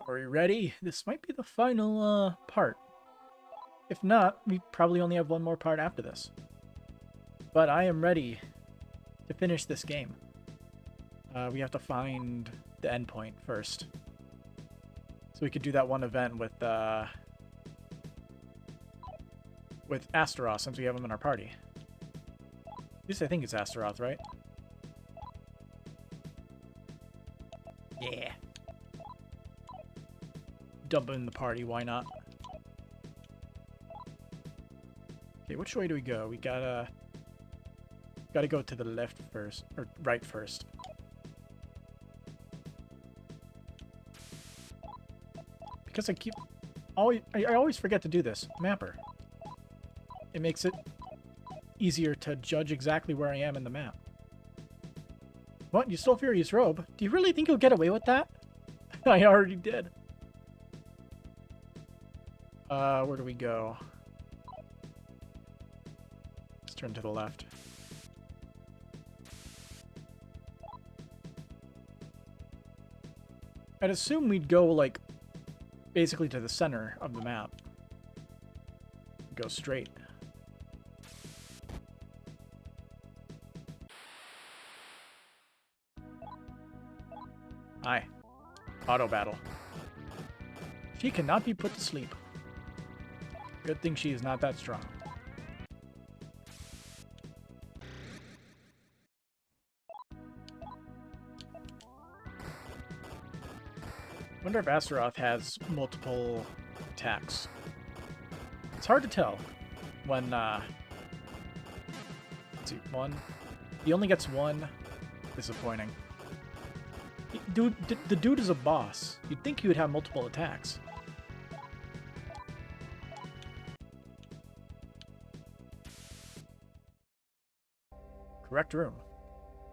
Are you ready? This might be the final part. If not, we probably only have one more part after this. But I am ready to finish this game. We have to find the endpoint first. So we could do that one event with Astaroth, since we have him in our party. At least I think it's Astaroth, right? Yeah. Dump him in the party, why not? Okay, which way do we go? We gotta go to the left first, or right first. Because I always forget to do this. Mapper. It makes it easier to judge exactly where I am in the map. What? You stole Fury's robe? Do you really think you'll get away with that? I already did. Where do we go? Let's turn to the left. I'd assume we'd go, like, basically to the center of the map. Go straight. Hi. Auto battle. She cannot be put to sleep. Good thing she is not that strong. Wonder if Astaroth has multiple attacks. It's hard to tell when, let's see, one. He only gets one. Disappointing. Dude, the dude is a boss. You'd think he would have multiple attacks. Correct room.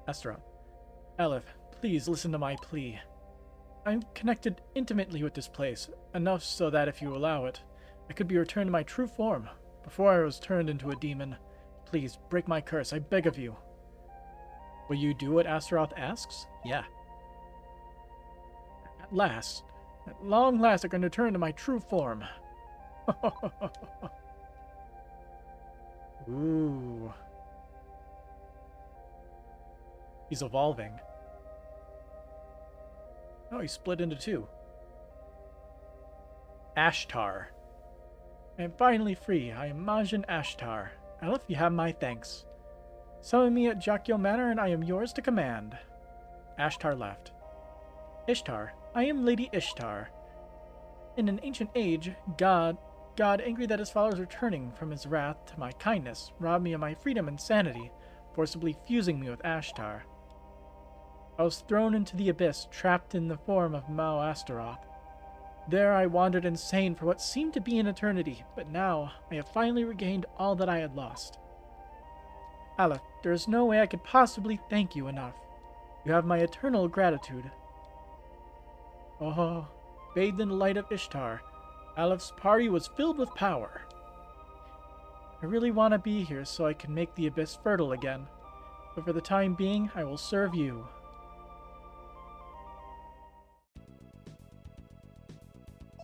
Astaroth. Aleph, please listen to my plea. I'm connected intimately with this place, enough so that if you allow it, I could be returned to my true form, before I was turned into a demon. Please, break my curse, I beg of you. Will you do what Astaroth asks? Yeah. At last, at long last, I can return to my true form. Ooh. He's evolving. Oh, he split into two. Ashtar. I am finally free. I am Majin Ashtar. Aleph, you have my thanks. Summon me at Jakyo Manor and I am yours to command. Ashtar left. Ishtar. I am Lady Ishtar. In an ancient age, God, angry that his followers were turning from his wrath to my kindness, robbed me of my freedom and sanity, forcibly fusing me with Ashtar. I was thrown into the abyss, trapped in the form of Mao Astaroth. There I wandered insane for what seemed to be an eternity, but now I have finally regained all that I had lost. Aleph, there is no way I could possibly thank you enough. You have my eternal gratitude. Oh, bathed in the light of Ishtar, Aleph's party was filled with power. I really want to be here so I can make the abyss fertile again, but for the time being, I will serve you.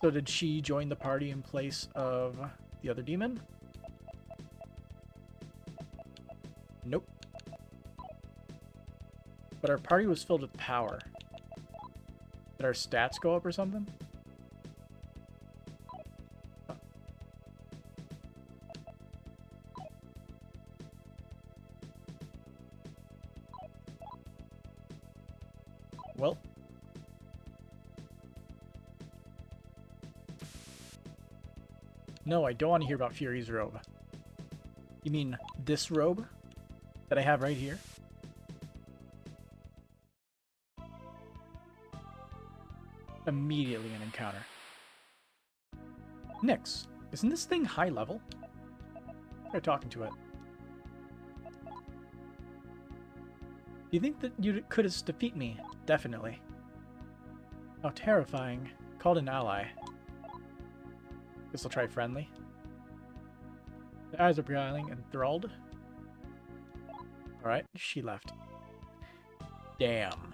So did she join the party in place of the other demon? Nope. But our party was filled with power. Did our stats go up or something? Huh. Well. No, I don't want to hear about Fury's robe. You mean this robe that I have right here? Immediately an encounter. Nyx, isn't this thing high level? Try talking to it. Do you think that you could defeat me? Definitely. How terrifying. Called an ally. Guess I'll try friendly. The eyes are beguiling, enthralled. Alright, she left. Damn.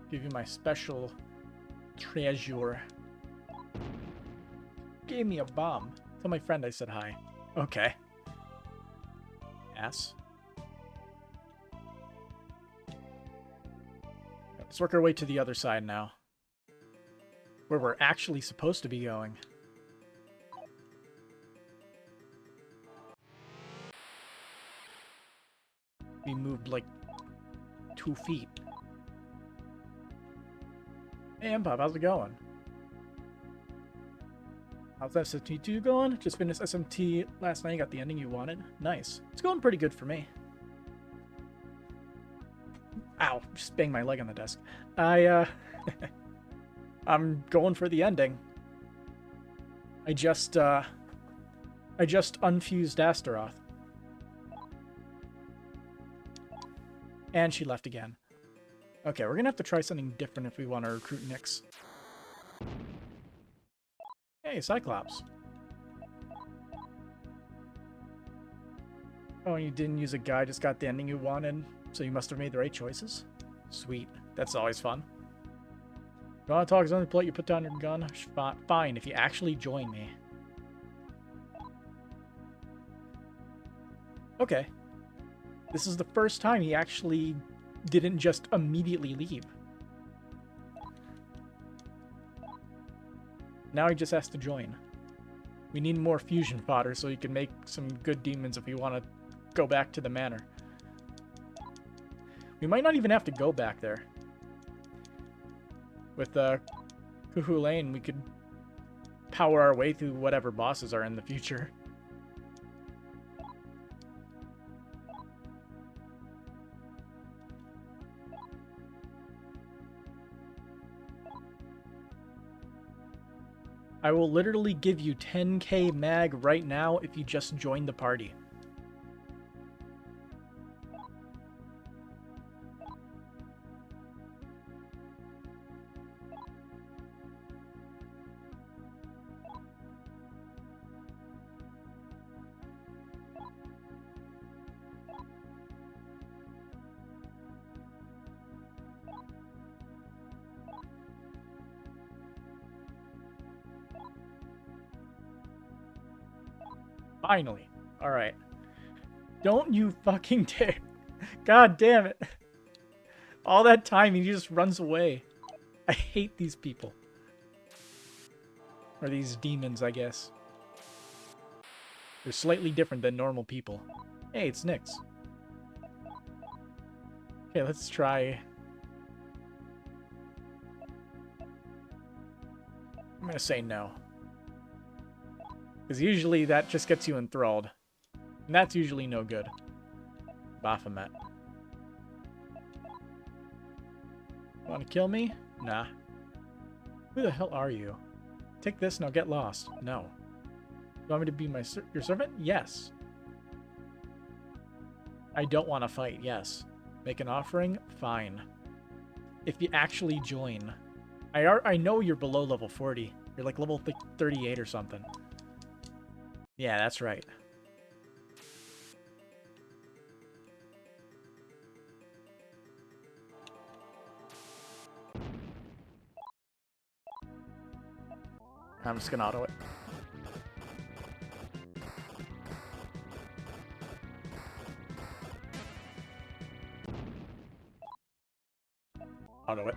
Give you my special treasure. Gave me a bomb. Tell my friend I said hi. Okay. Ass. Let's work our way to the other side now. Where we're actually supposed to be going. We moved like 2 feet. Hey, Mpop, how's it going? How's SMT2 going? Just finished SMT last night, got the ending you wanted. Nice. It's going pretty good for me. Ow, just banged my leg on the desk. I'm going for the ending. I just unfused Astaroth. And she left again. Okay, we're gonna have to try something different if we want to recruit Nyx. Hey, Cyclops. Oh, and you didn't use a guide, just got the ending you wanted, so you must have made the right choices? Sweet. That's always fun. You want to talk? Is on the plate you put down your gun? Fine, if you actually join me. Okay. This is the first time he actually didn't just immediately leave. Now he just has to join. We need more fusion fodder so he can make some good demons if we want to go back to the manor. We might not even have to go back there. With Kuhu Lane, we could power our way through whatever bosses are in the future. I will literally give you 10k mag right now if you just join the party. Finally. Alright. Don't you fucking dare. God damn it. All that time he just runs away. I hate these people. Or these demons, I guess. They're slightly different than normal people. Hey, it's Nyx. Okay, let's try. I'm gonna say no. Because usually that just gets you enthralled. And that's usually no good. Baphomet. Want to kill me? Nah. Who the hell are you? Take this, now get lost. No. You want me to be your servant? Yes. I don't want to fight. Yes. Make an offering? Fine. If you actually join. I know you're below level 40. You're like level 38 or something. Yeah, that's right. I'm just gonna auto it. Auto it.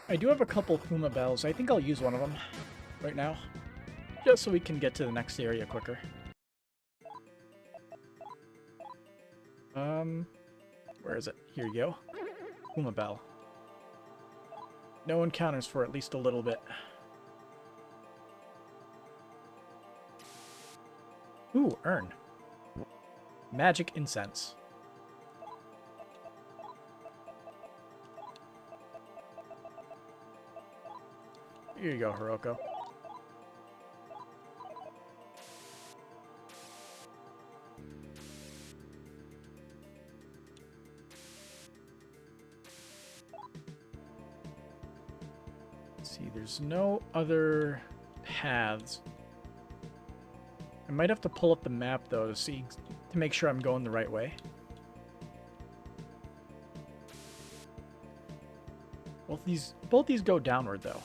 I do have a couple Puma bells. I think I'll use one of them right now. Just so we can get to the next area quicker. Where is it? Here you go. Puma Bell. No encounters for at least a little bit. Ooh, urn. Magic incense. Here you go, Hiroko. See, there's no other paths. I might have to pull up the map though to make sure I'm going the right way. Both these go downward though.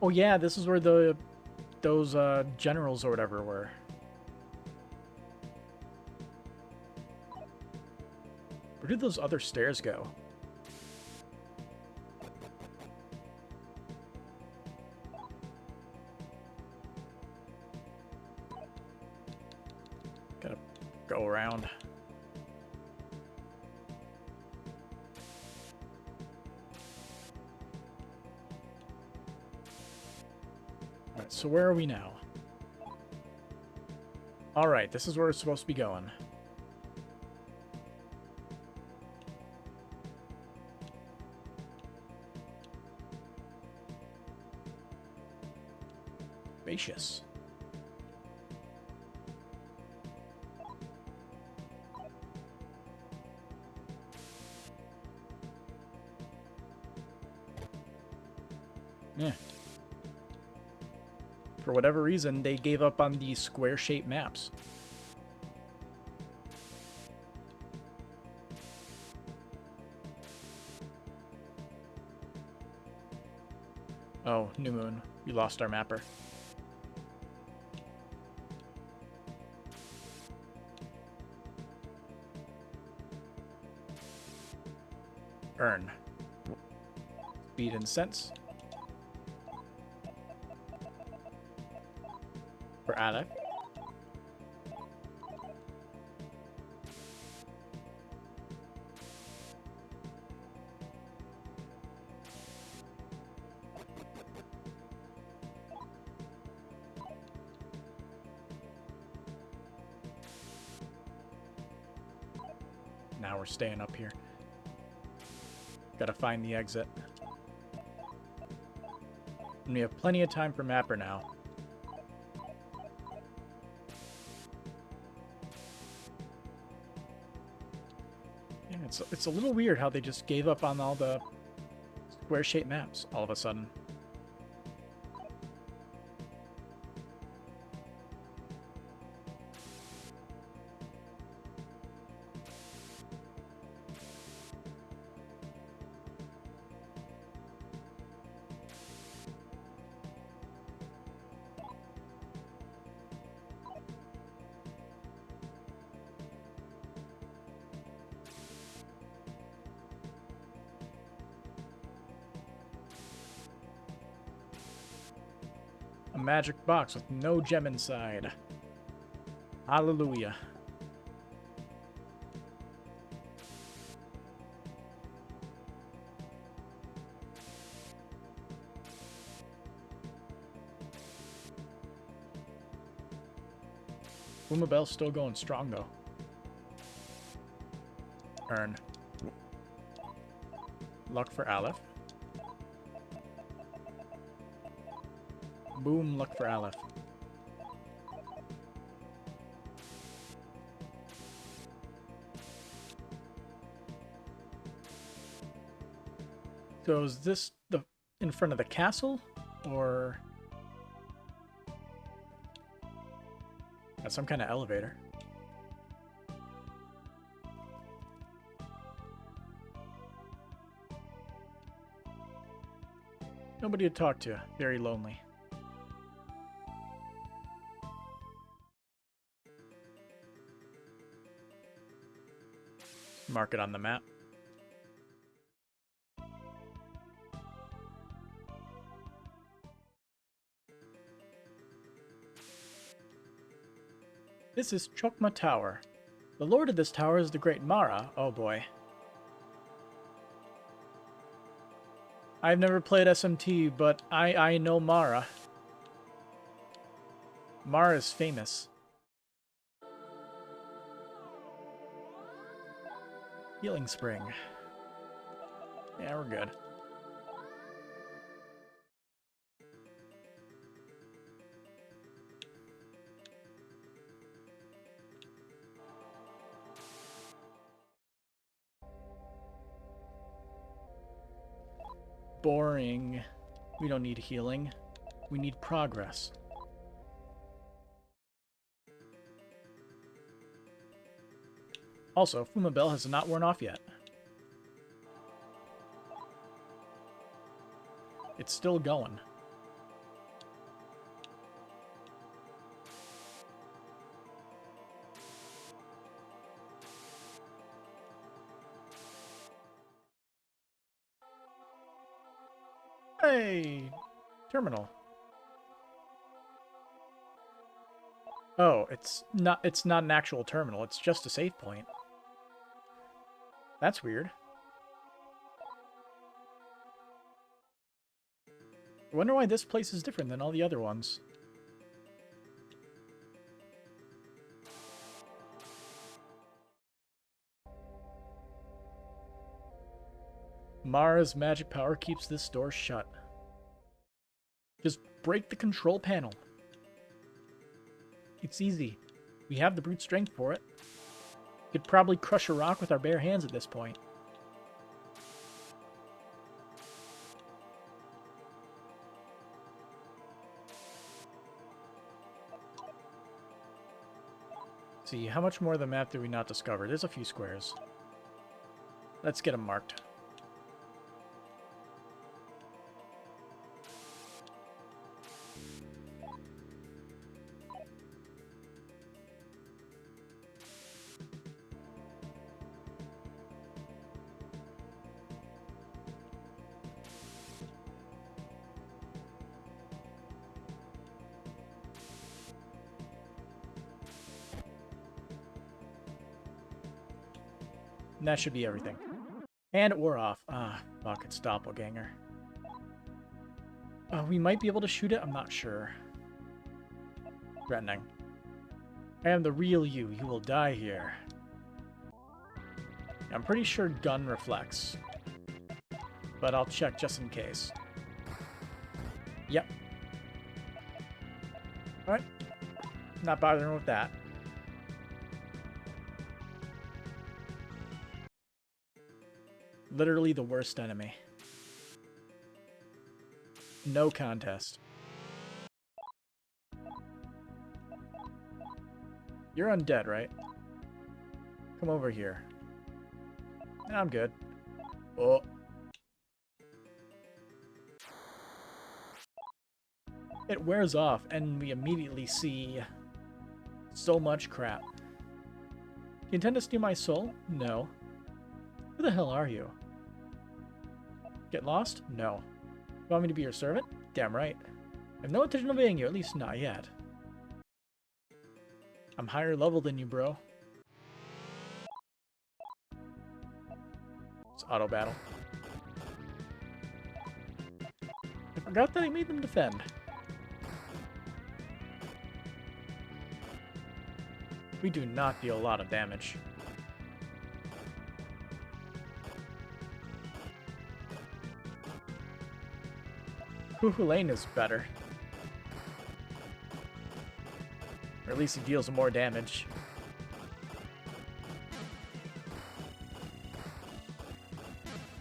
Oh yeah, this is where those generals or whatever were. Where did those other stairs go? Gotta go around. Alright, so where are we now? Alright, this is where it's supposed to be going. Spacious. Yeah. For whatever reason, they gave up on these square-shaped maps. Oh, New Moon. We lost our mapper. Earn. Speed and sense. For Alec. Now we're staying up here. Gotta find the exit. And we have plenty of time for mapper now. Yeah, it's a little weird how they just gave up on all the square-shaped maps all of a sudden. A magic box with no gem inside. Hallelujah. Boomabell's still going strong though. Earn. Luck for Aleph. Boom, luck for Aleph. So is this the in front of the castle, or got some kind of elevator? Nobody to talk to. Very lonely. Mark it on the map. This is Chokma Tower. The lord of this tower is the great Mara. Oh boy. I've never played SMT, but I know Mara. Mara is famous. Healing Spring. Yeah, we're good. Boring. We don't need healing. We need progress. Also, Fumabel has not worn off yet. It's still going. Hey! Terminal. Oh, it's not an actual terminal, it's just a save point. That's weird. I wonder why this place is different than all the other ones. Mara's magic power keeps this door shut. Just break the control panel. It's easy. We have the brute strength for it. We could probably crush a rock with our bare hands at this point. See, how much more of the map did we not discover? There's a few squares. Let's get them marked. And that should be everything. And we're off. Ah, fuck, it's Doppelganger. We might be able to shoot it, I'm not sure. Threatening. I am the real you. You will die here. I'm pretty sure gun reflects. But I'll check just in case. Yep. Alright. Not bothering with that. Literally the worst enemy. No contest. You're undead, right? Come over here. I'm good. Oh. It wears off, and we immediately see so much crap. Do you intend to steal my soul? No. Who the hell are you? Get lost? No. You want me to be your servant? Damn right. I have no intention of obeying you, at least not yet. I'm higher level than you, bro. It's auto battle. I forgot that I made them defend. We do not deal a lot of damage. Lane is better. Or at least he deals more damage.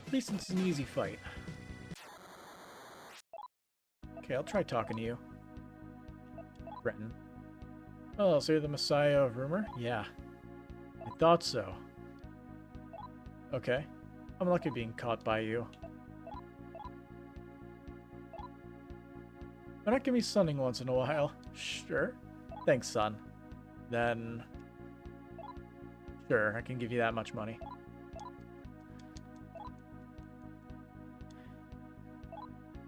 At least it's an easy fight. Okay, I'll try talking to you. Breton. Oh, so you're the Messiah of Rumor? Yeah. I thought so. Okay. I'm lucky being caught by you. Why not give me sunning once in a while? Sure. Thanks, son. Then... Sure, I can give you that much money.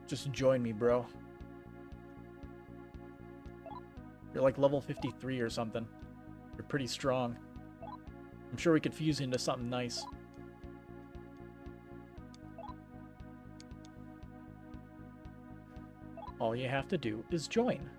Just join me, bro. You're like level 53 or something. You're pretty strong. I'm sure we could fuse into something nice. All you have to do is join.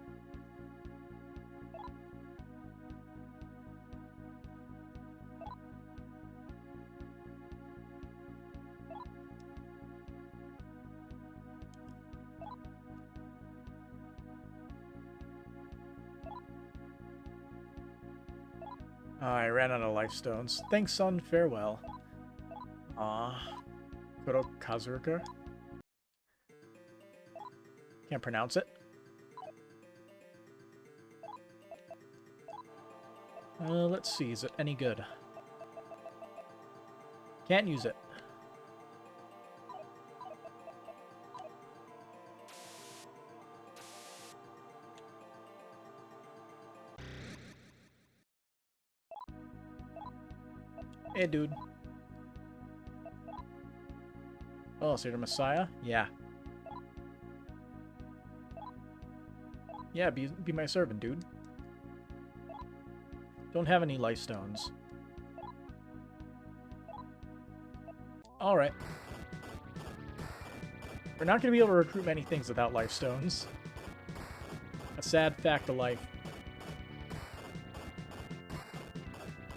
I ran out of life stones. Thanks, son. Farewell. Kuro Kazuruka? Can't pronounce it. Let's see, is it any good? Can't use it. Hey, dude. Oh, so you're the Messiah? Yeah. Yeah, be my servant, dude. Don't have any life stones. Alright. We're not going to be able to recruit many things without life stones. A sad fact of life.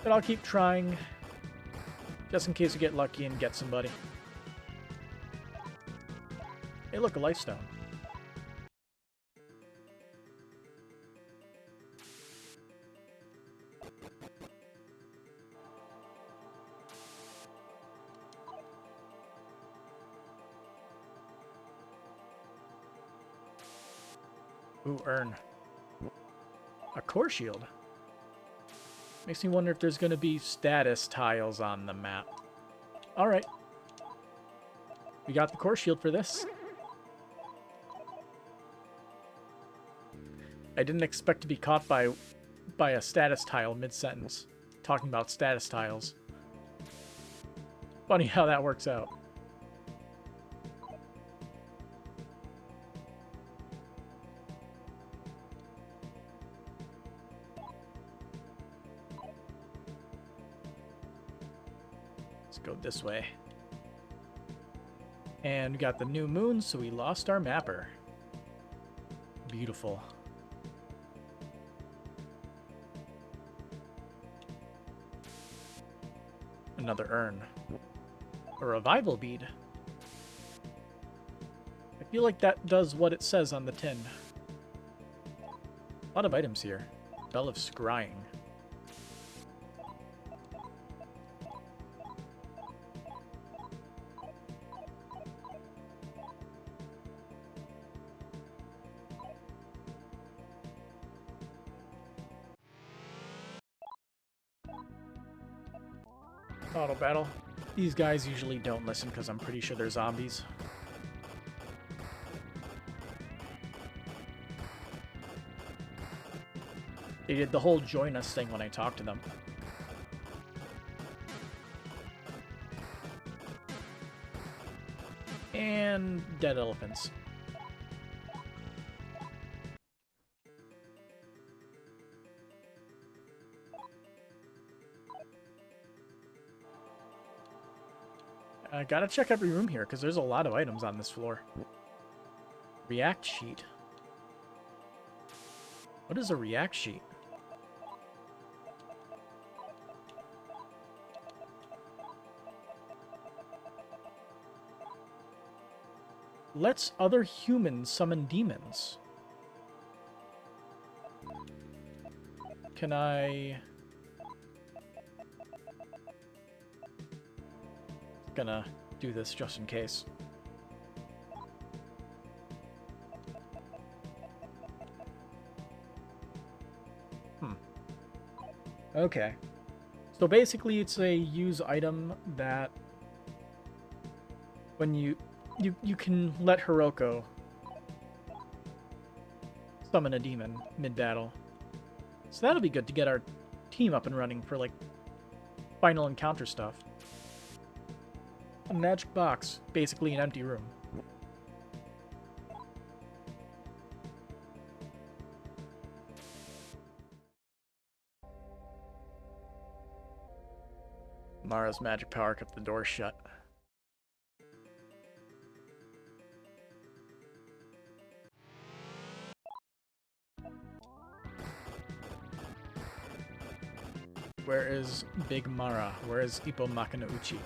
But I'll keep trying, just in case we get lucky and get somebody. Hey, look, a life stone. Ooh, urn. A core shield. Makes me wonder if there's going to be status tiles on the map. Alright. We got the core shield for this. I didn't expect to be caught by a status tile mid-sentence. Talking about status tiles. Funny how that works out. Let's go this way. And we got the new moon, so we lost our mapper. Beautiful. Another urn. A revival bead. I feel like that does what it says on the tin. A lot of items here. Bell of Scrying. Auto battle. These guys usually don't listen because I'm pretty sure they're zombies. They did the whole join us thing when I talked to them. And dead elephants. I gotta check every room here, because there's a lot of items on this floor. React sheet. What is a react sheet? Lets other humans summon demons. Can I... Gonna do this just in case. Okay. So basically it's a use item that when you can let Hiroko summon a demon mid-battle. So that'll be good to get our team up and running for like final encounter stuff. A magic box, basically an empty room. Mara's magic power kept the door shut. Where is Big Mara? Where is Ippo Makanauchi?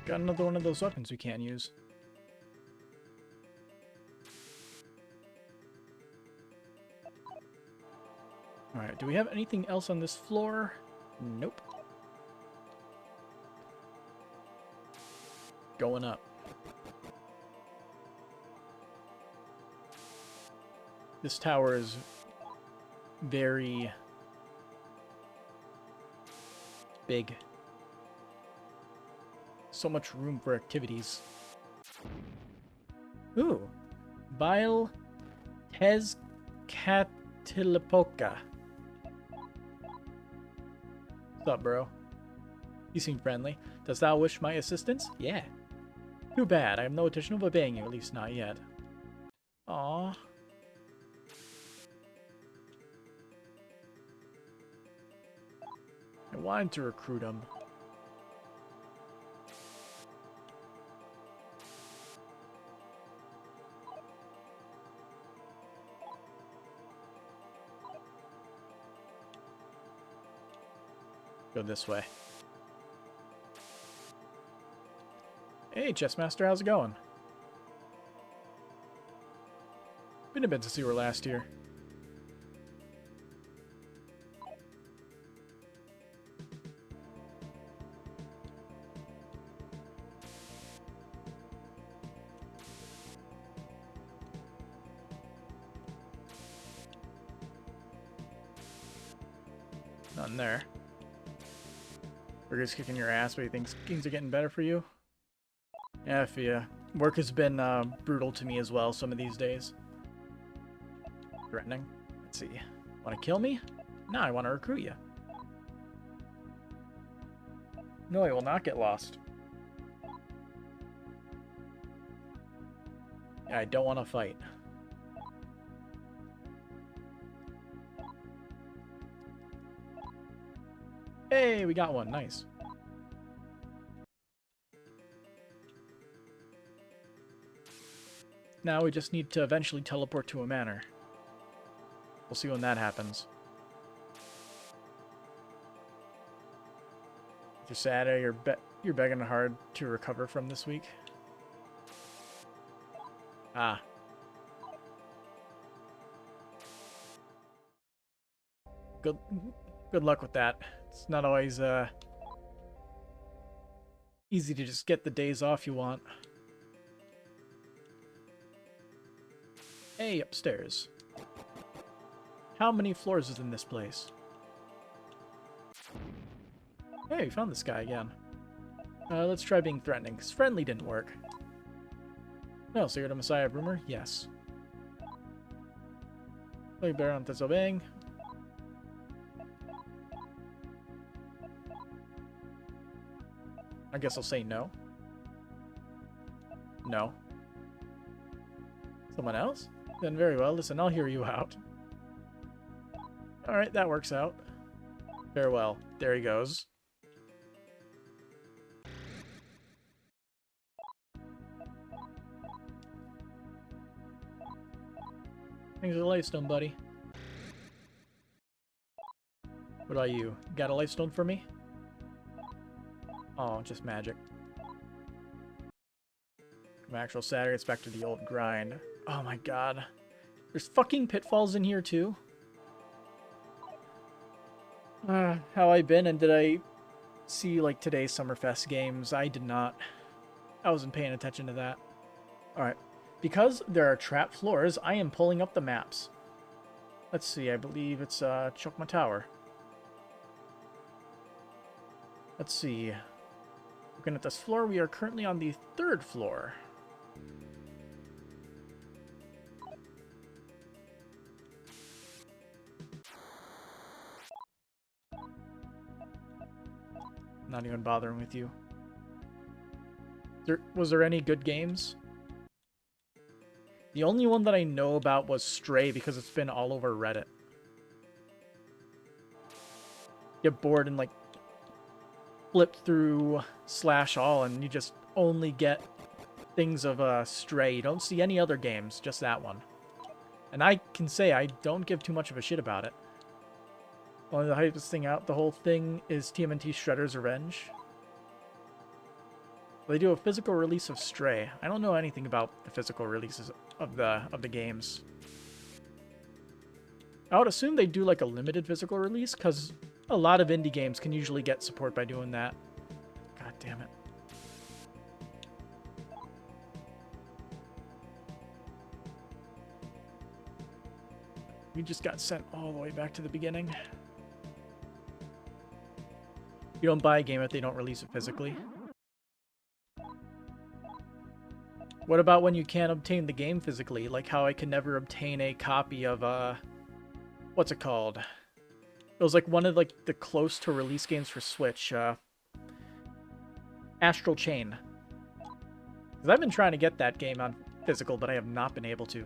Got another one of those weapons we can't use. Alright, do we have anything else on this floor? Nope. Going up. This tower is very big. So much room for activities. Ooh. Bile Tezcatlipoca. What's up, bro? You seem friendly. Dost thou wish my assistance? Yeah. Too bad. I have no intention of obeying you, at least not yet. Aww. I wanted to recruit him. Go this way. Hey, Chessmaster, how's it going? Been a bit since you were last here. Nothing there. Burger's kicking your ass, but you think things are getting better for you? Yeah, I feel. Work has been brutal to me as well some of these days. Threatening. Let's see. Want to kill me? No, I want to recruit you. No, I will not get lost. Yeah, I don't want to fight. Hey, we got one. Nice. Now we just need to eventually teleport to a manor. We'll see when that happens. You're sad, you're begging hard to recover from this week. Ah. Good luck with that. It's not always easy to just get the days off you want. Hey, upstairs. How many floors is in this place? Hey, we found this guy again. Let's try being threatening, because friendly didn't work. Oh, so you're the Messiah of Rumor? Yes. Play better on disobeying. I guess I'll say no. No. Someone else? Then very well. Listen, I'll hear you out. Alright, that works out. Farewell. There he goes. Thanks for the lifestone, buddy. What about you? Got a lifestone for me? Oh, just magic. From actual Saturday, it's back to the old grind. Oh my god. There's fucking pitfalls in here too. How I been, and did I see like today's Summerfest games? I did not. I wasn't paying attention to that. Alright. Because there are trap floors, I am pulling up the maps. Let's see, I believe it's Chokma Tower. Let's see. Looking at this floor, we are currently on the 3rd floor. Not even bothering with you. Was there any good games? The only one that I know about was Stray because it's been all over Reddit. Get bored and like flip through /all and you just only get things of Stray. You don't see any other games, just that one. And I can say I don't give too much of a shit about it. Only the hypest thing out the whole thing is TMNT Shredder's Revenge. They do a physical release of Stray. I don't know anything about the physical releases of the games. I would assume they do like a limited physical release, because a lot of indie games can usually get support by doing that. God damn it. We just got sent all the way back to the beginning. You don't buy a game if they don't release it physically. What about when you can't obtain the game physically? Like how I can never obtain a copy of, what's it called? It was like one of like the close to release games for Switch, Astral Chain. Because I've been trying to get that game on physical, but I have not been able to.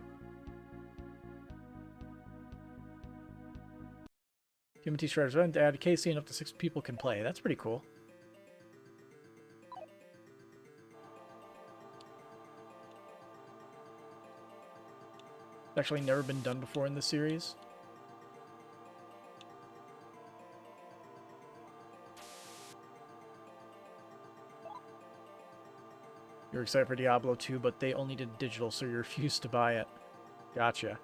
Human T-Shredders event to add KC and up to 6 people can play. That's pretty cool. It's actually never been done before in the series. You're excited for Diablo 2, but they only did digital, so you refused to buy it. Gotcha.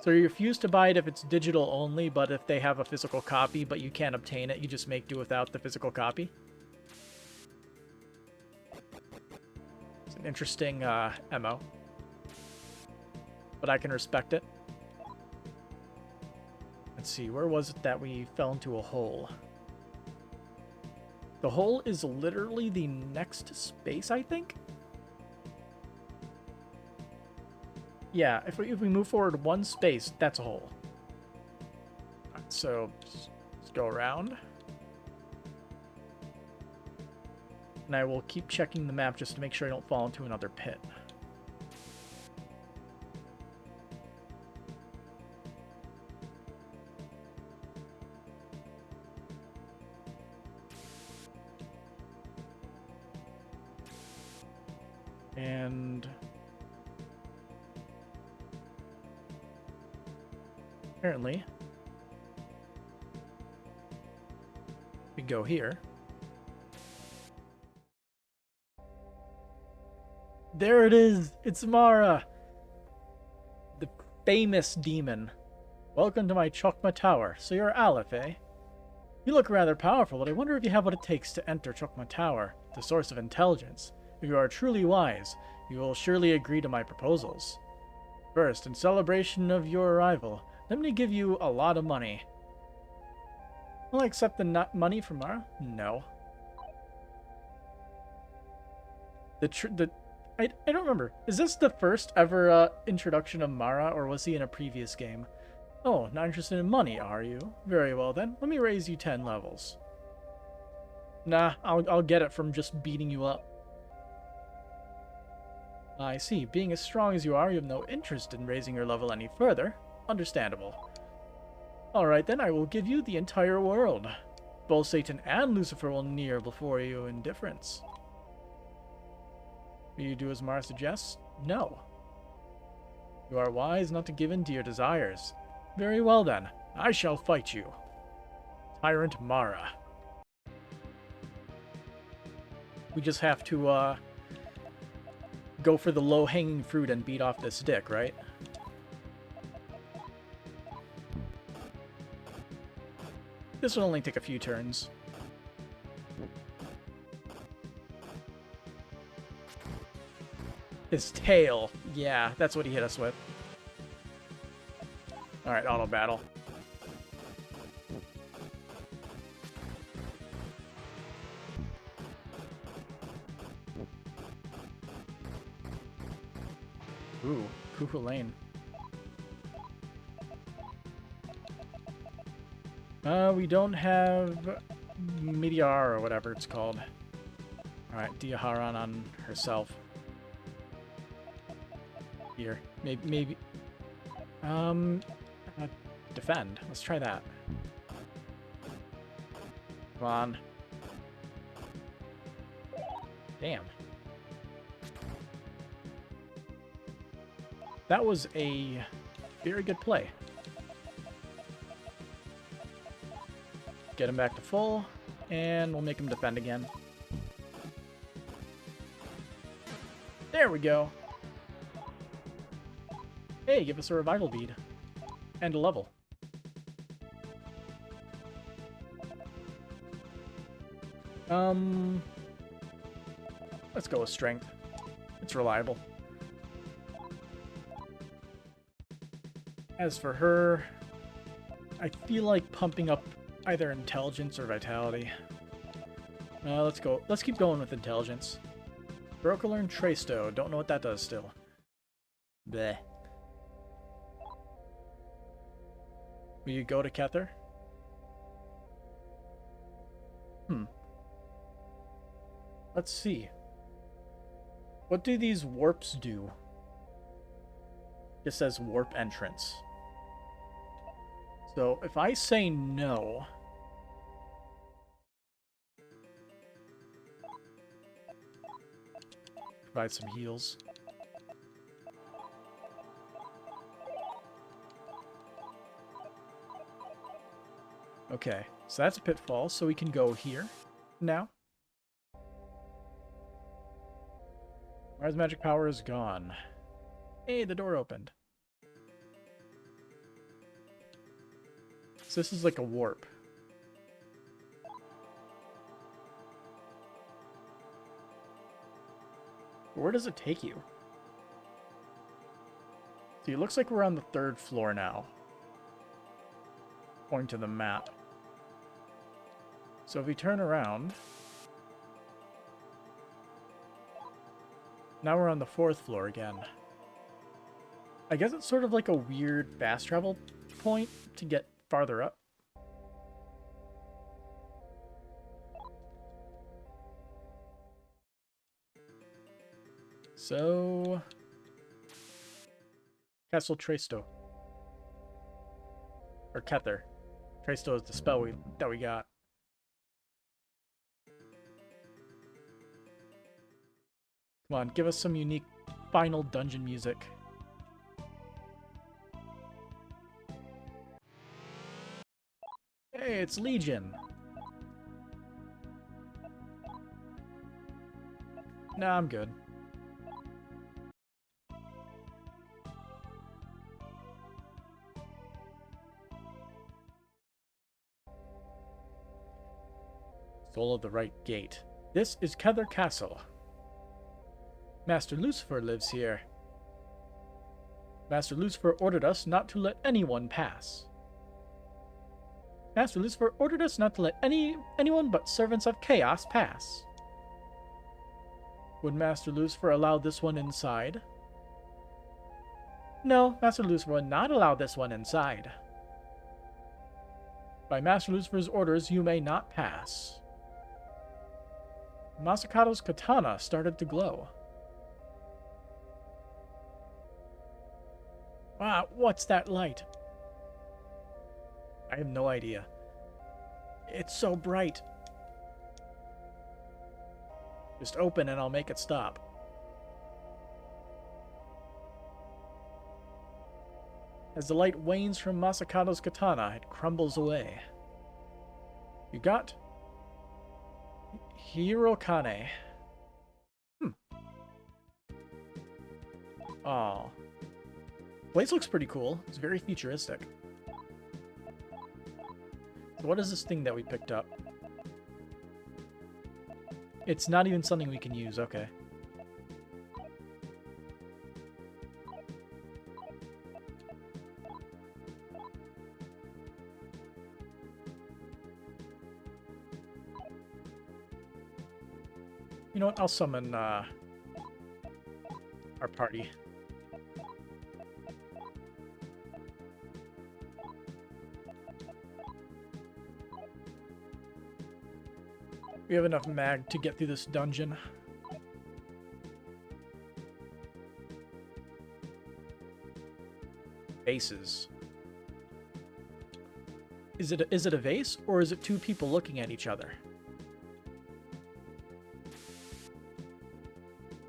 So you refuse to buy it if it's digital only, but if they have a physical copy, but you can't obtain it, you just make do without the physical copy? It's an interesting MO. But I can respect it. Let's see, where was it that we fell into a hole? The hole is literally the next space, I think? Yeah, if we move forward one space, that's a hole. Alright, so let's go around. And I will keep checking the map just to make sure I don't fall into another pit. And apparently we go here. There it is! It's Mara! The famous demon. Welcome to my Chokma Tower. So you're Aleph, eh? You look rather powerful, but I wonder if you have what it takes to enter Chokma Tower, the source of intelligence. If you are truly wise, you will surely agree to my proposals. First, in celebration of your arrival, let me give you a lot of money. Will I accept the money from Mara? No. I don't remember. Is this the first ever introduction of Mara, or was he in a previous game? Oh, not interested in money, are you? Very well then, let me raise you 10 levels. Nah, I'll get it from just beating you up. I see. Being as strong as you are, you have no interest in raising your level any further. Understandable. Alright then, I will give you the entire world. Both Satan and Lucifer will kneel before you in indifference. Will you do as Mara suggests? No. You are wise not to give in to your desires. Very well then, I shall fight you. Tyrant Mara. We just have to, go for the low-hanging fruit and beat off this dick, right? This will only take a few turns. His tail. Yeah, that's what he hit us with. Alright, auto battle. Ooh, Cuckoo Lane. We don't have Meteor or whatever it's called. Alright, Diaharon on herself. Here. Maybe. Defend. Let's try that. Come on. Damn. That was a very good play. Get him back to full, and we'll make him defend again. There we go. Hey, give us a revival bead. And a level. Let's go with strength. It's reliable. As for her, I feel like pumping up either intelligence or vitality. Let's go. Let's keep going with intelligence. Broca learn Traisto. Don't know what that does still. Bleh. Will you go to Kether? Let's see. What do these warps do? It says warp entrance. So if I say no... Provide some heals. Okay, so that's a pitfall, so we can go here now. Mars magic power is gone. Hey, the door opened. So this is like a warp. Where does it take you? See, it looks like we're on the 3rd floor now. According to the map. So if we turn around... Now we're on the 4th floor again. I guess it's sort of like a weird fast travel point to get farther up. So... Castle Traisto. Or Kether. Traisto is the spell that we got. Come on, give us some unique final dungeon music. Hey, it's Legion! Nah, I'm good. Soul of the Right Gate. This is Kether Castle. Master Lucifer lives here. Master Lucifer ordered us not to let anyone pass. Master Lucifer ordered us not to let anyone but servants of chaos pass. Would Master Lucifer allow this one inside? No, Master Lucifer would not allow this one inside. By Master Lucifer's orders, you may not pass. Masakato's katana started to glow. Wow, what's that light? I have no idea. It's so bright. Just open and I'll make it stop. As the light wanes from Masakato's katana, it crumbles away. You got... Hirokane. Aw. Place looks pretty cool. It's very futuristic. So what is this thing that we picked up? It's not even something we can use, okay. You know what? I'll summon our party. We have enough mag to get through this dungeon. Vases. Is it a vase, or is it two people looking at each other?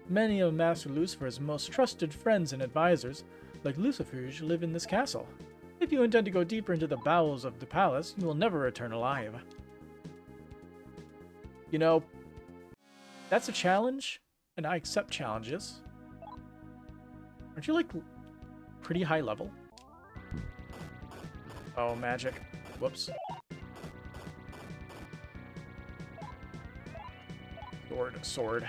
Many of Master Lucifer's most trusted friends and advisors, like Lucifer, live in this castle. If you intend to go deeper into the bowels of the palace, you will never return alive. You know, that's a challenge, and I accept challenges. Aren't you, like, pretty high level? Oh, magic. Whoops. Sword.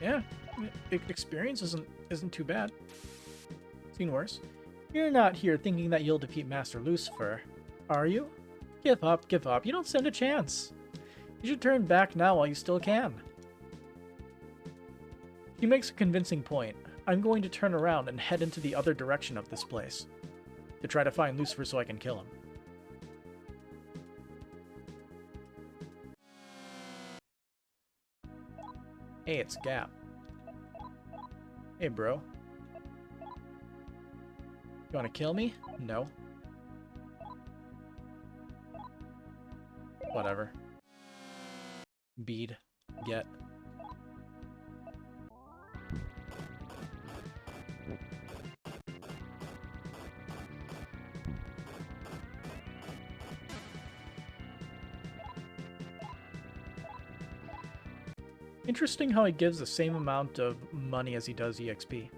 Yeah, experience isn't too bad. Seen worse. You're not here thinking that you'll defeat Master Lucifer, are you? Give up, give up. You don't stand a chance. You should turn back now while you still can. He makes a convincing point. I'm going to turn around and head into the other direction of this place, to try to find Lucifer so I can kill him. Hey, it's Gap. Hey, bro. You want to kill me? No. Whatever. Bead. Get. Interesting how he gives the same amount of money as he does EXP.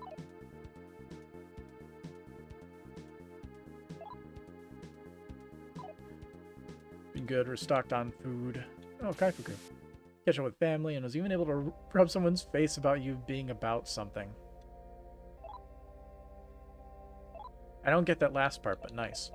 Been good, we're stocked on food. Oh, Kaifu group. Catch up with family, and was even able to rub someone's face about you being about something. I don't get that last part, but nice.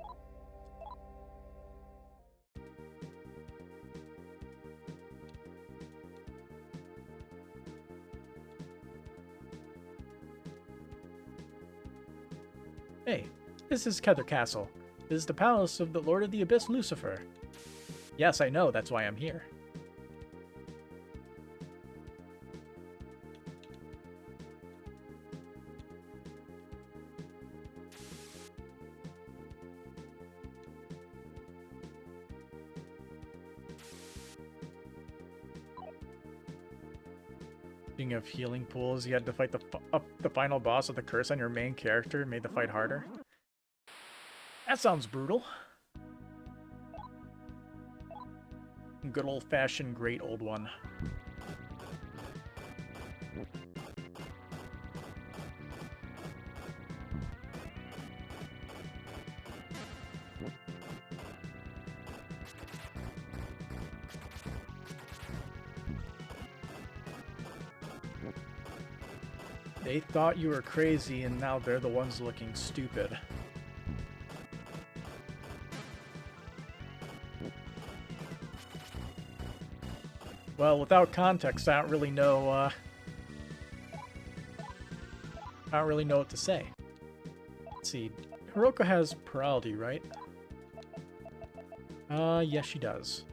Hey, this is Kether Castle. This is the palace of the Lord of the Abyss, Lucifer. Yes, I know, that's why I'm here. Speaking of healing pools, you had to fight the final boss of the curse on your main character, made the fight harder. That sounds brutal. Good old-fashioned great old one. They thought you were crazy, and now they're the ones looking stupid. Well, without context, I don't really know what to say. Let's see. Hiroko has plurality, right? Yes, she does.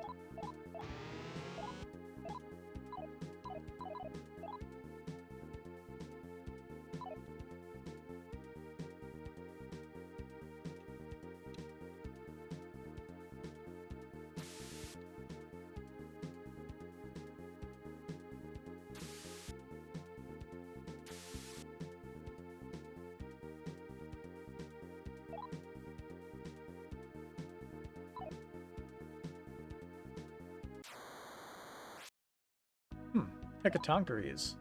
Hekatonkeries.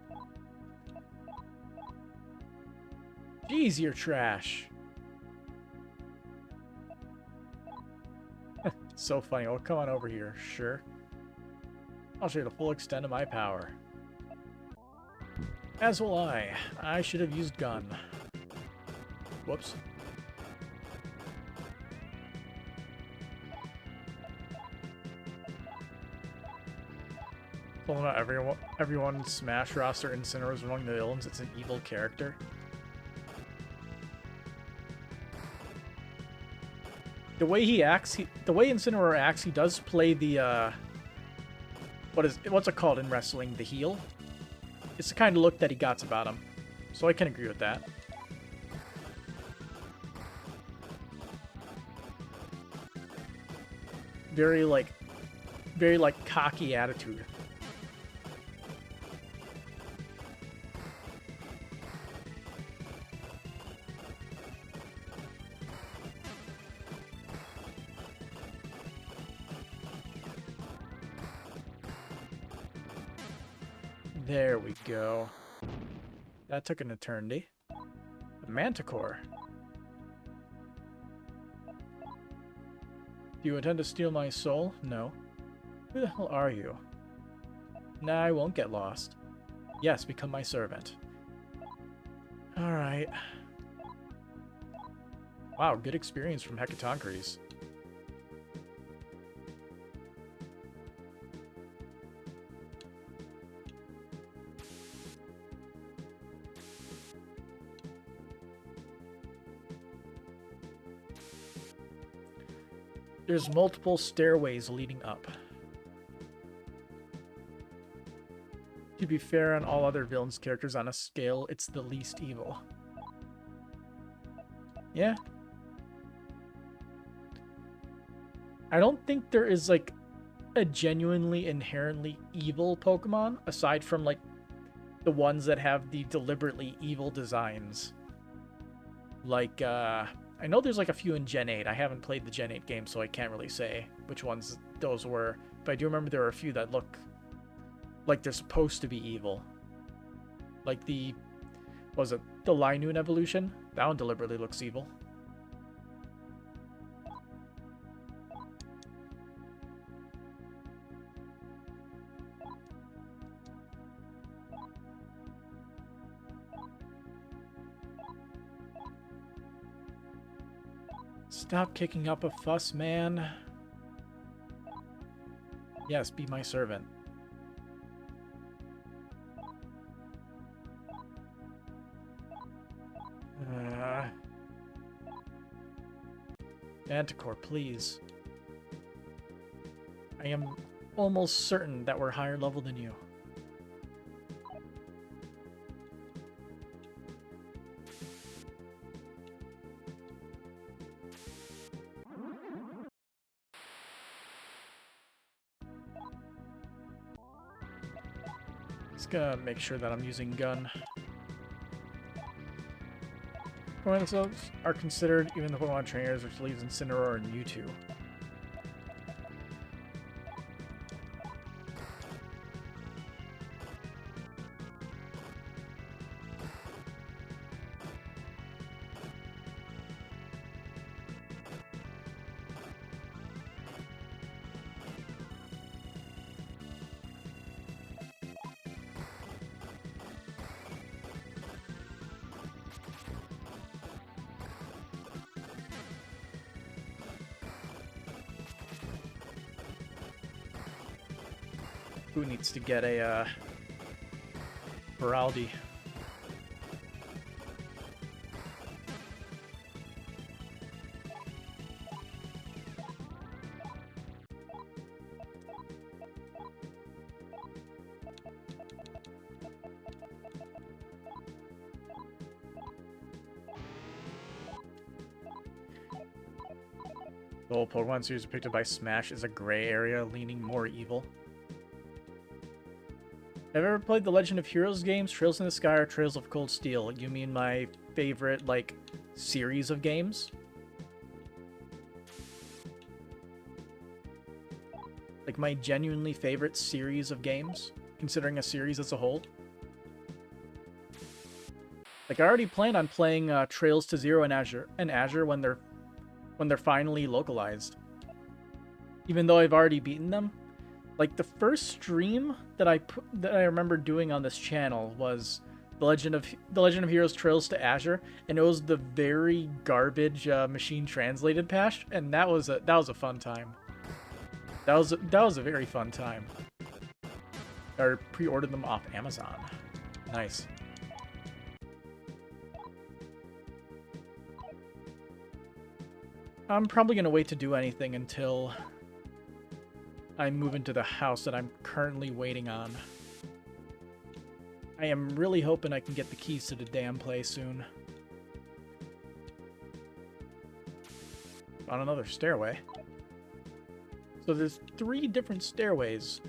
Jeez, you're trash. So funny. Oh, come on over here. Sure. I'll show you the full extent of my power. As will I. I should have used gun. Whoops. Pulling out everyone Smash roster Incineroar's among the villains. It's an evil character. The way he acts, the way Incineroar acts, he does play the what's it called in wrestling? The heel. It's the kind of look that he got about him. So I can agree with that. Very like cocky attitude. There we go. That took an eternity. A manticore. Do you intend to steal my soul? No. Who the hell are you? Nah, I won't get lost. Yes, become my servant. Alright. Wow, good experience from Hecatoncres. There's multiple stairways leading up. To be fair, on all other villains' characters on a scale, it's the least evil. Yeah. I don't think there is, like, a genuinely inherently evil Pokemon, aside from, like, the ones that have the deliberately evil designs. Like, I know there's, like, a few in Gen 8. I haven't played the Gen 8 game, so I can't really say which ones those were. But I do remember there were a few that look like they're supposed to be evil. Like the... what was it? The Linoon evolution? That one deliberately looks evil. Stop kicking up a fuss, man. Yes, be my servant. Manticore, please. I am almost certain that we're higher level than you. Just gonna make sure that I'm using gun. Pokemon themselves are considered even the Pokemon trainers, which leaves Incineroar and Mewtwo. Who needs to get a Baraldi? The whole Pokemon series depicted by Smash is a gray area, leaning more evil. Have you ever played the Legend of Heroes games, Trails in the Sky or Trails of Cold Steel? You mean my favorite, like, series of games? Like, my genuinely favorite series of games, considering a series as a whole? Like, I already plan on playing Trails to Zero and Azure when they're finally localized. Even though I've already beaten them. Like, the first stream that I remember doing on this channel was the Legend of Heroes Trails to Azure, and it was the very garbage machine translated patch, and that was a fun time. That was a very fun time. I pre-ordered them off Amazon. Nice. I'm probably gonna wait to do anything until I move into the house that I'm currently waiting on. I am really hoping I can get the keys to the damn place soon. On another stairway. So there's 3 different stairways.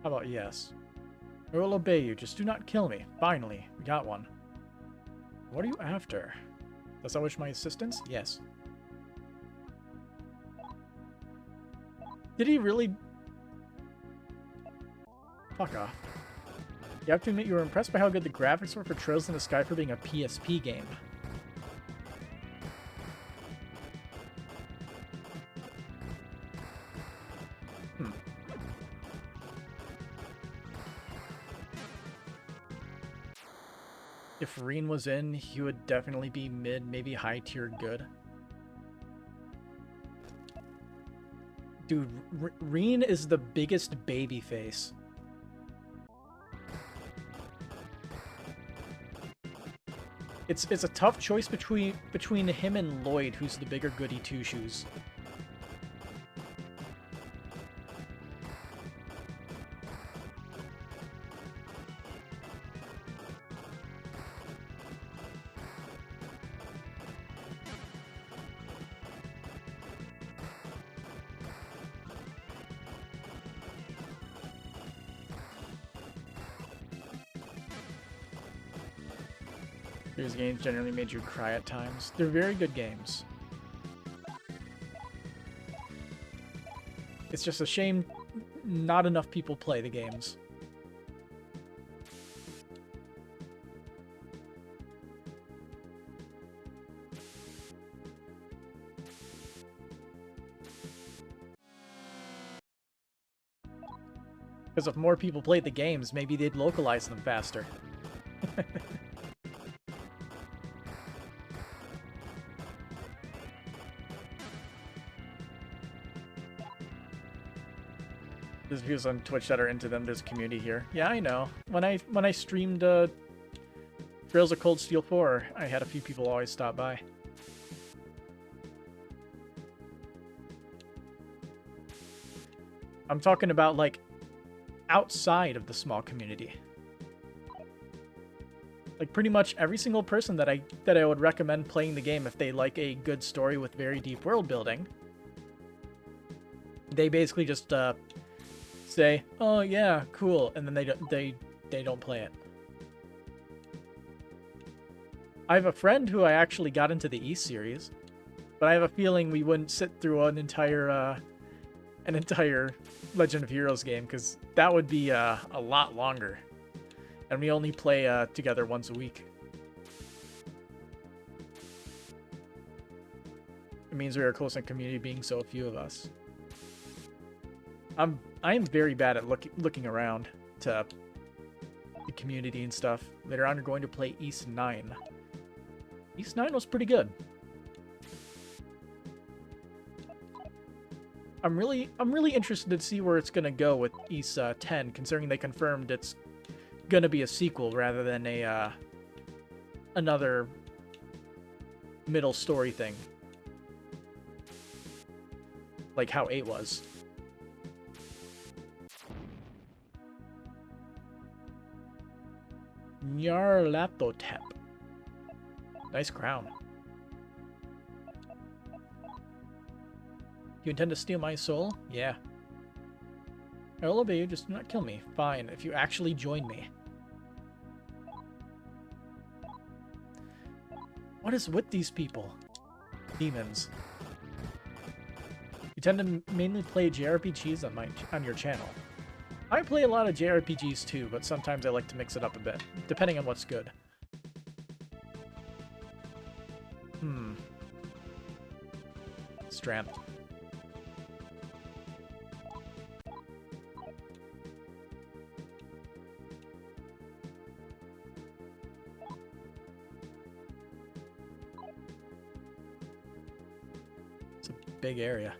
How about yes? I will obey you, just do not kill me. Finally, we got one. What are you after? Does I wish my assistance? Yes. Did he really? Fuck off. You have to admit you were impressed by how good the graphics were for Trails in the Sky for being a PSP game. If Reen was in, he would definitely be mid, maybe high tier good. Dude, Reen is the biggest baby face. It's a tough choice between him and Lloyd, who's the bigger goody two-shoes. These games generally made you cry at times. They're very good games. It's just a shame not enough people play the games. Because if more people played the games, maybe they'd localize them faster. There's views on Twitch that are into them. There's a community here. Yeah, I know. When I streamed Trails of Cold Steel 4, I had a few people always stop by. I'm talking about, like, outside of the small community. Like, pretty much every single person that I would recommend playing the game if they like a good story with very deep world building, they basically just say, "Oh yeah, cool," and then they don't play it. I have a friend who I actually got into the East series, but I have a feeling we wouldn't sit through an entire Legend of Heroes game, because that would be a lot longer, and we only play together once a week. It means we are close in community, being so few of us. I am very bad at looking around to the community and stuff. Later on, you're going to play East 9. East 9 was pretty good. I'm really interested to see where it's gonna go with East 10, considering they confirmed it's gonna be a sequel rather than a another middle story thing, like how 8 was. Nyarlathotep. Nice crown. You intend to steal my soul? Yeah. I will obey you, just do not kill me. Fine, if you actually join me. What is with these people? Demons. You tend to mainly play JRPGs on your channel. I play a lot of JRPGs too, but sometimes I like to mix it up a bit, depending on what's good. Strand. It's a big area.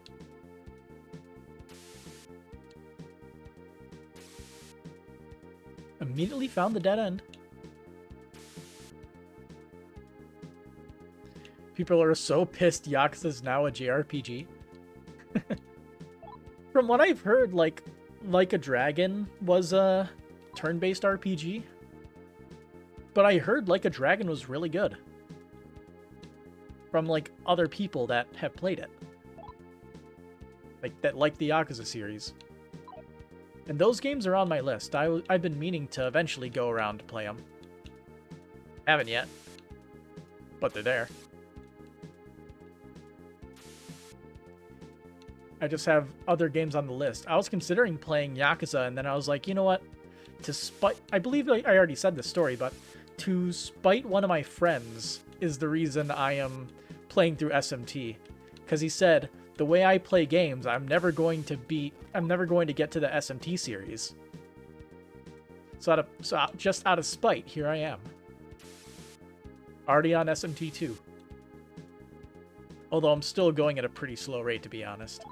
Immediately found the dead end. People are so pissed Yakuza's now a JRPG. From what I've heard, like a Dragon was a turn-based RPG. But I heard Like a Dragon was really good. From, like, other people that have played it. Like, that like the Yakuza series. And those games are on my list. I've been meaning to eventually go around to play them. Haven't yet. But they're there. I just have other games on the list. I was considering playing Yakuza, and then I was like, you know what? To spite... I believe I already said this story, but to spite one of my friends is the reason I am playing through SMT. Because he said, the way I play games, I'm never going to get to the SMT series. So just out of spite, here I am. Already on SMT 2. Although I'm still going at a pretty slow rate, to be honest.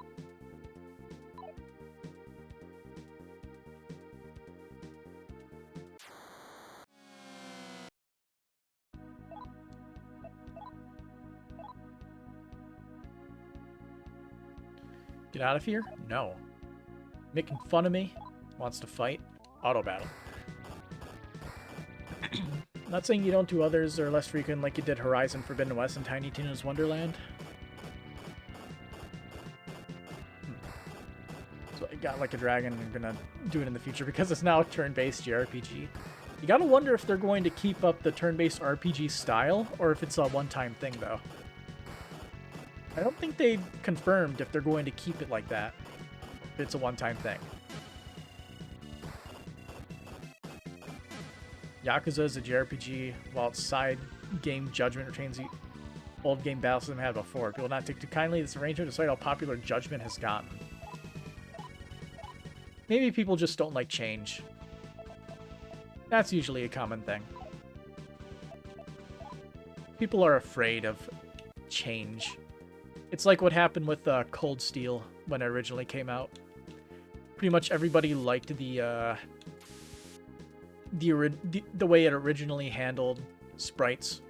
Get out of here? No. Making fun of me? Wants to fight? Auto battle. Not saying you don't do others or less frequent like you did Horizon Forbidden West and Tiny Tina's Wonderland. So I got like a dragon and I'm gonna do it in the future because it's now a turn-based JRPG. You gotta wonder if they're going to keep up the turn-based RPG style or if it's a one-time thing though. I don't think they've confirmed if they're going to keep it like that. If it's a one-time thing. Yakuza is a JRPG, while its side game Judgment retains the old game battle system had before. People will not take too kindly this arrangement despite how popular Judgment has gotten. Maybe people just don't like change. That's usually a common thing. People are afraid of change. It's like what happened with Cold Steel when it originally came out. Pretty much everybody liked the way it originally handled sprites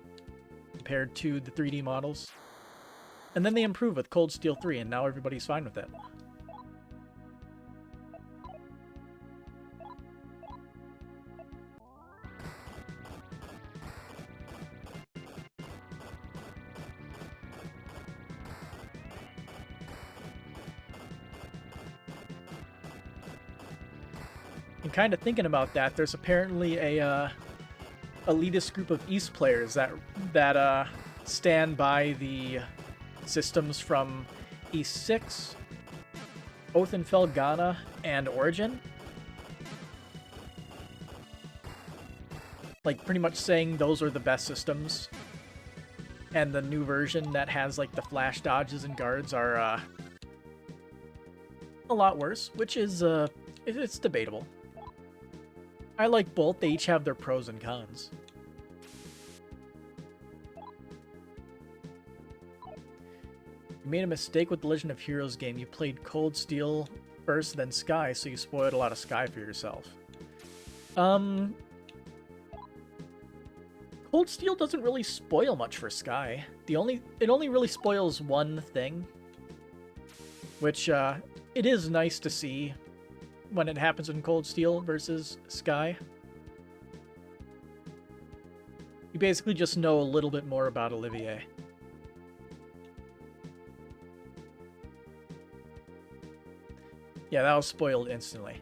compared to the 3D models. And then they improved with Cold Steel 3, and now everybody's fine with it. And kind of thinking about that, there's apparently a elitist group of East players that stand by the systems from East 6, Othenfeld, Ghana, and Origin. Like, pretty much saying those are the best systems. And the new version that has, like, the flash dodges and guards are a lot worse, which is, it's debatable. I like both. They each have their pros and cons. You made a mistake with the Legend of Heroes game. You played Cold Steel first, then Sky, so you spoiled a lot of Sky for yourself. Cold Steel doesn't really spoil much for Sky. It only really spoils one thing, which it is nice to see when it happens in Cold Steel versus Sky. You basically just know a little bit more about Olivier. Yeah, that was spoiled instantly.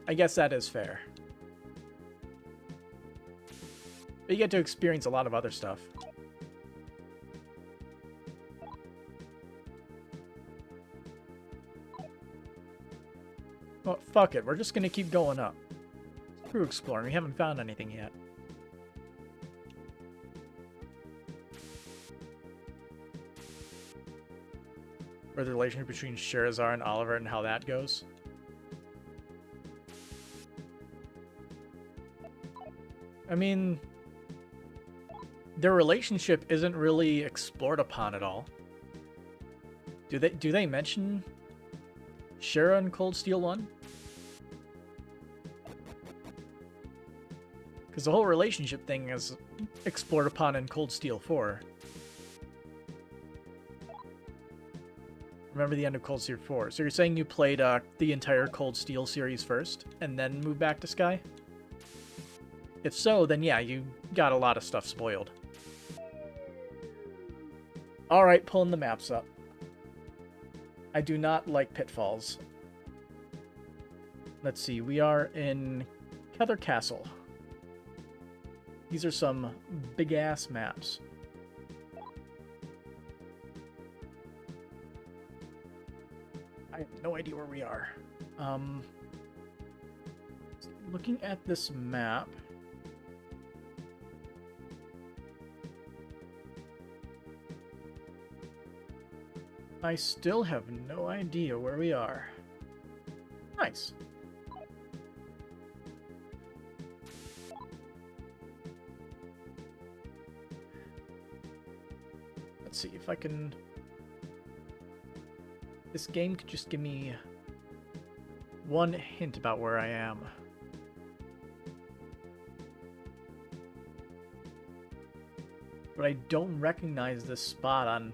I guess that is fair. But you get to experience a lot of other stuff. Well, fuck it. We're just gonna keep going up. Screw exploring. We haven't found anything yet. Or the relationship between Sherazar and Oliver and how that goes. I mean, their relationship isn't really explored upon at all. Do they mention Shara in Cold Steel 1? Because the whole relationship thing is explored upon in Cold Steel 4. Remember the end of Cold Steel 4. So you're saying you played the entire Cold Steel series first, and then moved back to Sky? If so, then yeah, you got a lot of stuff spoiled. Alright, pulling the maps up. I do not like pitfalls. Let's see, we are in Kether Castle. These are some big-ass maps. I have no idea where we are. Looking at this map... I still have no idea where we are. Nice. Let's see if I can... This game could just give me one hint about where I am. But I don't recognize this spot on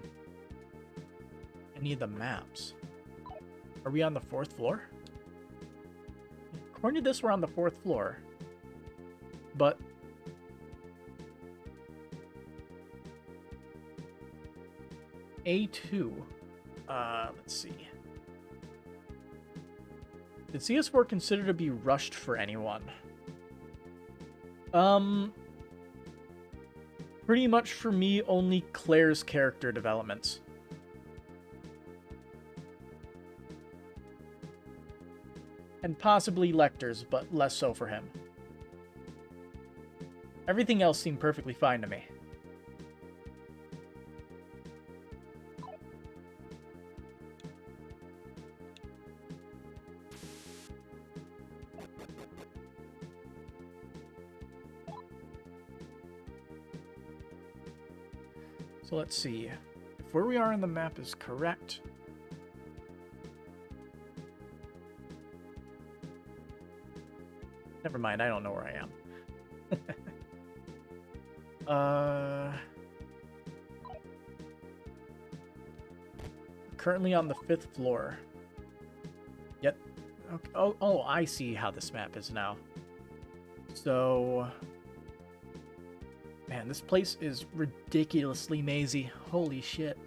any of the maps. Are we on the 4th floor? According to this, we're on the 4th floor. But... A2. Let's see. Did CS4 consider to be rushed for anyone? Pretty much for me, only Claire's character developments. And possibly Lecter's, but less so for him. Everything else seemed perfectly fine to me. So let's see. If where we are on the map is correct... Never mind, I don't know where I am. Currently on the 5th floor. Yep. Okay. Oh, I see how this map is now. So... Man, this place is ridiculously mazy. Holy shit.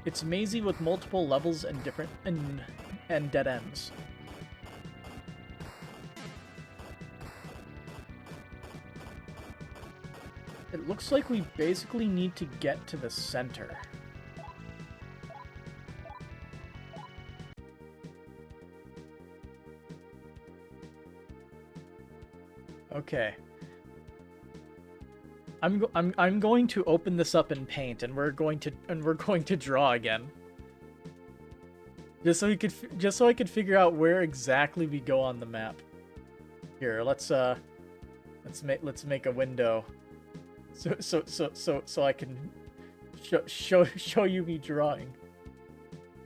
It's mazy with multiple levels and different and dead ends. It looks like we basically need to get to the center. Okay. I'm going to open this up in Paint, and we're going to draw again. Just so I could figure out where exactly we go on the map. Here, let's make a window, so I can show you me drawing.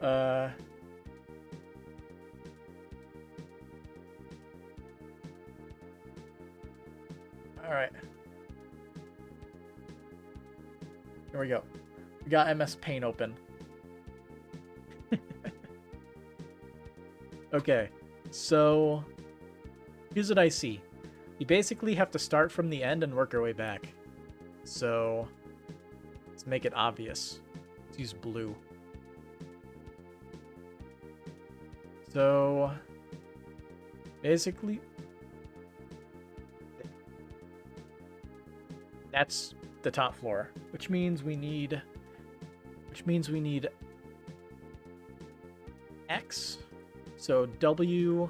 All right. Here we go. We got MS Paint open. Okay, so here's what I see. You basically have to start from the end and work our way back. So let's make it obvious. Let's use blue. So basically, that's the top floor, which means we need X. So W,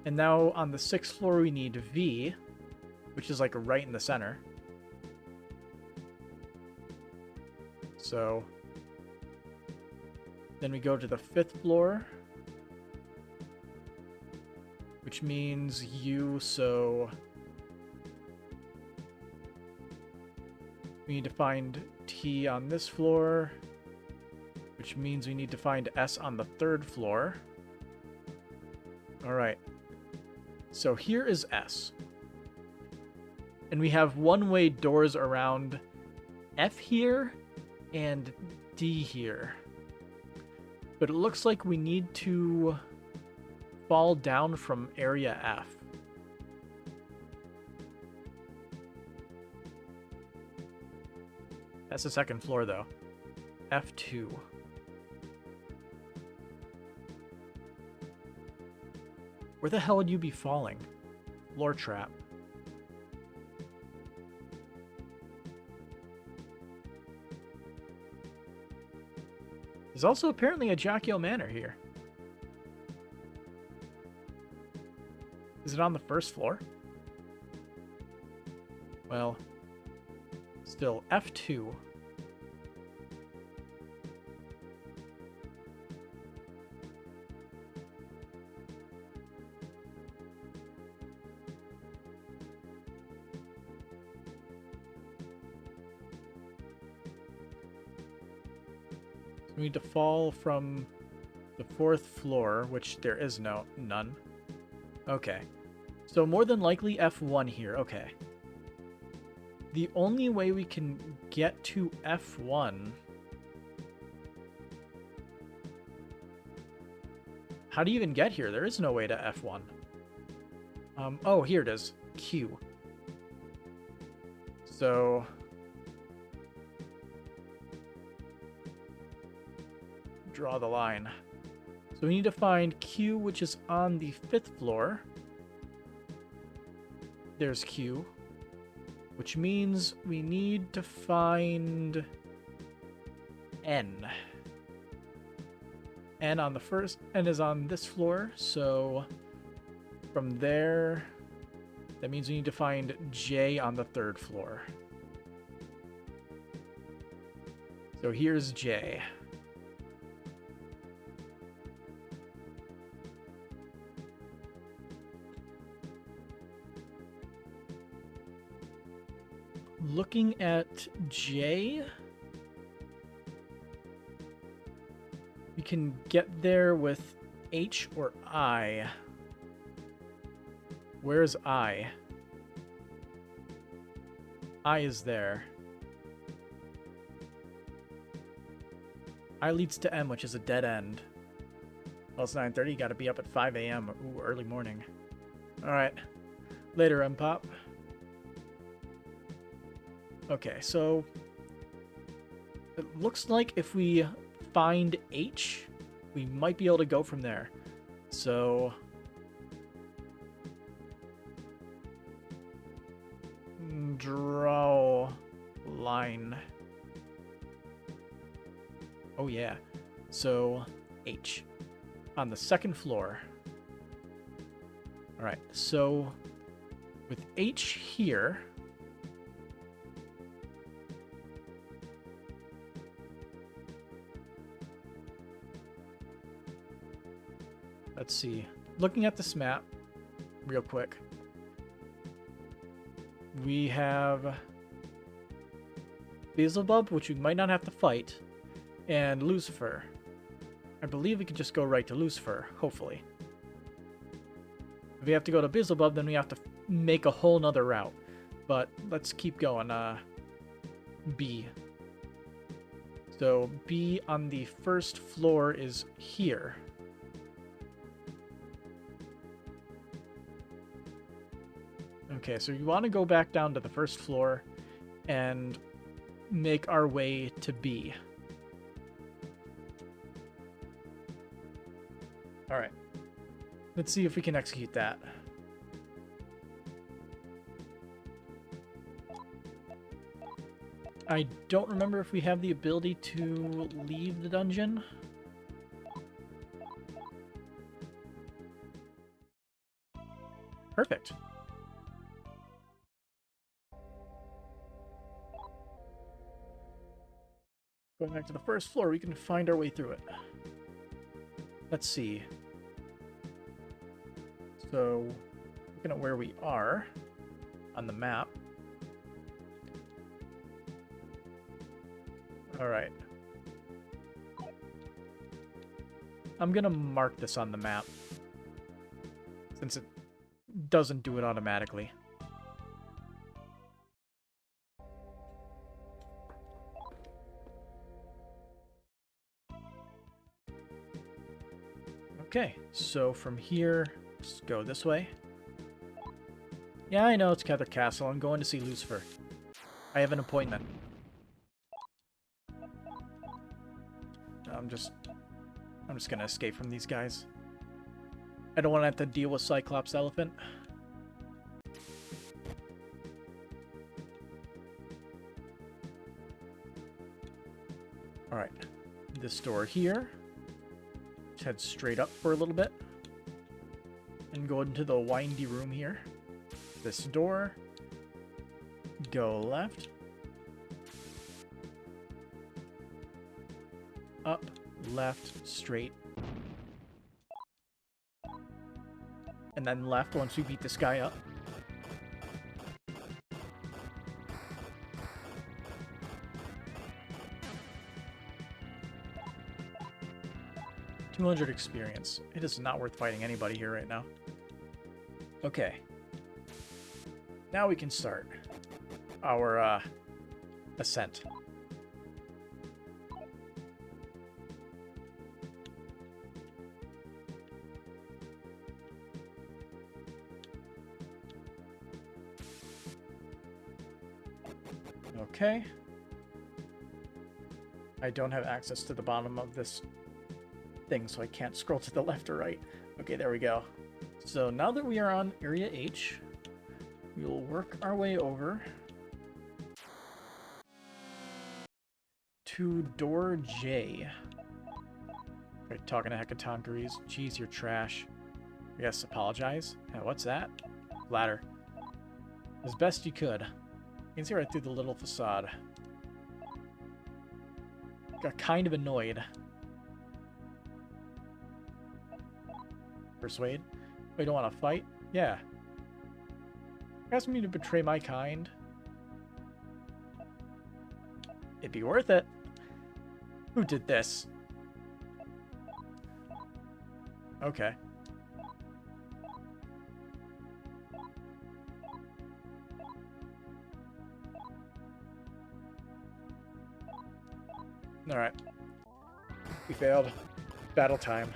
and now on the 6th floor we need V, which is like right in the center. So then we go to the 5th floor, which means U, so we need to find T on this floor, which means we need to find S on the 3rd floor. Alright, so here is S. And we have one-way doors around F here and D here. But it looks like we need to fall down from area F. That's the 2nd floor, though. F2. Where the hell would you be falling? Floor trap. There's also apparently a Jaccio Manor here. Is it on the first floor? Well, still, F2. We need to fall from the 4th floor, which there is none. Okay. So more than likely F1 here. Okay. The only way we can get to F1... How do you even get here? There is no way to F1. Oh, here it is. Q. So... draw the line. So we need to find Q, which is on the 5th floor. There's Q, which means we need to find N. N on the first, N is on this floor, so from there, that means we need to find J on the 3rd floor. So here's J. Looking at J, we can get there with H or I. Where's I? I is there. I leads to M, which is a dead end. Well, it's 9:30, gotta be up at 5 a.m. Ooh, early morning. Alright. Later, M-Pop. Okay, so it looks like if we find H, we might be able to go from there. So draw line. Oh yeah. So H on the 2nd floor. All right. So with H here, let's see. Looking at this map real quick. We have Beelzebub, which we might not have to fight, and Lucifer. I believe we could just go right to Lucifer, hopefully. If we have to go to Beelzebub, then we have to make a whole nother route. But let's keep going. B. So B on the 1st floor is here. Okay, so you want to go back down to the 1st floor and make our way to B. Alright. Let's see if we can execute that. I don't remember if we have the ability to leave the dungeon. Perfect. Going back to the 1st floor, we can find our way through it. Let's see. So, looking at where we are on the map. Alright. I'm gonna mark this on the map, since it doesn't do it automatically. Okay, so from here, let's go this way. Yeah, I know it's Kether Castle. I'm going to see Lucifer. I have an appointment. I'm just gonna escape from these guys. I don't want to have to deal with Cyclops Elephant. Alright. This door here. Let's head straight up for a little bit. And go into the windy room here. This door. Go left. Up, left, straight. And then left once we beat this guy up. $200 experience. It is not worth fighting anybody here right now. Okay. Now we can start our ascent. Okay. I don't have access to the bottom of this thing, so I can't scroll to the left or right. Okay, there we go. So now that we are on Area H, we will work our way over to Door J. Right, talking to Hecatoncheires. Geez, you're trash. I guess apologize. What's that? Ladder. As best you could. You can see right through the little facade. Got kind of annoyed. Persuade? We don't want to fight? Yeah. Ask me to betray my kind. It'd be worth it. Who did this? Okay. Alright. We failed. Battle time.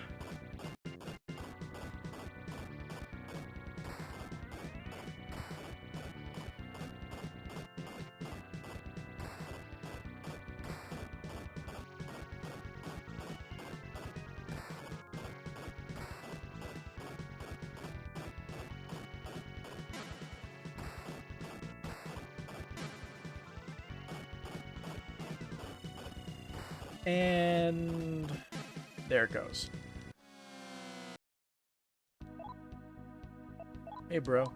And there it goes. Hey, bro.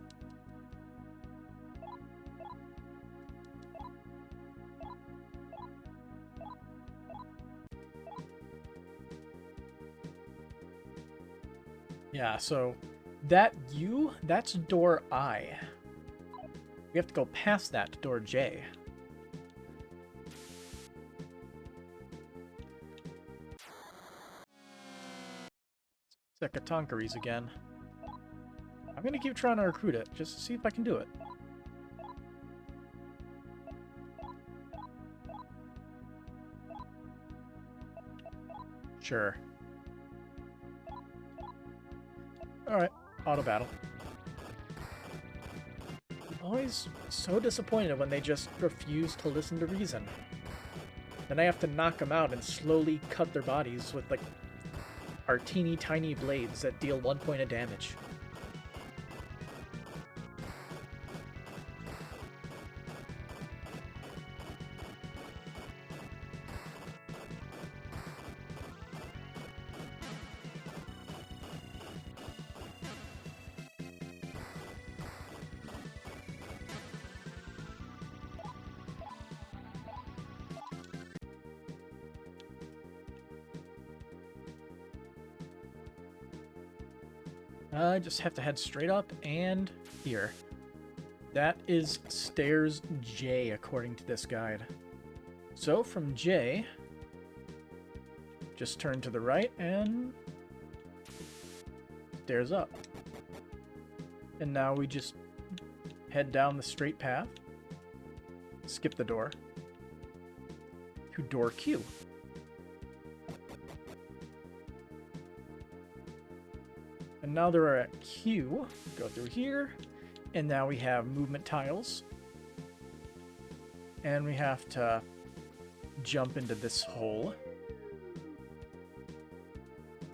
Yeah, so that that's door I. We have to go past that to door J. Hecatoncheires again. I'm gonna keep trying to recruit it, just to see if I can do it. Sure. Alright, auto battle. I'm always so disappointed when they just refuse to listen to reason. Then I have to knock them out and slowly cut their bodies with, like, our teeny tiny blades that deal 1 point of damage. I just have to head straight up and here. That is stairs J, according to this guide. So from J, just turn to the right and stairs up. And now we just head down the straight path, skip the door, to door Q. And now that we're at Q, go through here, and now we have movement tiles. And we have to jump into this hole.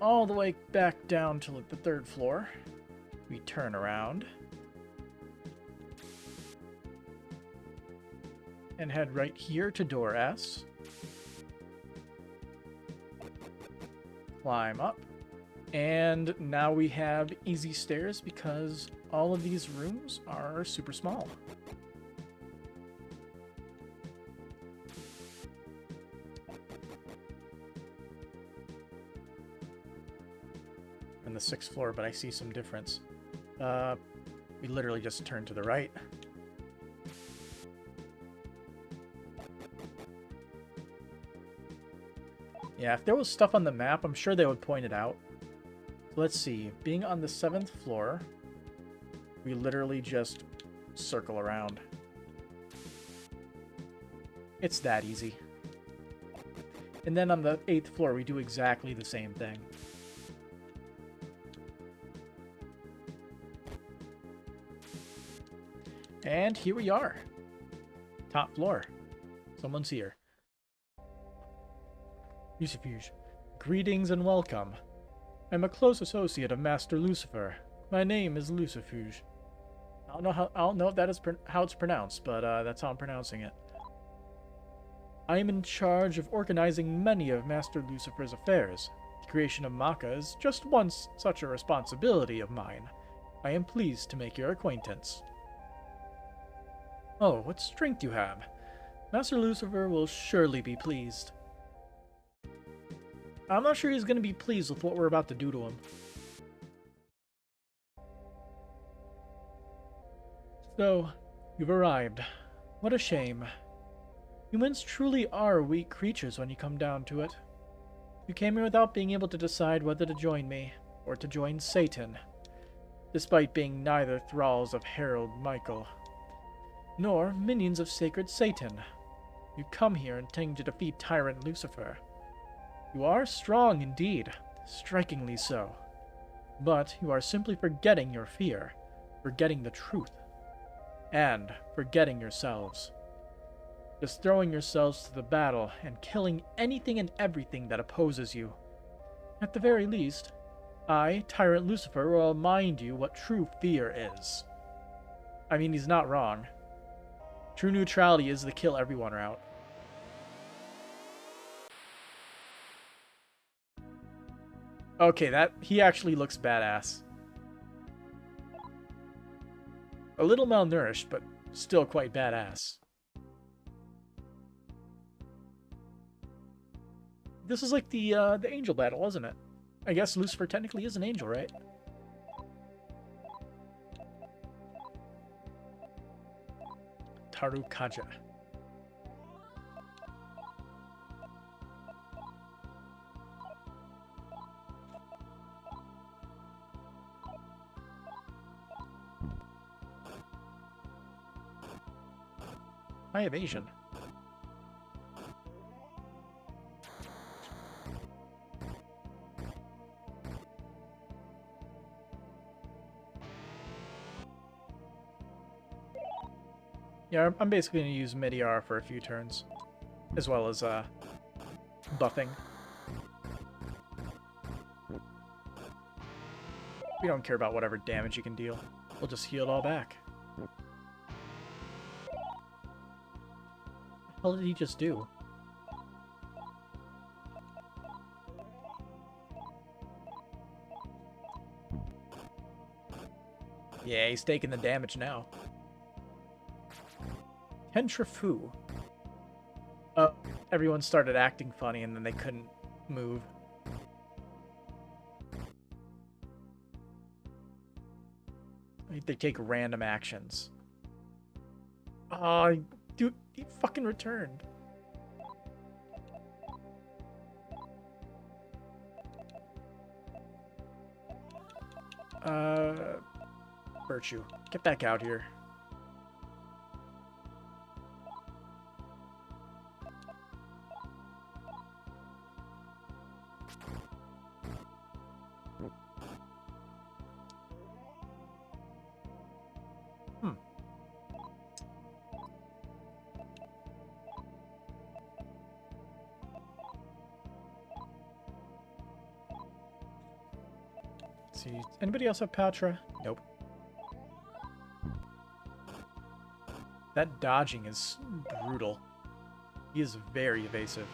all the way back down to the 3rd floor. We turn around and head right here to door S. Climb up. And now we have easy stairs because all of these rooms are super small. And the 6th floor, but I see some difference. We literally just turn to the right. Yeah, if there was stuff on the map, I'm sure they would point it out. So let's see. Being on the 7th floor, we literally just circle around. It's that easy. And then on the 8th floor, we do exactly the same thing. And here we are. Top floor. Someone's here. Lucifer, greetings and welcome. I'm a close associate of Master Lucifer. My name is Lucifer. I don't know if that is how it's pronounced, but that's how I'm pronouncing it. I am in charge of organizing many of Master Lucifer's affairs. The creation of Maka is just one such a responsibility of mine. I am pleased to make your acquaintance. Oh, what strength you have. Master Lucifer will surely be pleased. I'm not sure he's going to be pleased with what we're about to do to him. So, you've arrived. What a shame. Humans truly are weak creatures when you come down to it. You came here without being able to decide whether to join me, or to join Satan, despite being neither thralls of Herald Michael, nor minions of sacred Satan. You come here intending to defeat Tyrant Lucifer. You are strong indeed, strikingly so. But you are simply forgetting your fear, forgetting the truth, and forgetting yourselves. Just throwing yourselves to the battle and killing anything and everything that opposes you. At the very least, I, Tyrant Lucifer, will remind you what true fear is. I mean, he's not wrong. True neutrality is the kill everyone route. Okay, he actually looks badass. A little malnourished, but still quite badass. This is like the angel battle, wasn't it? I guess Lucifer technically is an angel, right? Tarukaja. High evasion. Yeah, I'm basically going to use Mid-ER for a few turns, as well as buffing. We don't care about whatever damage you can deal. We'll just heal it all back. What the hell did he just do? Yeah, he's taking the damage now. Hentrafu. Oh, everyone started acting funny and then they couldn't move. They take random actions. Oh, dude, he fucking returned. Virtue. Get back out here. see. Anybody else have Patra? Nope. That dodging is brutal. He is very evasive.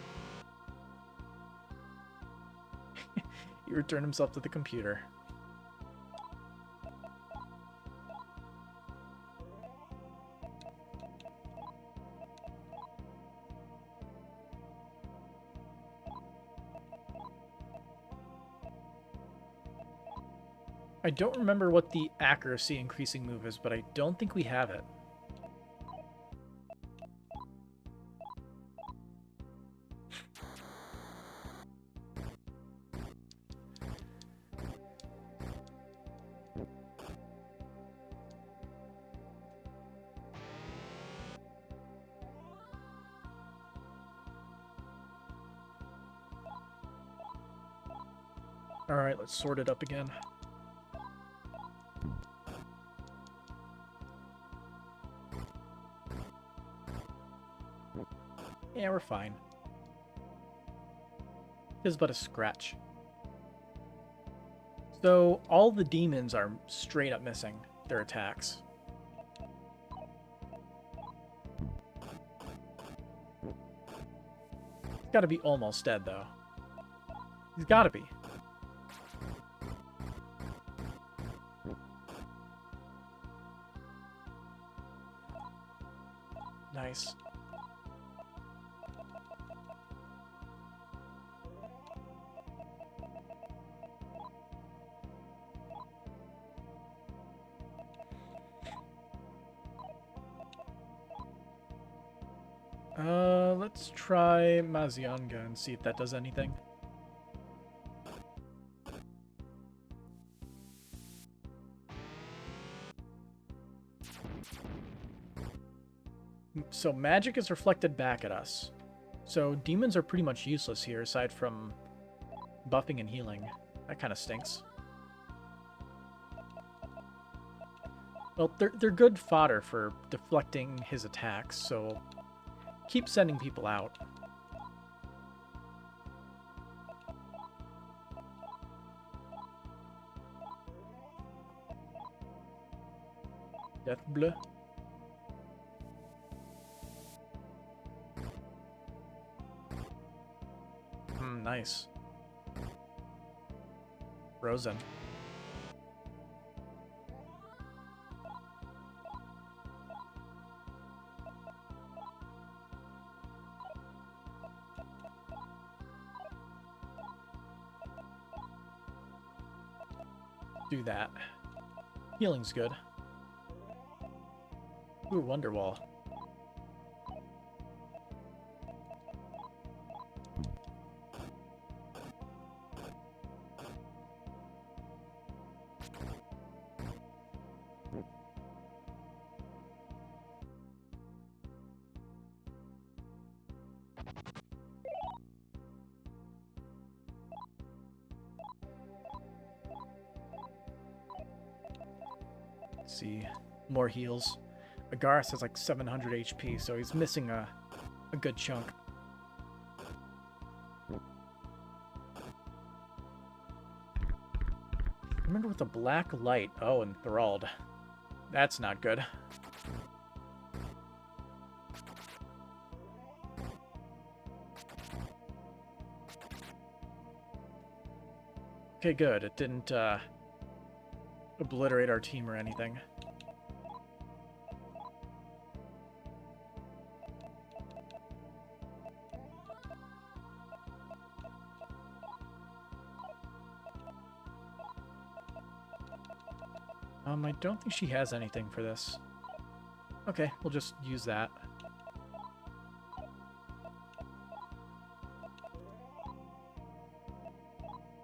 He returned himself to the computer. I don't remember what the accuracy increasing move is, but I don't think we have it. Alright, let's sort it up again. Yeah, we're fine. It's but a scratch. So, all the demons are straight up missing their attacks. He's gotta be almost dead, though. He's gotta be. Nice. Let's try Mazionga and see if that does anything. So magic is reflected back at us. So demons are pretty much useless here, aside from buffing and healing. That kind of stinks. Well, they're good fodder for deflecting his attacks, so keep sending people out. Death Bleu. Nice. Frozen. Do that. Healing's good. Ooh, Wonderwall. See, more heals. Agaris has like 700 HP, so he's missing a good chunk. Remember with the black light. Oh, enthralled. That's not good. Okay, good. It didn't obliterate our team or anything. I don't think she has anything for this. Okay, we'll just use that.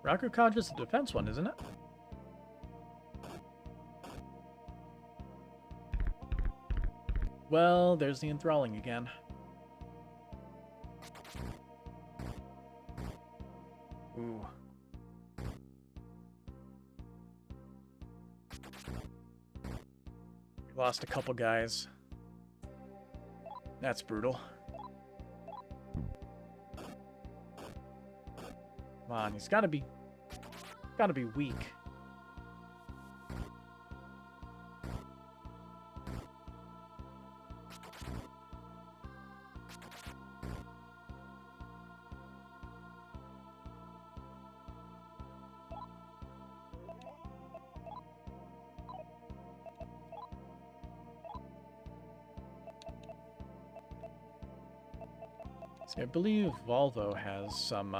Rakukaj is a defense one, isn't it? Well, there's the enthralling again. Ooh. We lost a couple guys. That's brutal. Come on, he's gotta be weak. See, I believe Volvo has some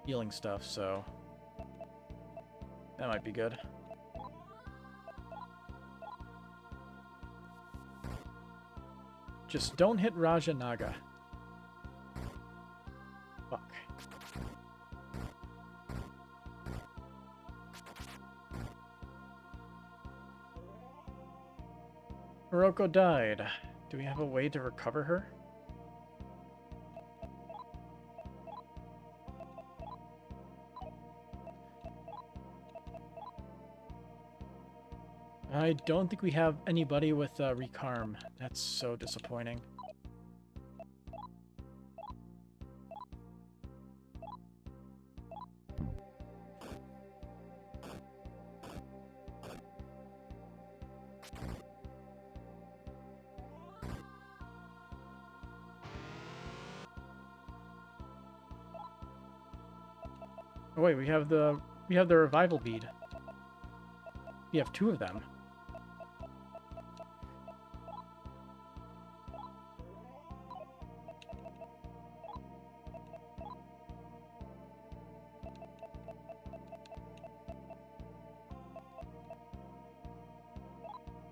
healing stuff, so that might be good. Just don't hit Raja Naga. Fuck. Hiroko died. Do we have a way to recover her? I don't think we have anybody with Recarm. That's so disappointing. Oh wait, we have the revival bead. We have 2 of them.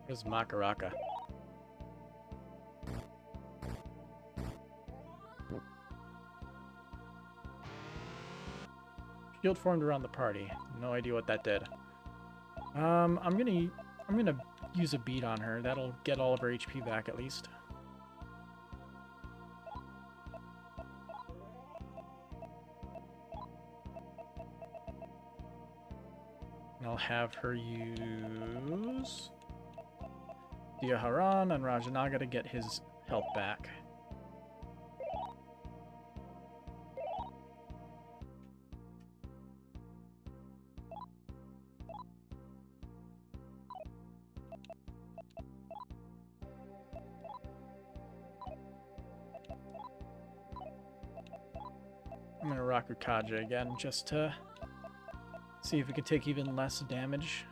There's Makaraka. Shield formed around the party. No idea what that did. I'm gonna use a bead on her. That'll get all of her HP back at least. And I'll have her use Diaharan and Rajanaga to get his health back. I'm gonna Rakukaja again just to see if we can take even less damage.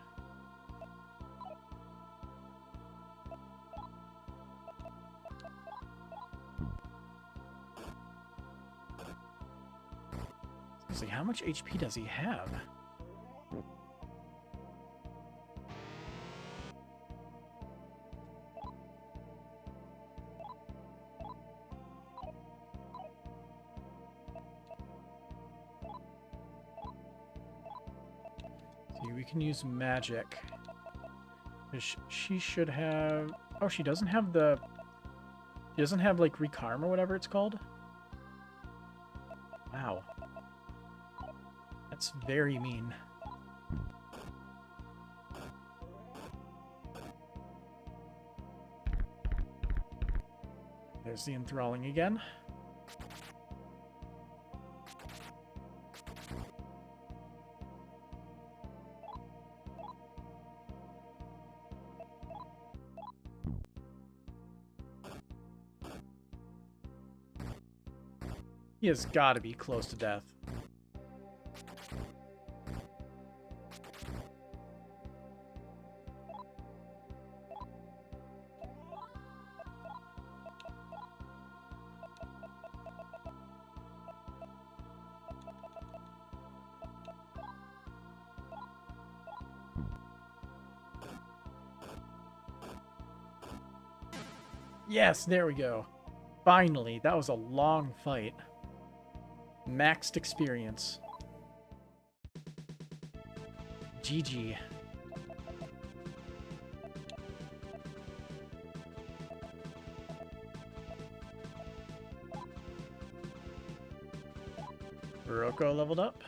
Let's see, how much HP does he have? See, we can use magic. She should have... Oh, she doesn't have the... She doesn't have, like, Recarm or whatever it's called? Wow. That's very mean. There's the enthralling again. He has got to be close to death. Yes, there we go. Finally, that was a long fight. Maxed experience. GG. Hiroko leveled up.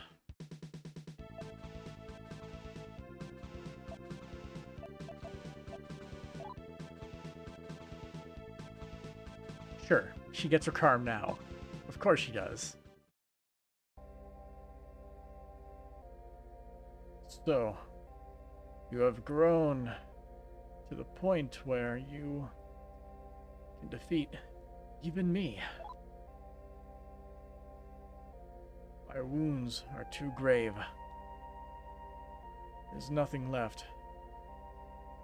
Sure, she gets her charm now. Of course she does. So, you have grown to the point where you can defeat even me. My wounds are too grave. There's nothing left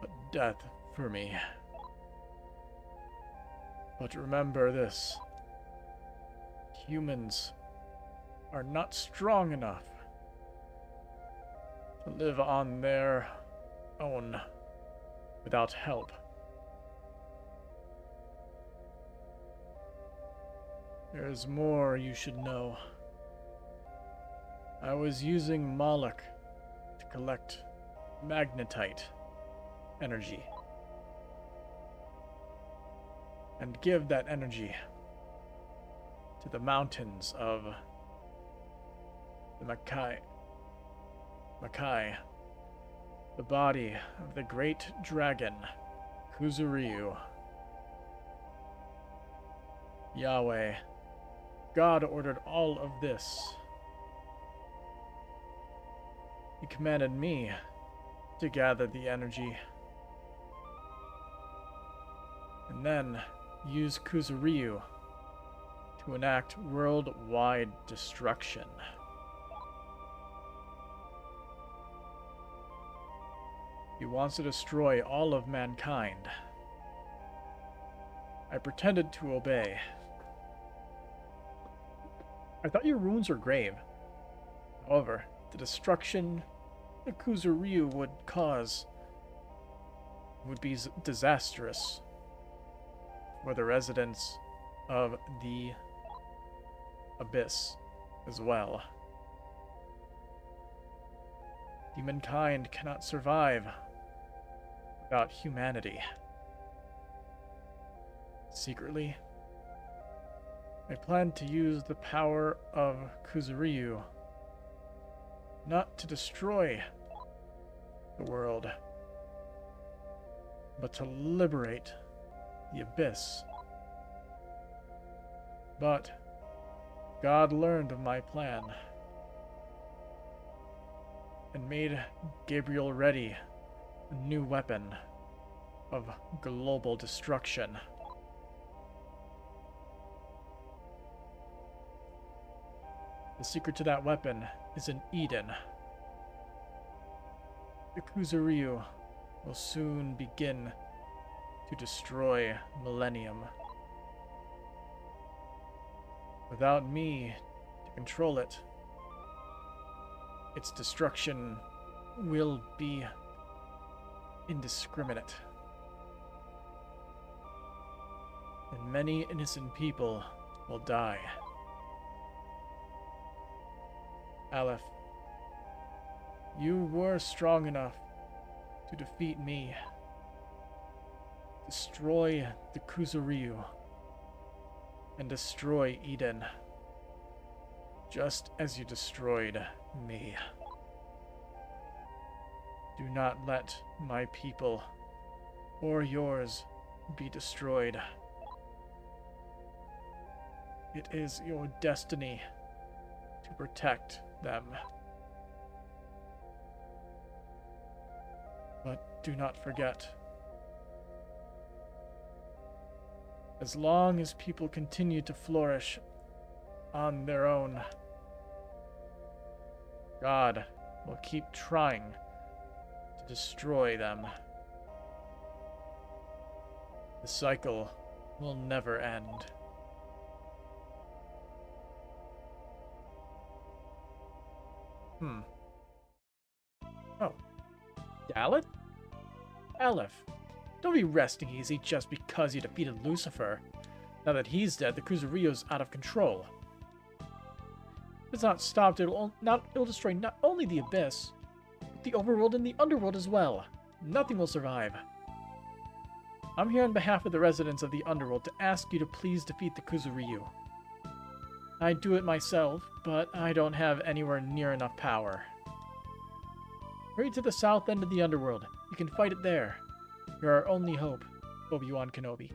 but death for me. But remember this. humans are not strong enough to live on their own without help. There is more you should know. I was using Moloch to collect magnetite energy and give that energy to the mountains of the Makai, the body of the great dragon, Kuzuryu. Yahweh, God ordered all of this. He commanded me to gather the energy and then use Kuzuryu to enact worldwide destruction. He wants to destroy all of mankind. I pretended to obey. I thought your wounds were grave. However, the destruction the Kuzuryu would cause would be disastrous for the residents of the Abyss as well. Humankind cannot survive without humanity. Secretly, I plan to use the power of Kuzuryu not to destroy the world, but to liberate the Abyss. But God learned of my plan and made Gabriel ready a new weapon of global destruction. The secret to that weapon is in Eden. The Kuzuryu will soon begin to destroy Millennium. Without me to control it, its destruction will be indiscriminate. And many innocent people will die. Aleph, you were strong enough to defeat me. Destroy the Kuzuryu and destroy Eden, just as you destroyed me. Do not let my people or yours be destroyed. It is your destiny to protect them. But do not forget, as long as people continue to flourish on their own, God will keep trying to destroy them. The cycle will never end. Oh. Dalit? Aleph, don't be resting easy just because you defeated Lucifer. Now that he's dead, the Kuzuryu's out of control. If it's not stopped, it'll destroy not only the Abyss, but the overworld and the underworld as well. Nothing will survive. I'm here on behalf of the residents of the underworld to ask you to please defeat the Kuzuryu. I'd do it myself, but I don't have anywhere near enough power. Hurry to the south end of the underworld. You can fight it there. You're our only hope, Obi-Wan Kenobi.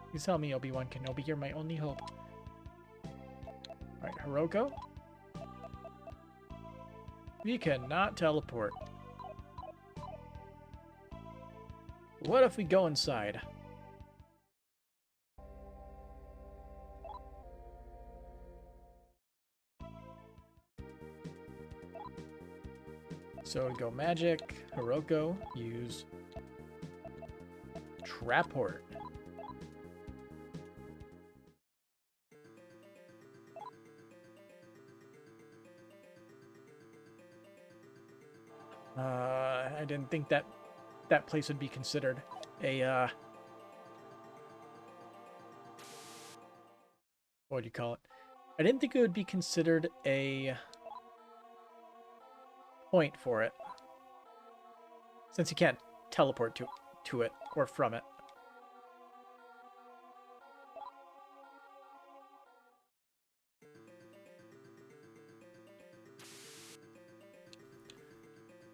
Please tell me, Obi-Wan Kenobi, you're my only hope. Alright, Hiroko? We cannot teleport. What if we go inside? So we go magic, Hiroko, use Traport. I didn't think that place would be considered a, what do you call it? I didn't think it would be considered a point for it, since you can't teleport to it or from it.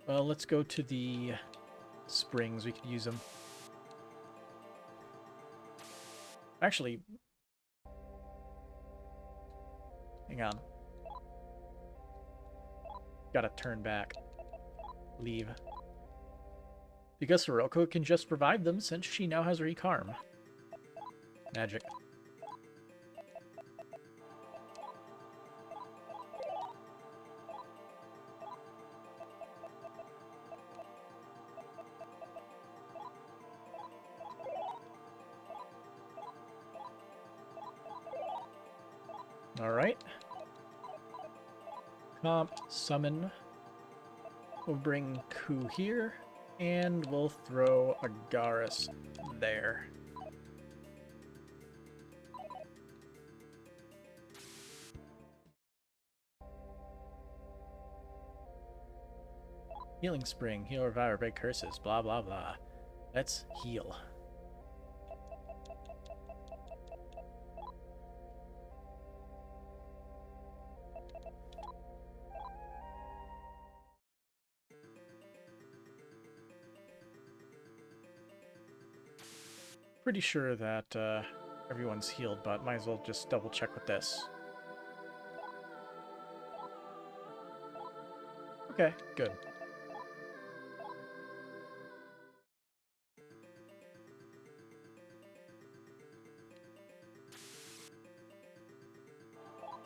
Well, let's go to the springs. We could use them. Actually, hang on. Gotta turn back. Leave. Because Hiroko can just revive them since she now has Recarm. Magic. Alright. Comp, summon. We'll bring Ku here, and we'll throw Agaris there. Healing Spring. Heal, revive, or break curses. Blah, blah, blah. Let's heal. Pretty sure that everyone's healed, but might as well just double check with this. Okay, good.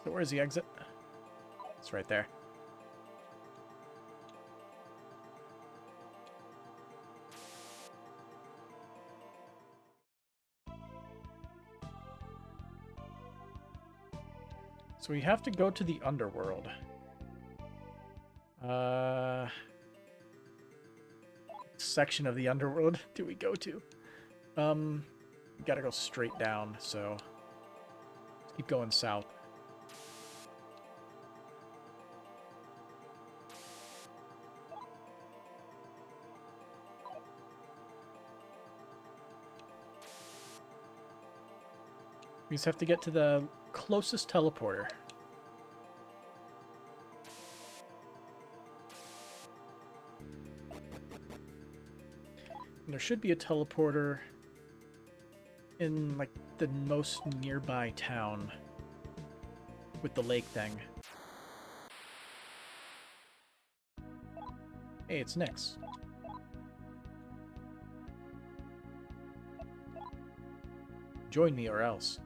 So where's the exit? It's right there. So we have to go to the underworld. Section of the underworld do we go to? We gotta go straight down, so let's keep going south. We just have to get to the closest teleporter. And there should be a teleporter in, like, the most nearby town with the lake thing. Hey, it's Nyx. Join me or else.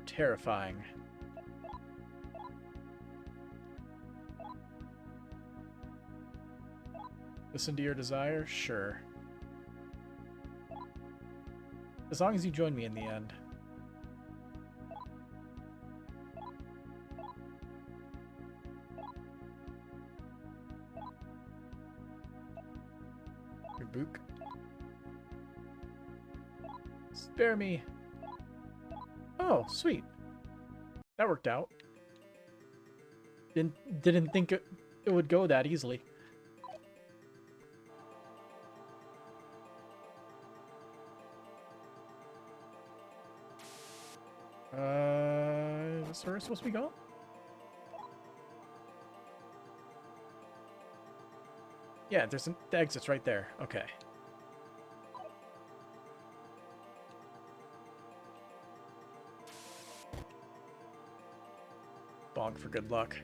Terrifying. Listen to your desire? Sure. As long as you join me in the end. Your book. Spare me. Oh, sweet. That worked out. Didn't think it would go that easily. Is this where we're supposed to be going? Yeah, the exit's right there. Okay. Bonk for good luck.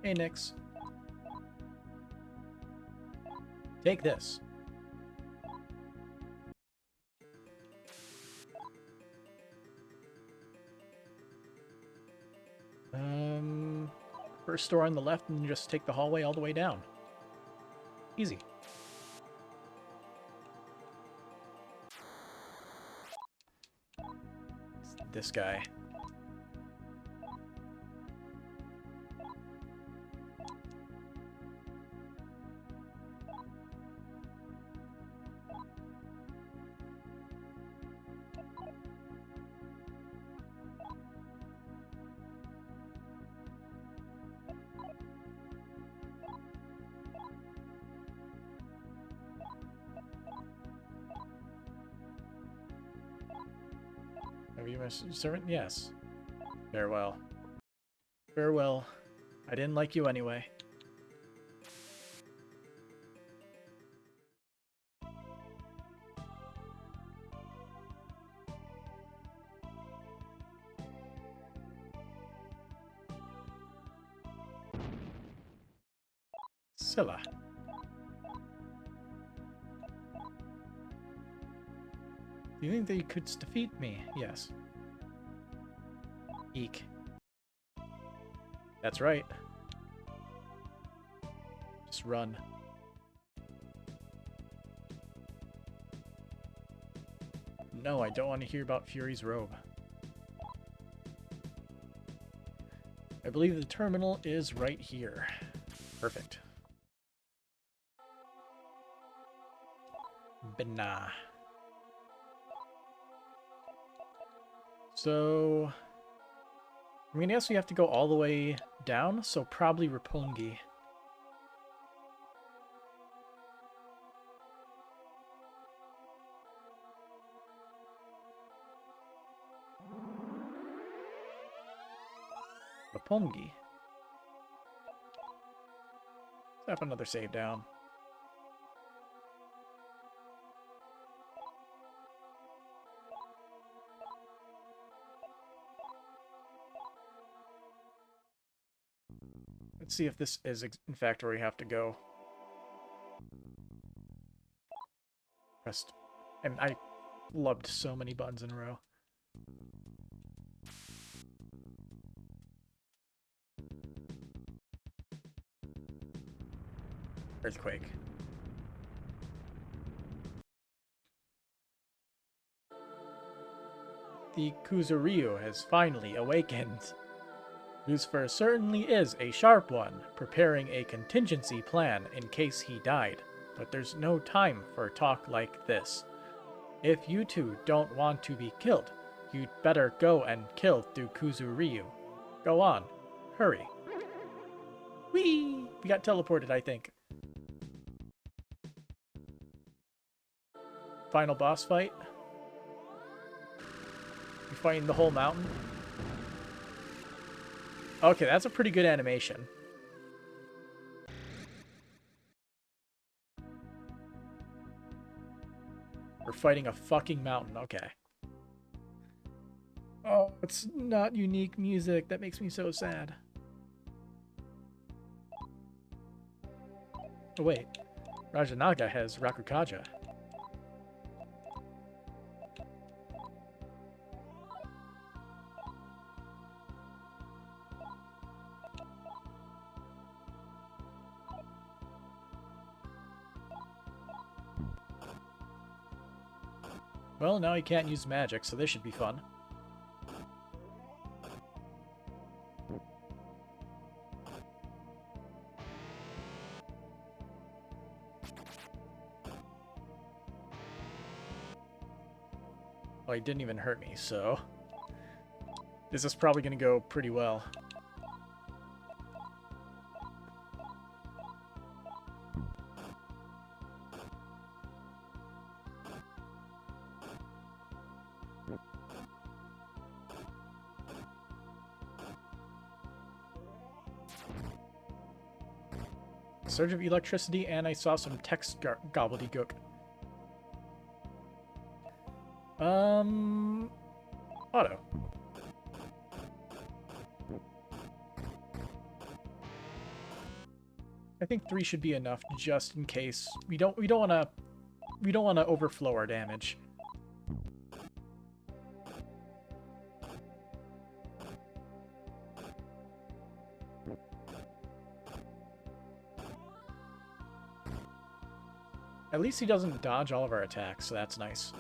Hey, Nix. Take this. First door on the left, and just take the hallway all the way down. Easy. This guy. Have you missed servant? Yes. Farewell. Farewell. I didn't like you anyway. Scylla. Do you think that you could defeat me? Yes. Eek. That's right. Just run. No, I don't want to hear about Fury's robe. I believe the terminal is right here. Perfect. But nah. So, I mean, I guess we have to go all the way down, so probably Roppongi. Roppongi. Let's have another save down. Let's see if this is in fact where we have to go. Pressed. And I loved so many buttons in a row. Earthquake. The Kuzuryu has finally awakened. Lucifer certainly is a sharp one, preparing a contingency plan in case he died. But there's no time for talk like this. If you two don't want to be killed, you'd better go and kill the Kuzuryu. Go on. Hurry. Whee! We got teleported, I think. Final boss fight. You're fighting the whole mountain. Okay, that's a pretty good animation. We're fighting a fucking mountain, okay. Oh, it's not unique music. That makes me so sad. Oh, wait. Rajanaga has Rakukaja. Well, now he can't use magic, so this should be fun. Oh, he didn't even hurt me, so this is probably going to go pretty well. Surge of electricity, and I saw some text gobbledygook. Auto. I think 3 should be enough just in case. We don't want to overflow our damage. At least he doesn't dodge all of our attacks, so that's nice.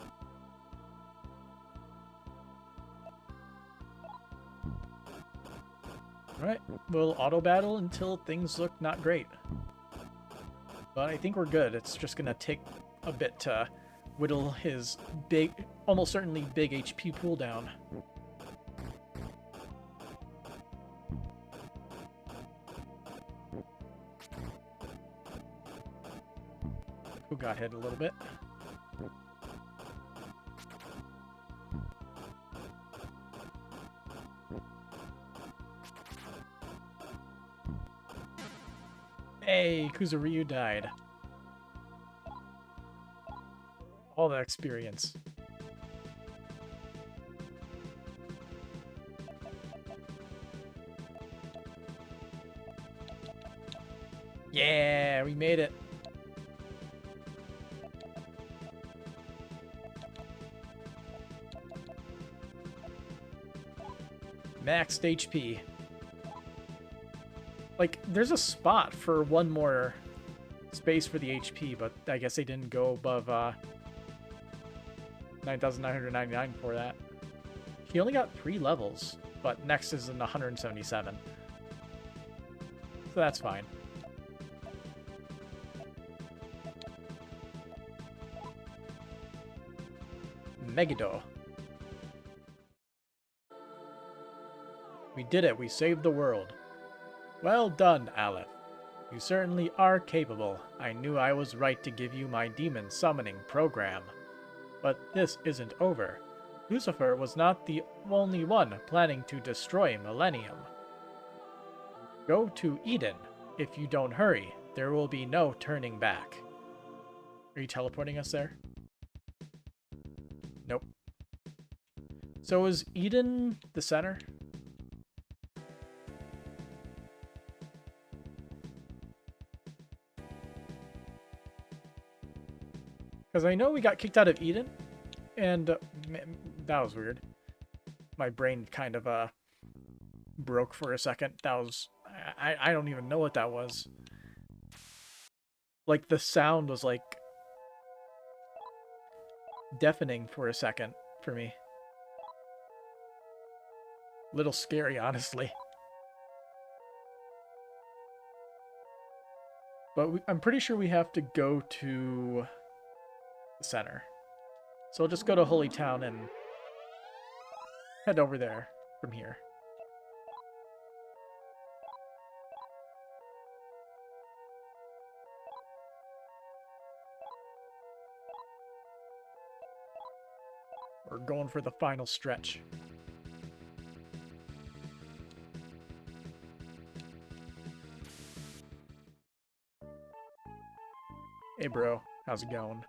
Alright, we'll auto-battle until things look not great. But I think we're good. It's just gonna take a bit to whittle his big, almost certainly big HP pool down. Who got hit a little bit. Hey, Kuzuryu died. All that experience. Yeah, we made it. Maxed HP. Like, there's a spot for one more space for the HP, but I guess they didn't go above 9,999 for that. He only got 3 levels, but next is in 177. So that's fine. Megiddo. We did it. We saved the world. Well done, Aleph. You certainly are capable. I knew I was right to give you my demon summoning program. But this isn't over. Lucifer was not the only one planning to destroy Millennium. Go to Eden. If you don't hurry, there will be no turning back. Are you teleporting us there? Nope. So is Eden the center? Because I know we got kicked out of Eden, and that was weird. My brain kind of broke for a second. That was... I don't even know what that was. Like, the sound was, like, deafening for a second for me. Little scary, honestly. But I'm pretty sure we have to go to the center. So we'll just go to Holy Town and head over there from here. We're going for the final stretch. Hey bro, how's it going?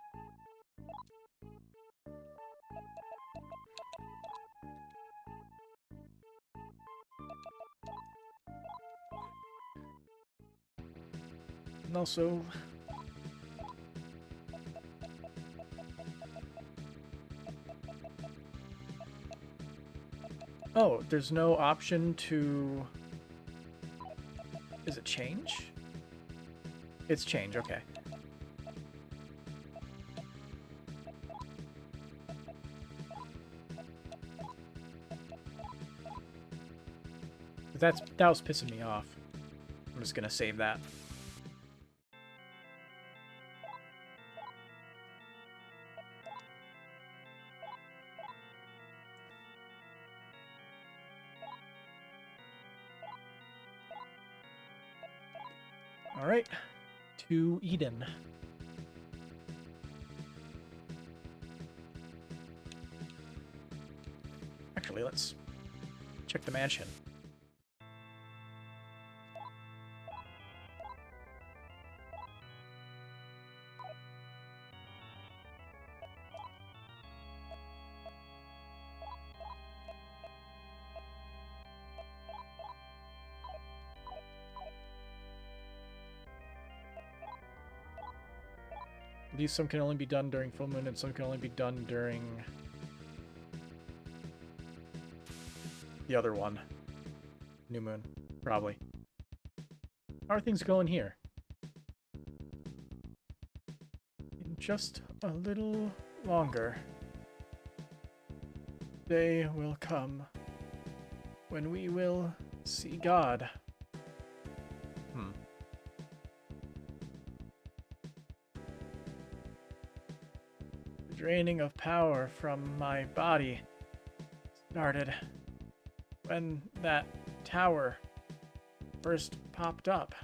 And also... Oh, there's no option to... Is it change? It's change, okay. That was pissing me off. I'm just gonna save that. Alright, to Eden. Actually, let's check the mansion. These some can only be done during full moon and some can only be done during the other one. New moon, probably. How are things going here? In just a little longer, day will come when we will see God. The draining of power from my body started when that tower first popped up.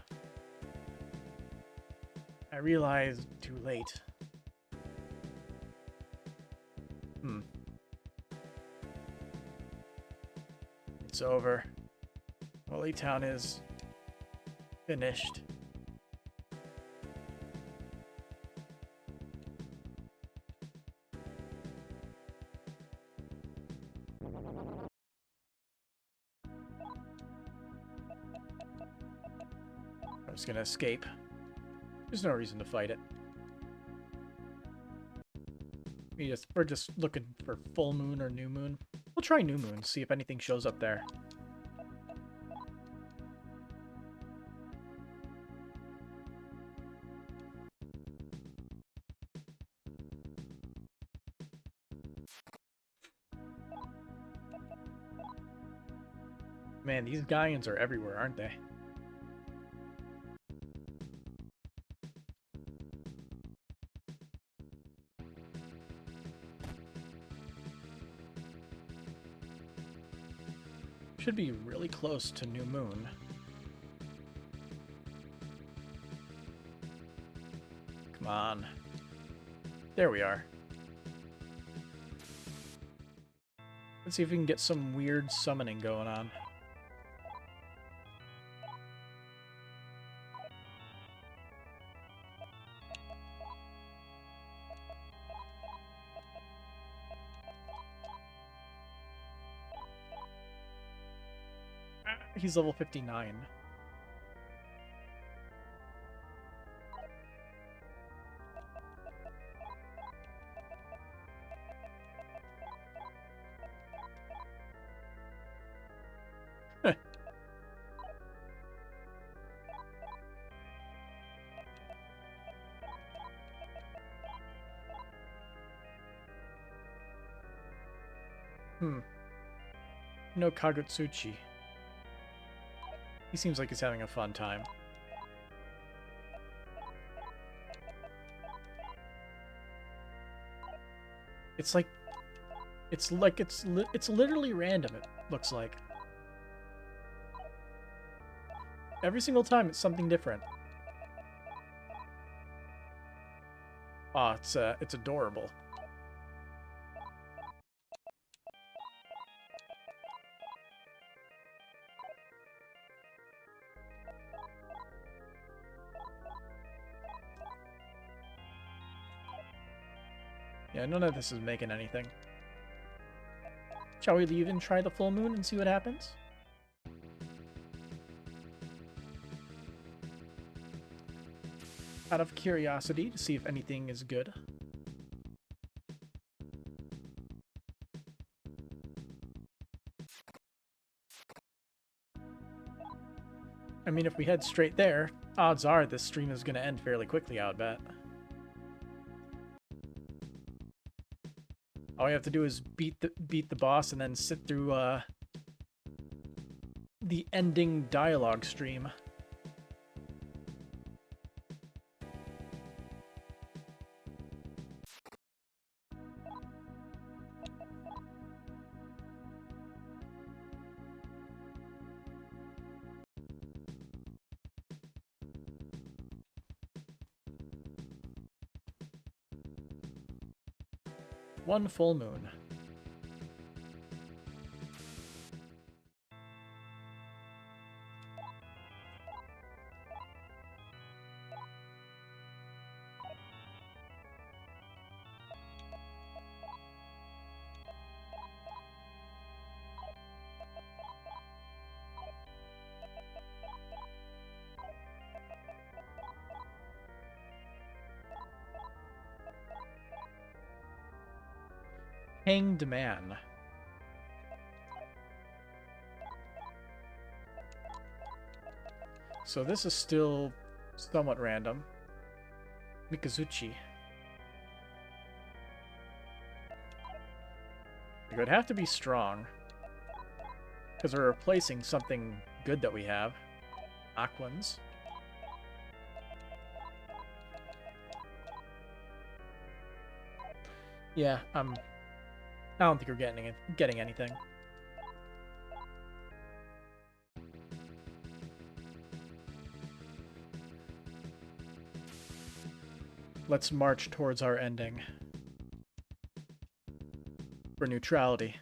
I realized too late. It's over. Holy Town is finished. I'm just gonna escape. There's no reason to fight it. We're just looking for full moon or new moon. We'll try new moon, see if anything shows up there. Man, these Gaians are everywhere, aren't they? Should be really close to new moon. Come on. There we are. Let's see if we can get some weird summoning going on. He's level 59. No Kagutsuchi. He seems like he's having a fun time. It's literally random, it looks like. Every single time it's something different. Oh, it's adorable. Yeah, none of this is making anything. Shall we leave and try the full moon and see what happens? Out of curiosity to see if anything is good. I mean, if we head straight there, odds are this stream is going to end fairly quickly, I would bet. All we have to do is beat the boss and then sit through the ending dialogue stream. One full moon. Hanged Man. So this is still somewhat random. Mikazuchi. It would have to be strong. Because we're replacing something good that we have. Aquans. Yeah, I don't think we're getting anything. Let's march towards our ending. For neutrality.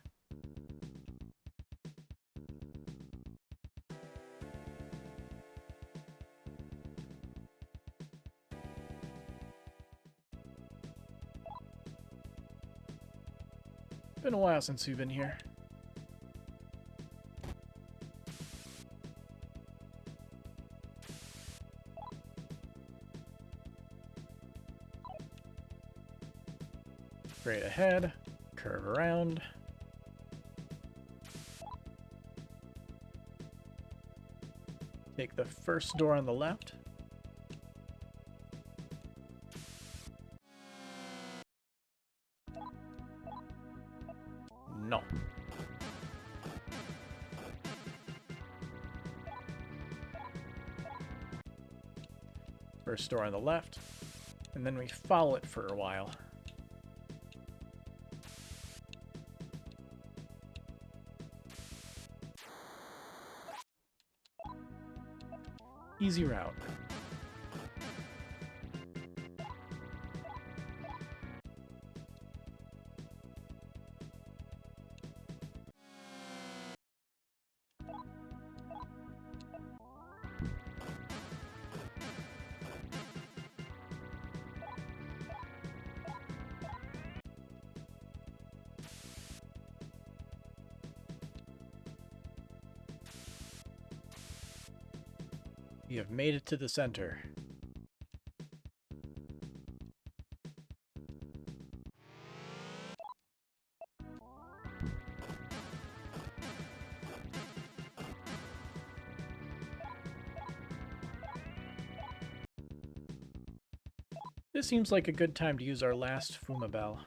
Been a while since we've been here. Straight ahead, curve around. Take the first door on the left. No. First door on the left, and then we follow it for a while. Easy route. You have made it to the center. This seems like a good time to use our last Fuma Bell.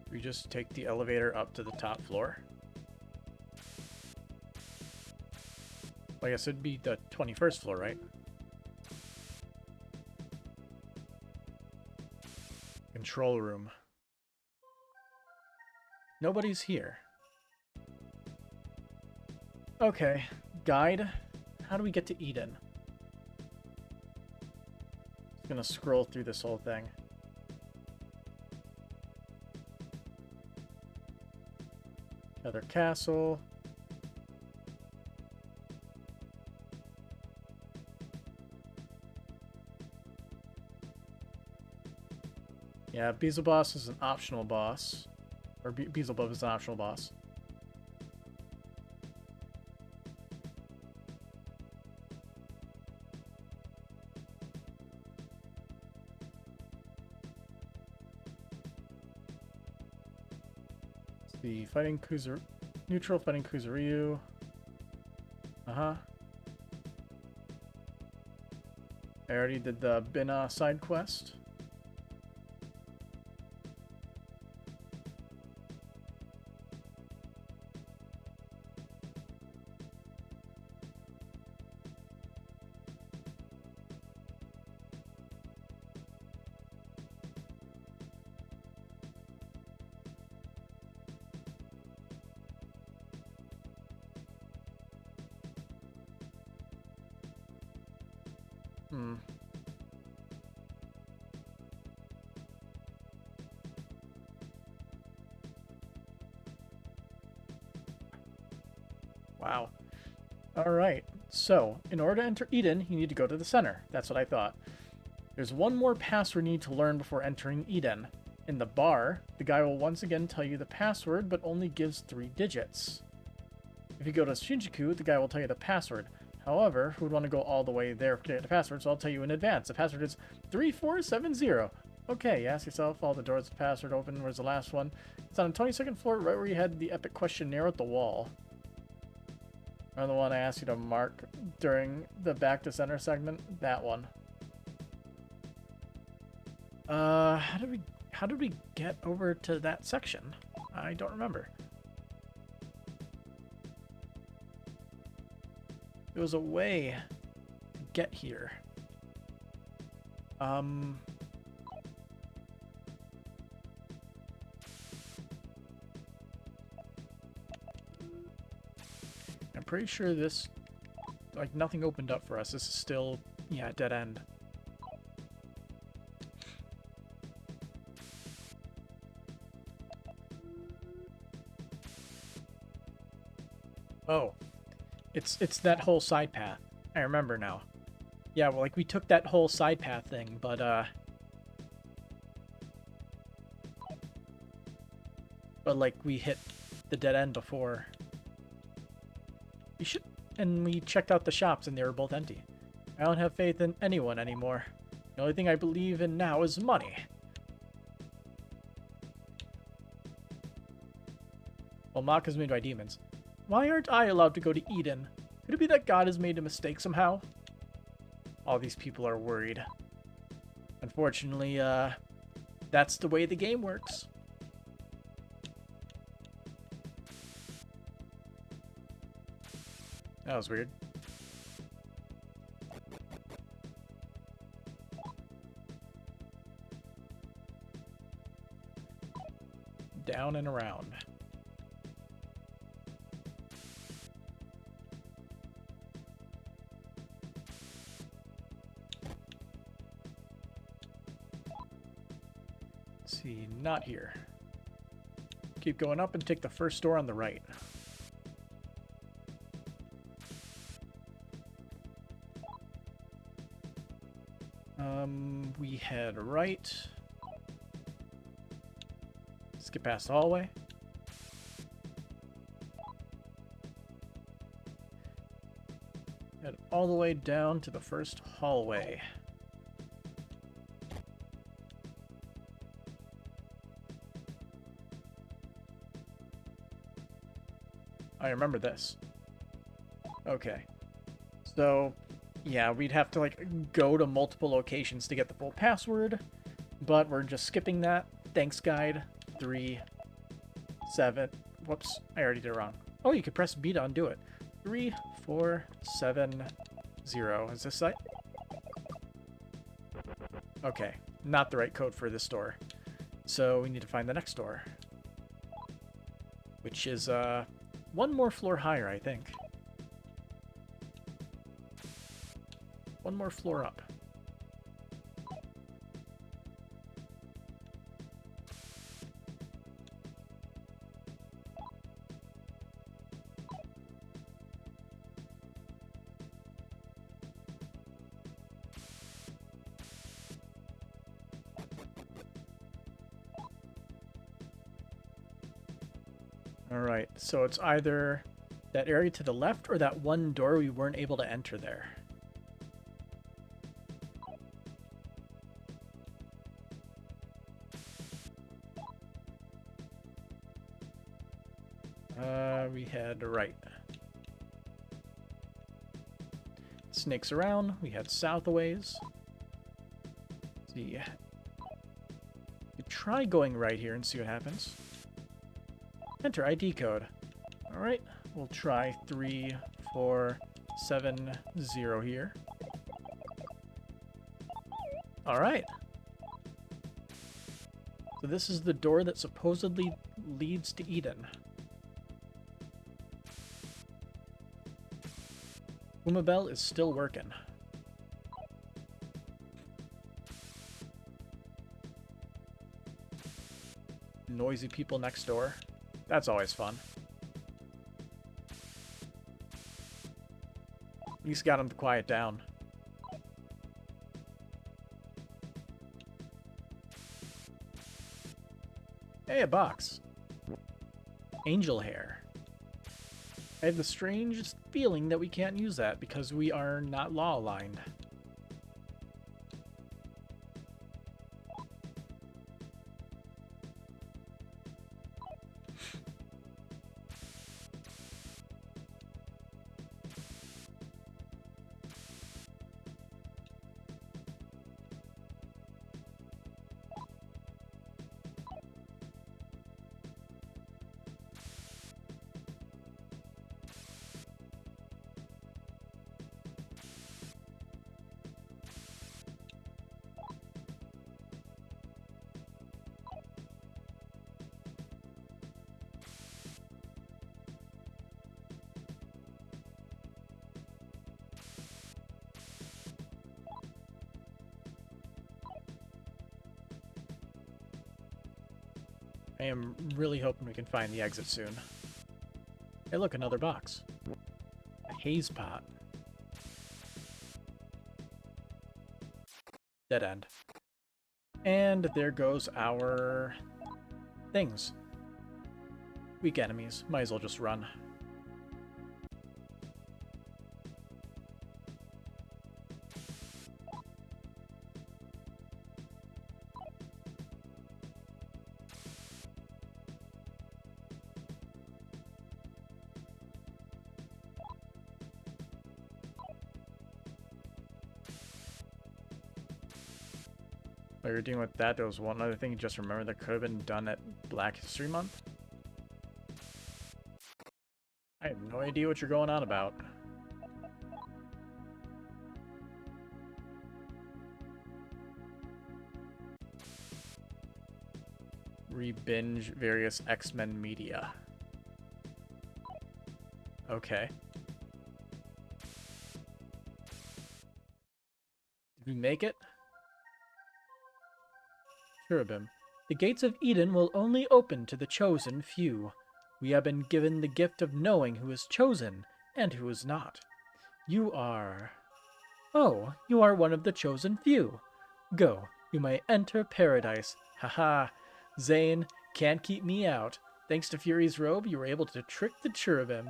We just take the elevator up to the top floor. I guess it'd be the 21st floor, right? Control room. Nobody's here. Okay, guide. How do we get to Eden? Just gonna scroll through this whole thing. Another castle. Yeah, Beelzebub is an optional boss. Or Beelzebub is an optional boss. The fighting Kuzer... Neutral fighting Kuzuryu. Uh-huh. I already did the Bina side quest. Hmm. Wow. Alright, so in order to enter Eden, you need to go to the center. That's what I thought. There's one more password you need to learn before entering Eden. In the bar, the guy will once again tell you the password, but only gives 3 digits. If you go to Shinjuku, the guy will tell you the password. However, who would want to go all the way there to get the password, so I'll tell you in advance. The password is 3470. Okay, you ask yourself, all the doors of the password open. Where's the last one? It's on the 22nd floor, right where you had the epic questionnaire at the wall. Or the one I asked you to mark during the back to center segment. That one. How did we get over to that section? I don't remember. There was a way to get here. I'm pretty sure this, like, nothing opened up for us. This is still, yeah, dead end. Oh, it's that whole side path. I remember now. Yeah, well, like, we took that whole side path thing, but like, we hit the dead end before. We should, and we checked out the shops, and they were both empty. I don't have faith in anyone anymore. The only thing I believe in now is money. Well, Mach is made by demons. Why aren't I allowed to go to Eden? Could it be that God has made a mistake somehow? All these people are worried. Unfortunately, that's the way the game works. That was weird. Down and around. Let's see, not here. Keep going up and take the first door on the right. We head right. Skip past the hallway. Head all the way down to the first hallway. I remember this. Okay. So, yeah, we'd have to, like, go to multiple locations to get the full password, but we're just skipping that. Thanks, guide. 3, 7. Whoops, I already did it wrong. Oh, you could press B to undo it. 3, 4, 7, 0. Is this right? Okay, not the right code for this door. So we need to find the next door, which is one more floor higher, I think. One more floor up. Alright, so it's either that area to the left or that one door we weren't able to enter there. We head right. Snakes around. We head south a ways. See. You try going right here and see what happens. Enter ID code. Alright, we'll try 3470 here. Alright. So this is the door that supposedly leads to Eden. Umabel is still working. noisy people next door. That's always fun. At least got them to quiet down. Hey, a box. Angel hair. I have the strangest feeling that we can't use that because we are not law-aligned. I am really hoping we can find the exit soon. Hey, look, another box. A haze pot. Dead end. And there goes our things. Weak enemies. Might as well just run. While you're dealing with that, there was one other thing you just remember that could have been done at Black History Month. I have no idea what you're going on about. Re-binge various X-Men media. Okay. Did we make it? Cherubim. The gates of Eden will only open to the chosen few. We have been given the gift of knowing who is chosen and who is not. You are... Oh, you are one of the chosen few. Go, you may enter paradise. Haha. Zane, can't keep me out. Thanks to Fury's robe, you were able to trick the cherubim.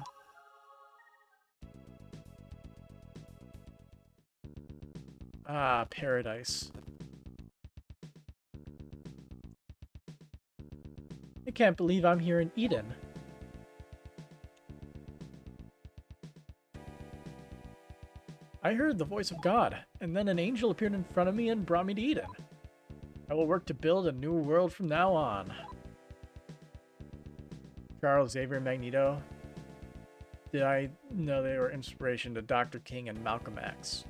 Ah, paradise. I can't believe I'm here in Eden. I heard the voice of God, and then an angel appeared in front of me and brought me to Eden. I will work to build a new world from now on. Charles Xavier Magneto. Did I know they were inspiration to Dr. King and Malcolm X?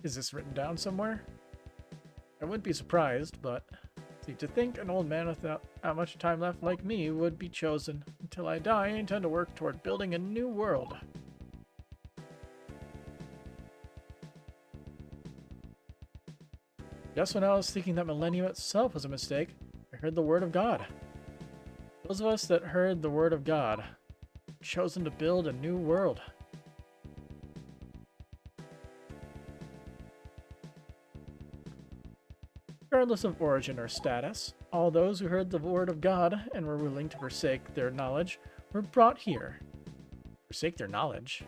Is this written down somewhere? I wouldn't be surprised, but... See, to think an old man without that much time left like me would be chosen. Until I die, I intend to work toward building a new world. Just when I was thinking that millennium itself was a mistake, I heard the word of God. Those of us that heard the word of God, chosen to build a new world. Regardless of origin or status, all those who heard the word of God and were willing to forsake their knowledge were brought here. Forsake their knowledge?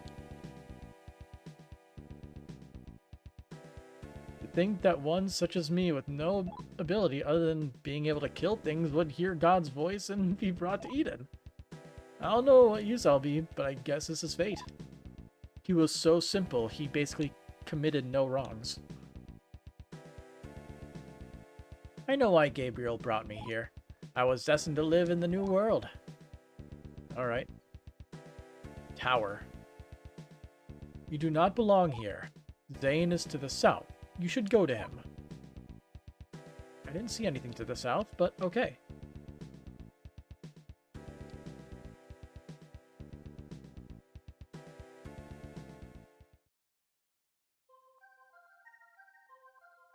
To think that one such as me with no ability other than being able to kill things would hear God's voice and be brought to Eden. I don't know what use I'll be, but I guess this is fate. He was so simple, he basically committed no wrongs. I know why Gabriel brought me here. I was destined to live in the new world. Alright. Tower. You do not belong here. Zane is to the south. You should go to him. I didn't see anything to the south, but okay.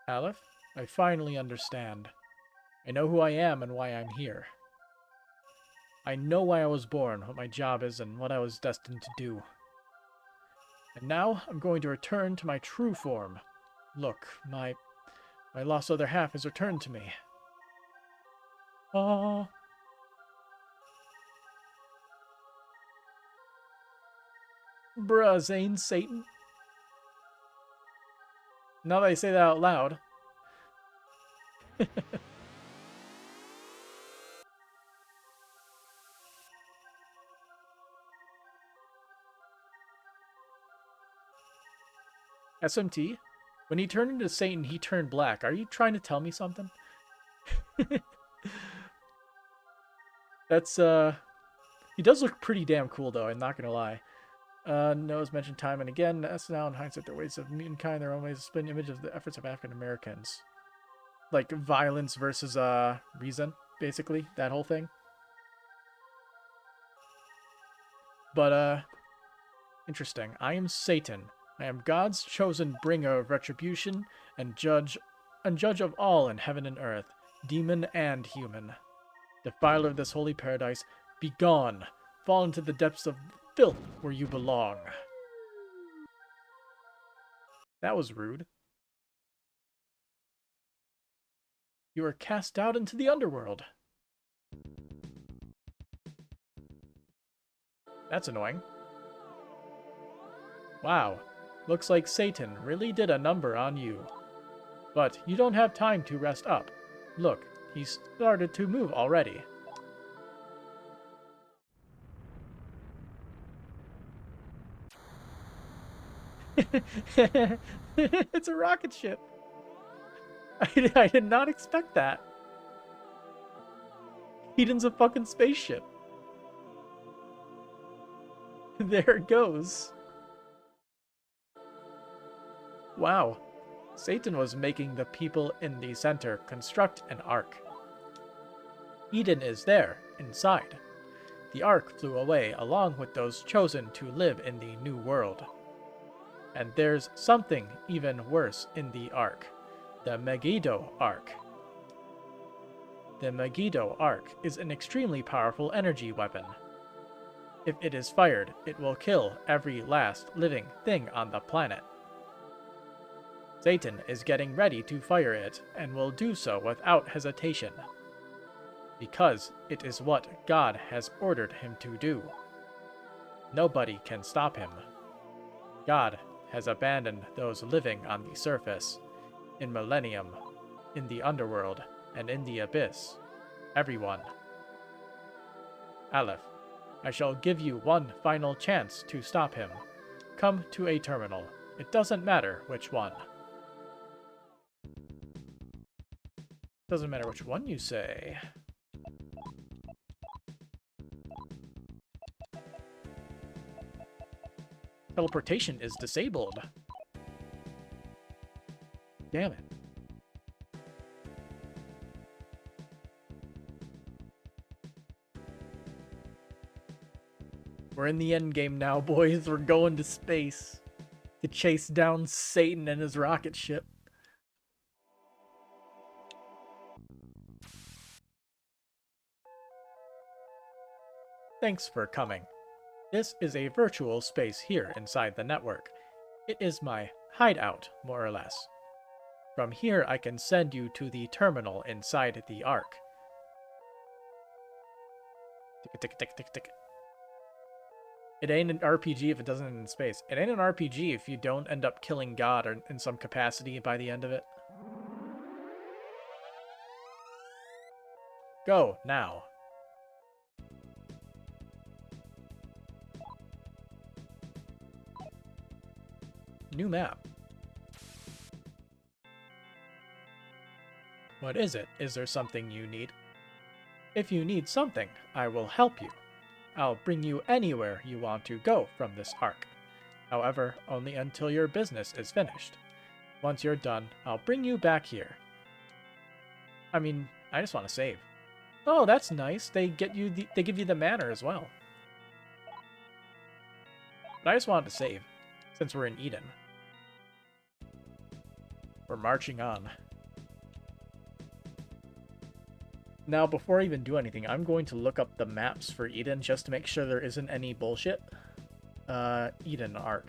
Aleph, I finally understand. I know who I am and why I'm here. I know why I was born, what my job is, and what I was destined to do. And now I'm going to return to my true form. Look, my lost other half has returned to me. Oh. Bruh, Zane, Satan. Now that I say that out loud. SMT? When he turned into Satan, he turned black. Are you trying to tell me something? That's, he does look pretty damn cool, though, I'm not gonna lie. Noah's mentioned time and again. SNL, in hindsight, their ways of mankind, their own ways of spin image of the efforts of African Americans. Like, violence versus, reason, basically. That whole thing. But, interesting. I am Satan. I am God's chosen bringer of retribution and judge of all in heaven and earth, demon and human. Defiler of this holy paradise, be gone! Fall into the depths of filth where you belong. That was rude. You are cast out into the underworld. That's annoying. Wow. Looks like Satan really did a number on you. But you don't have time to rest up. Look, he's started to move already. It's a rocket ship. I did not expect that. Eden's a fucking spaceship. There it goes. Wow. Satan was making the people in the center construct an ark. Eden is there, inside. The ark flew away along with those chosen to live in the new world. And there's something even worse in the ark. The Megiddo Ark. The Megiddo Ark is an extremely powerful energy weapon. If it is fired, it will kill every last living thing on the planet. Satan is getting ready to fire it, and will do so without hesitation. Because it is what God has ordered him to do. Nobody can stop him. God has abandoned those living on the surface, in Millennium, in the underworld, and in the abyss. Everyone. Aleph, I shall give you one final chance to stop him. Come to a terminal. It doesn't matter which one. Doesn't matter which one you say. Teleportation is disabled. Damn it. We're in the end game now, boys. We're going to space to chase down Satan and his rocket ship. Thanks for coming. This is a virtual space here inside the network. It is my hideout, more or less. From here, I can send you to the terminal inside the Ark. Tick, tick, tick, tick, tick. It ain't an RPG if it doesn't end in space. It ain't an RPG if you don't end up killing God or in some capacity by the end of it. Go, now. New map. What is it? Is there something you need? If you need something, I will help you. I'll bring you anywhere you want to go from this ark. However, only until your business is finished. Once you're done, I'll bring you back here. I mean, I just want to save. Oh, that's nice. They give you the manor as well. But I just wanted to save, since we're in Eden. We're marching on. Now, before I even do anything, I'm going to look up the maps for Eden just to make sure there isn't any bullshit. Eden Arc.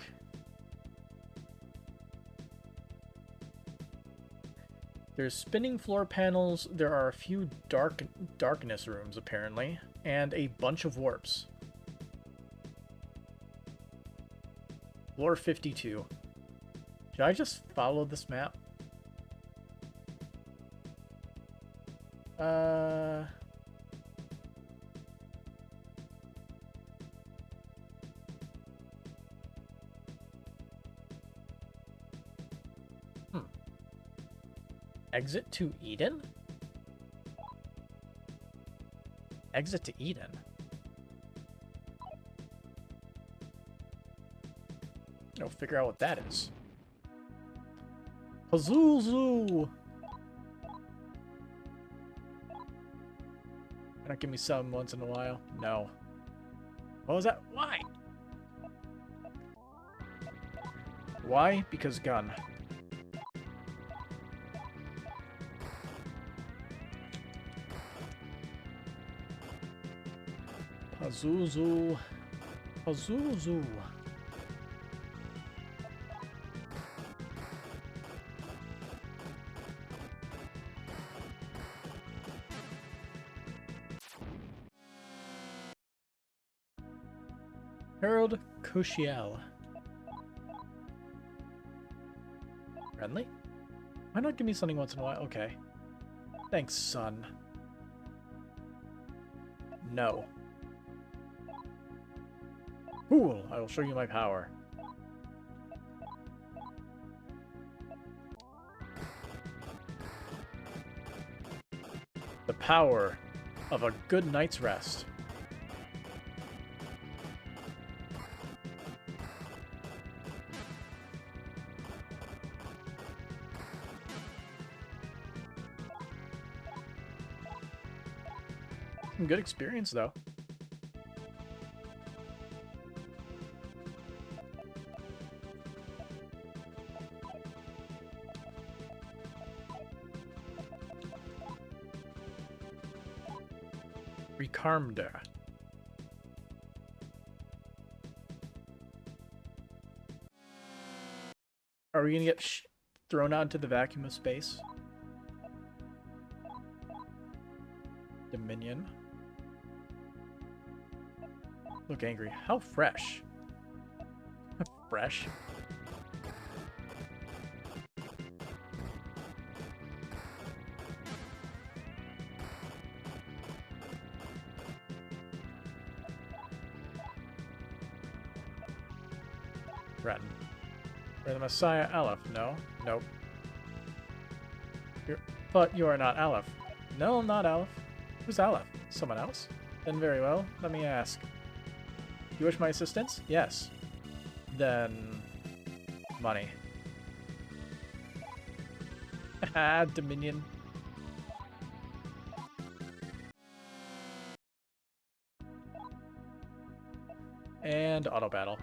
There's spinning floor panels, there are a few darkness rooms, apparently, and a bunch of warps. Floor 52. Should I just follow this map? Exit to Eden? Exit to Eden? I'll figure out what that is. Pazuzu! Why not give me some once in a while? No. What was that? Why? Why? Because gun. Pazuzu. Pazuzu. Harold Cushiel. Friendly? Why not give me something once in a while? Okay. Thanks, son. No. Cool, I will show you my power. The power of a good night's rest. Good experience, though. Recarmda. Are we gonna get thrown out into the vacuum of space? Dominion. Look angry. How fresh? Fresh? Threaten. You're the Messiah Aleph. No? Nope. But you are not Aleph. No, I'm not Aleph. Who's Aleph? Someone else? Then very well. Let me ask. You wish my assistance? Yes. Then... money. Haha, Dominion. And auto battle.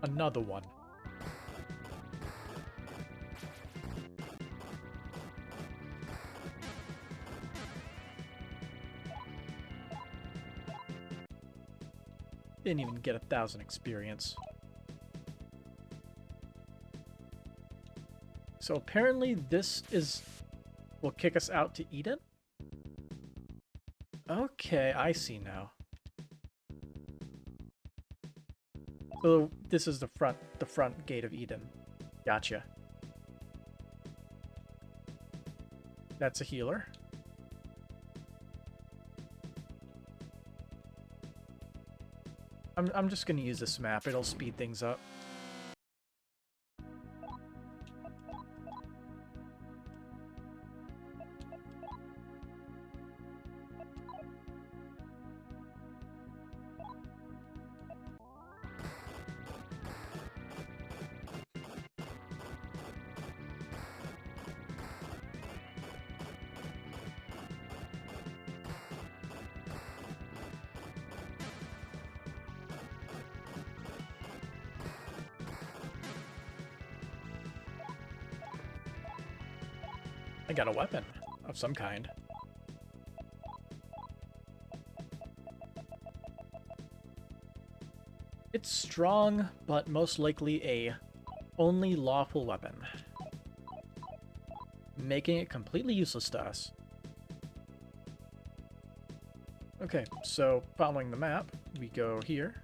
Another one. Didn't even get 1,000 experience. So apparently this will kick us out to Eden? Okay, I see now. So this is the front gate of Eden. Gotcha. That's a healer. I'm just gonna use this map. It'll speed things up. I got a weapon of some kind. It's strong, but most likely a only lawful weapon, making it completely useless to us. Okay, so following the map, we go here.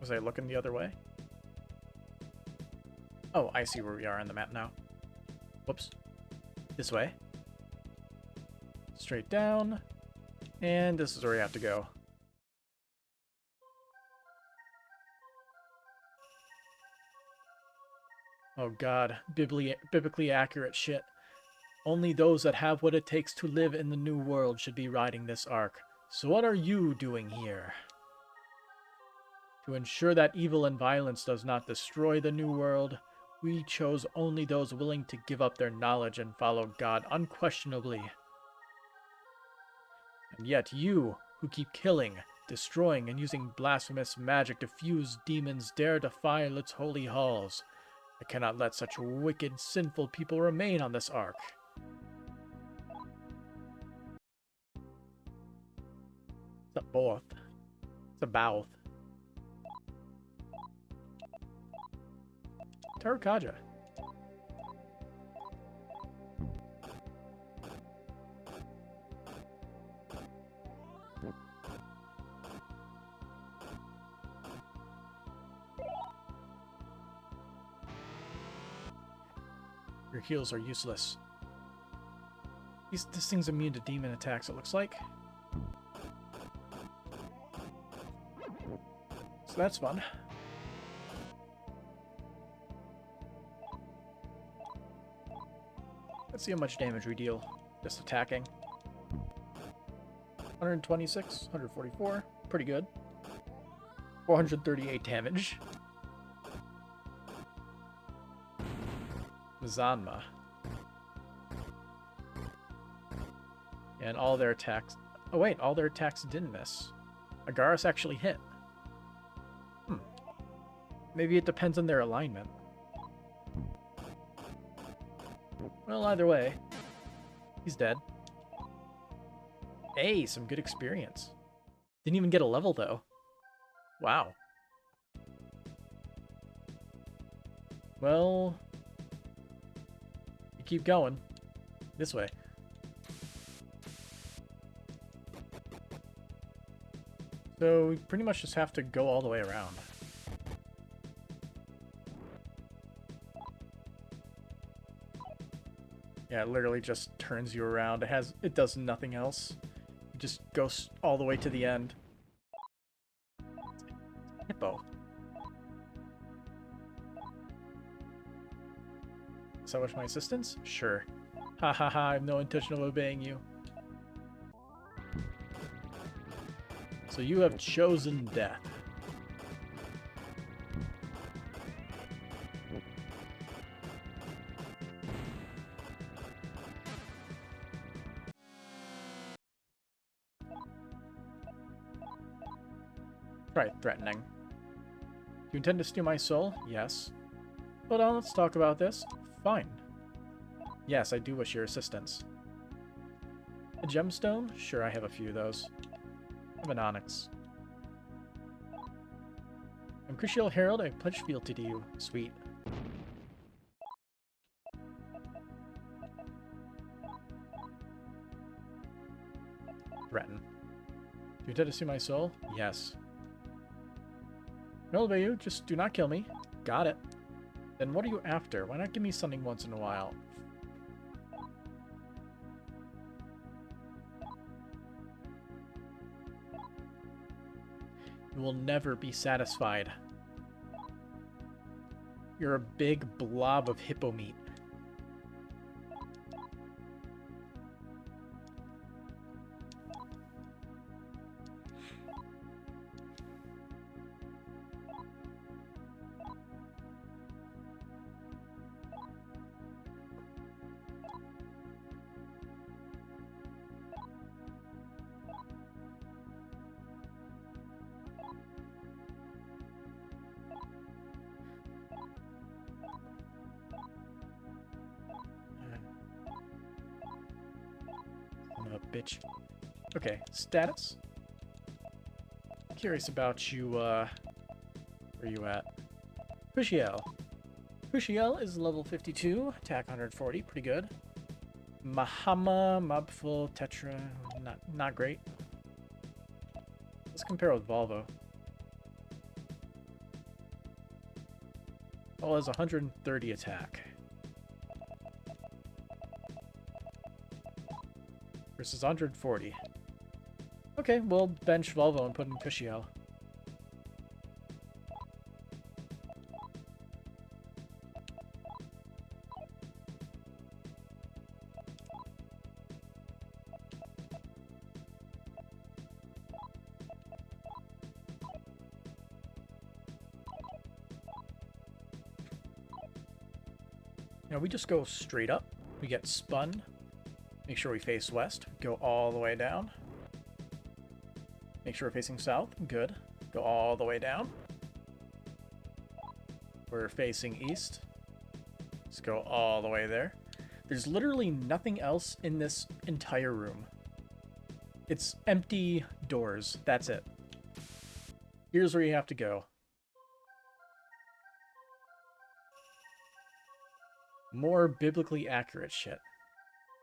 Was I looking the other way? Oh, I see where we are on the map now. Whoops. This way. Straight down. And this is where we have to go. Oh god, biblically accurate shit. Only those that have what it takes to live in the new world should be riding this ark. So what are you doing here? To ensure that evil and violence does not destroy the new world, we chose only those willing to give up their knowledge and follow God unquestionably. And yet you, who keep killing, destroying, and using blasphemous magic to fuse demons, dare defile its holy halls. I cannot let such wicked, sinful people remain on this ark. It's a both. It's a both. Tarakaja. Your heals are useless. This thing's immune to demon attacks, it looks like. So that's fun. Let's see how much damage we deal just attacking. 126, 144, pretty good. 438 damage. Zanma. And all their attacks... Oh wait, all their attacks didn't miss. Agaris actually hit. Maybe it depends on their alignment. Well, either way, he's dead. Hey, some good experience. Didn't even get a level, though. Wow. Well... keep going. This way. So we pretty much just have to go all the way around. Yeah, it literally just turns you around. It does nothing else. It just goes all the way to the end. Hippo. So much my assistance? Sure. Ha ha ha, I have no intention of obeying you. So you have chosen death. Try threatening. Do you intend to steal my soul? Yes. Hold on, let's talk about this. Fine. Yes, I do wish your assistance. A gemstone? Sure, I have a few of those. I have an onyx. I'm Crucial Herald, I pledge fealty to you. Sweet. Threaten. Do you intend to steal my soul? Yes. I'll obey you, just do not kill me. Got it. Then what are you after? Why not give me something once in a while? You will never be satisfied. You're a big blob of hippo meat. bitch. Okay, status. Curious about you, where you at? Pushiel. Pushiel is level 52, attack 140, pretty good. Mahama, Mobful, Tetra, not great. Let's compare with Volvo. Volvo has 130 attack. Versus 140. Okay, we'll bench Volvo and put in Pushiel. Now we just go straight up. We get spun. Make sure we face west. Go all the way down. Make sure we're facing south. Good. Go all the way down. We're facing east. Let's go all the way there. There's literally nothing else in this entire room. It's empty doors. That's it. Here's where you have to go. More biblically accurate shit.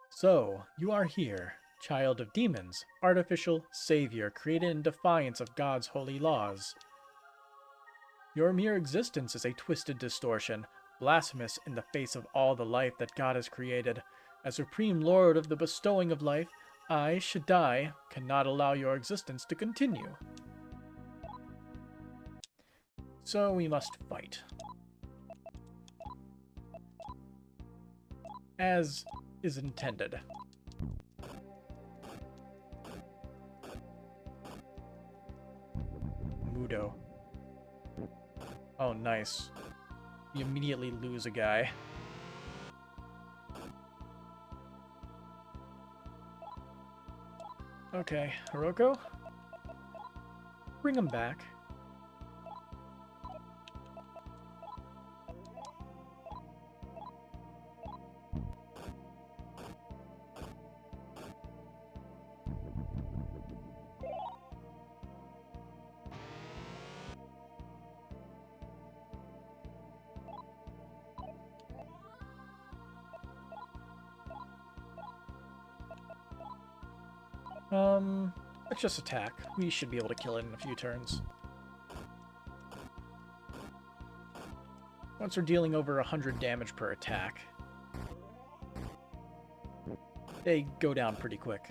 So, you are here, child of demons, artificial savior created in defiance of God's holy laws. Your mere existence is a twisted distortion, blasphemous in the face of all the life that God has created. As supreme lord of the bestowing of life, I, Shaddai, cannot allow your existence to continue. So we must fight. As is intended. Mudo. Oh, nice. You immediately lose a guy. Okay, Hiroko? Bring him back. Let's just attack. We should be able to kill it in a few turns. Once we're dealing over 100 damage per attack, they go down pretty quick.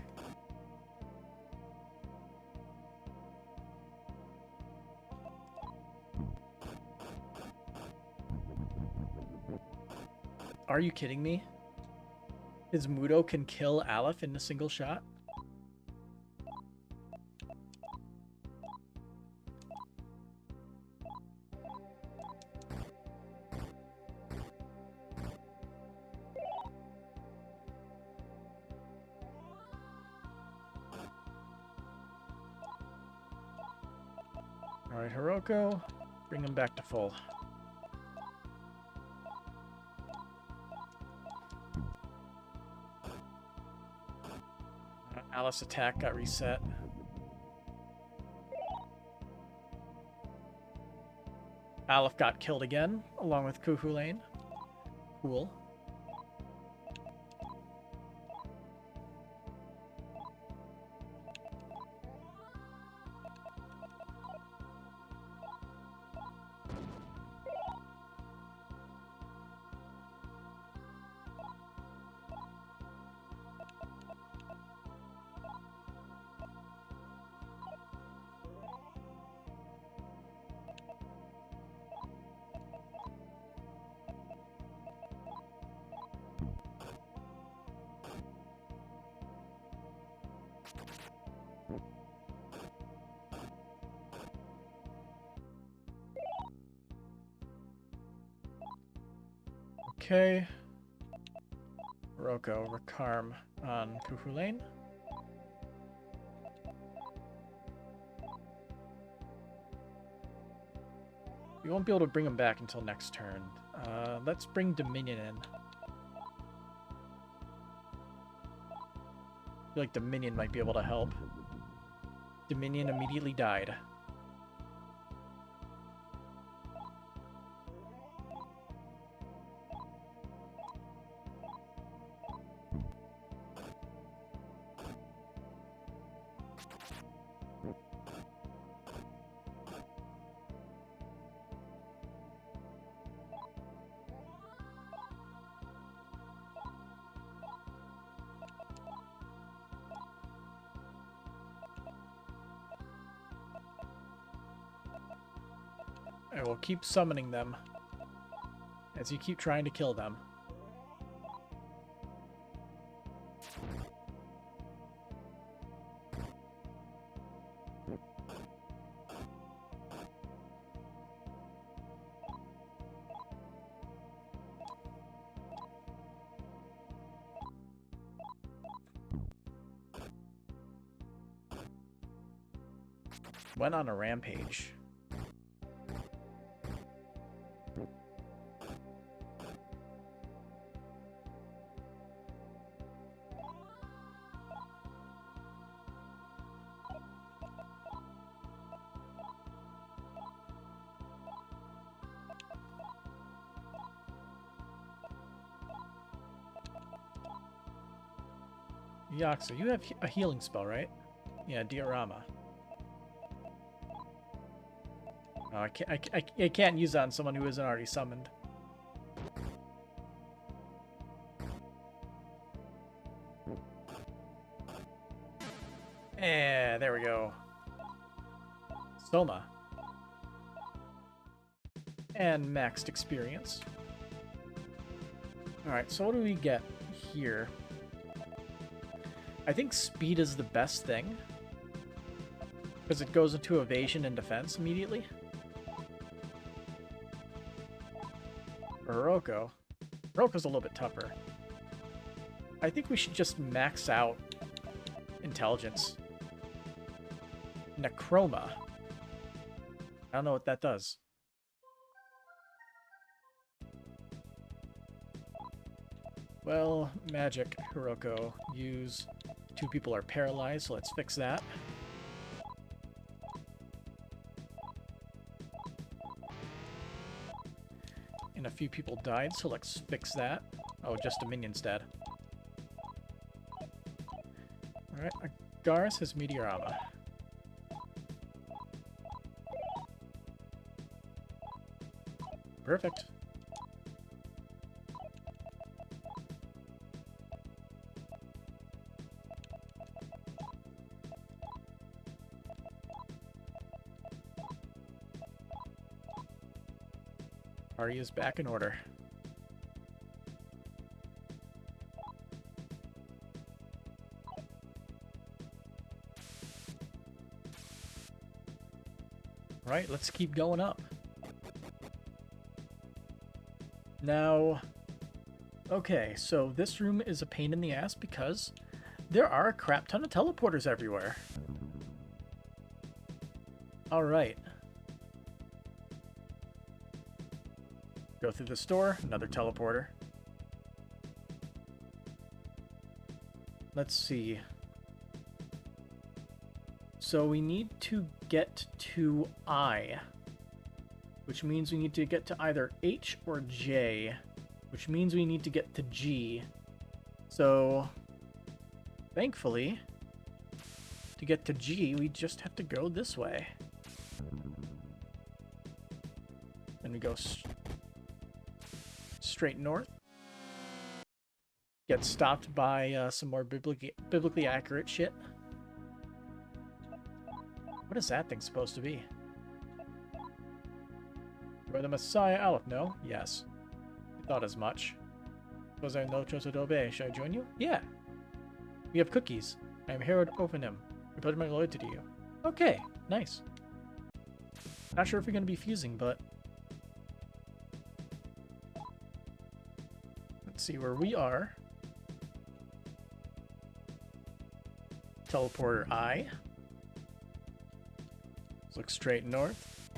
Are you kidding me? His Mudo can kill Aleph in a single shot? Alright, Hiroko, bring him back to full. Alice attack got reset. Aleph got killed again, along with Kuhulain. Cool. Okay. Roko, Rakarm on Kuhulain. We won't be able to bring him back until next turn. Let's bring Dominion in. feel like Dominion might be able to help. Dominion immediately died. I will keep summoning them as you keep trying to kill them. Went on a rampage. Yaxa, you have a healing spell, right? Yeah, diorama. Oh, I can't use that on someone who isn't already summoned. There we go. Soma. And maxed experience. Alright, so what do we get here? I think speed is the best thing, because it goes into evasion and defense immediately. Hiroko. Hiroko's a little bit tougher. I think we should just max out intelligence. Necroma. I don't know what that does. Well, magic, Hiroko. Use. 2 people are paralyzed, so let's fix that. And a few people died, so let's fix that. Oh, just a minion's dead. Alright, Agaris has Meteorama. Perfect. Party is back in order. Right, let's keep going up. Now, okay, so this room is a pain in the ass because there are a crap ton of teleporters everywhere. Alright. Go through the store, another teleporter. Let's see. So we need to get to I, which means we need to get to either H or J, which means we need to get to G. So, thankfully, to get to G, we just have to go this way. Then we go straight north. Get stopped by some more biblically accurate shit. What is that thing supposed to be? You're the Messiah Aleph, no? Yes. I thought as much. Was I no choice to obey? Should I join you? Yeah. We have cookies. I am Herod Ophanim. I pledge my loyalty to you. Okay, nice. Not sure if we're going to be fusing, but... Let's see where we are. Teleporter I. Let's look straight north.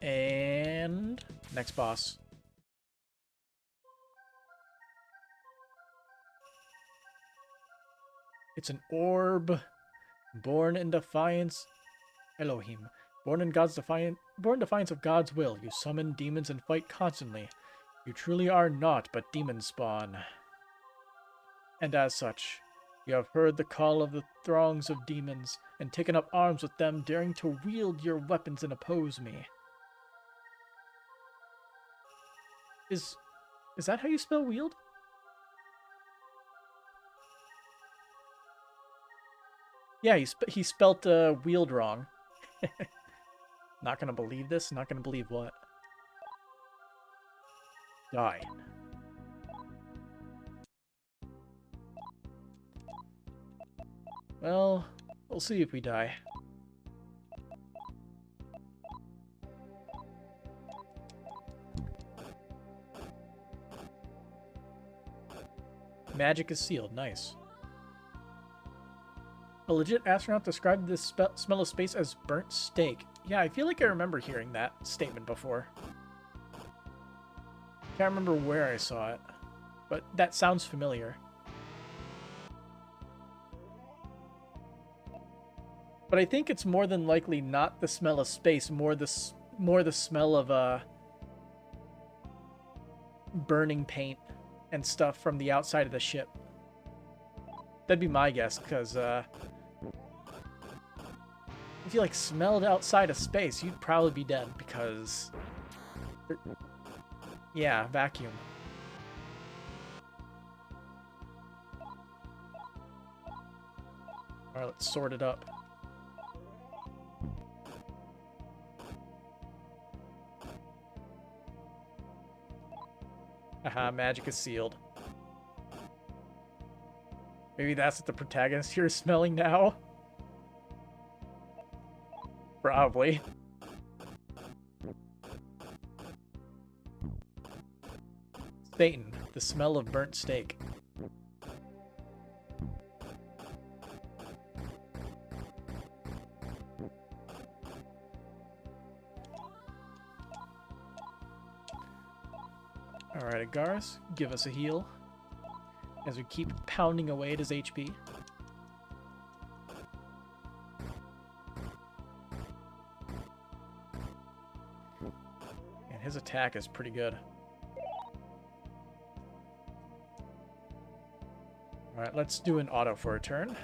And... next boss. It's an orb. Born in defiance. Elohim. Born in defiance of God's will. You summon demons and fight constantly. You truly are naught but demon spawn. And as such, you have heard the call of the throngs of demons, and taken up arms with them, daring to wield your weapons and oppose me. Is that how you spell wield? Yeah, he spelt wield wrong. Not gonna believe this? Not gonna believe what? Die. Well, we'll see if we die. Magic is sealed. Nice. A legit astronaut described this smell of space as burnt steak. Yeah, I feel like I remember hearing that statement before. Can't remember where I saw it, but that sounds familiar. But I think it's more than likely not the smell of space, more the smell of burning paint and stuff from the outside of the ship. That'd be my guess, because if you like smelled outside of space, you'd probably be dead, because yeah, vacuum. All right, let's sort it up. Aha, magic is sealed. Maybe that's what the protagonist here is smelling now? Probably. Satan, the smell of burnt steak. Alright, Agaris, give us a heal as we keep pounding away at his HP. And his attack is pretty good. Alright, let's do an auto for a turn.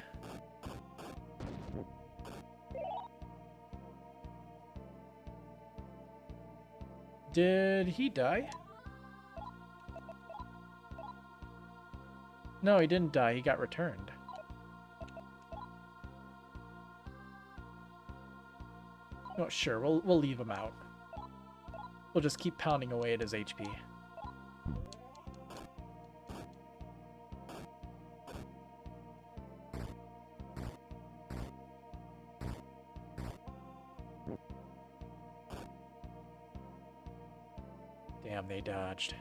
Did he die? No, he didn't die. He got returned. Oh, sure. We'll leave him out. We'll just keep pounding away at his HP. Damn, they dodged.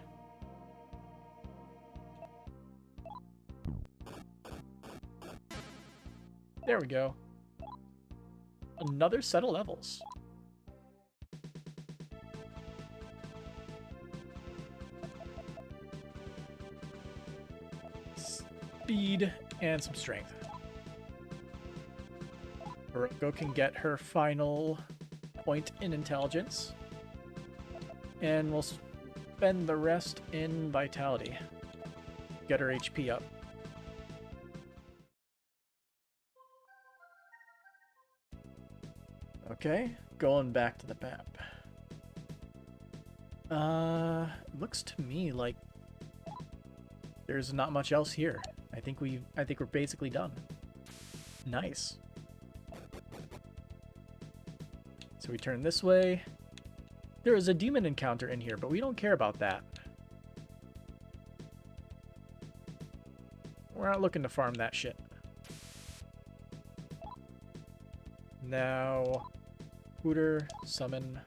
There we go. Another set of levels. Speed and some strength. Hiroko can get her final point in intelligence. And we'll spend the rest in vitality. Get her HP up. Okay, going back to the map. Looks to me like there's not much else here. I think we're basically done. Nice. So we turn this way. There is a demon encounter in here, but we don't care about that. We're not looking to farm that shit. Now, Hooter, summon.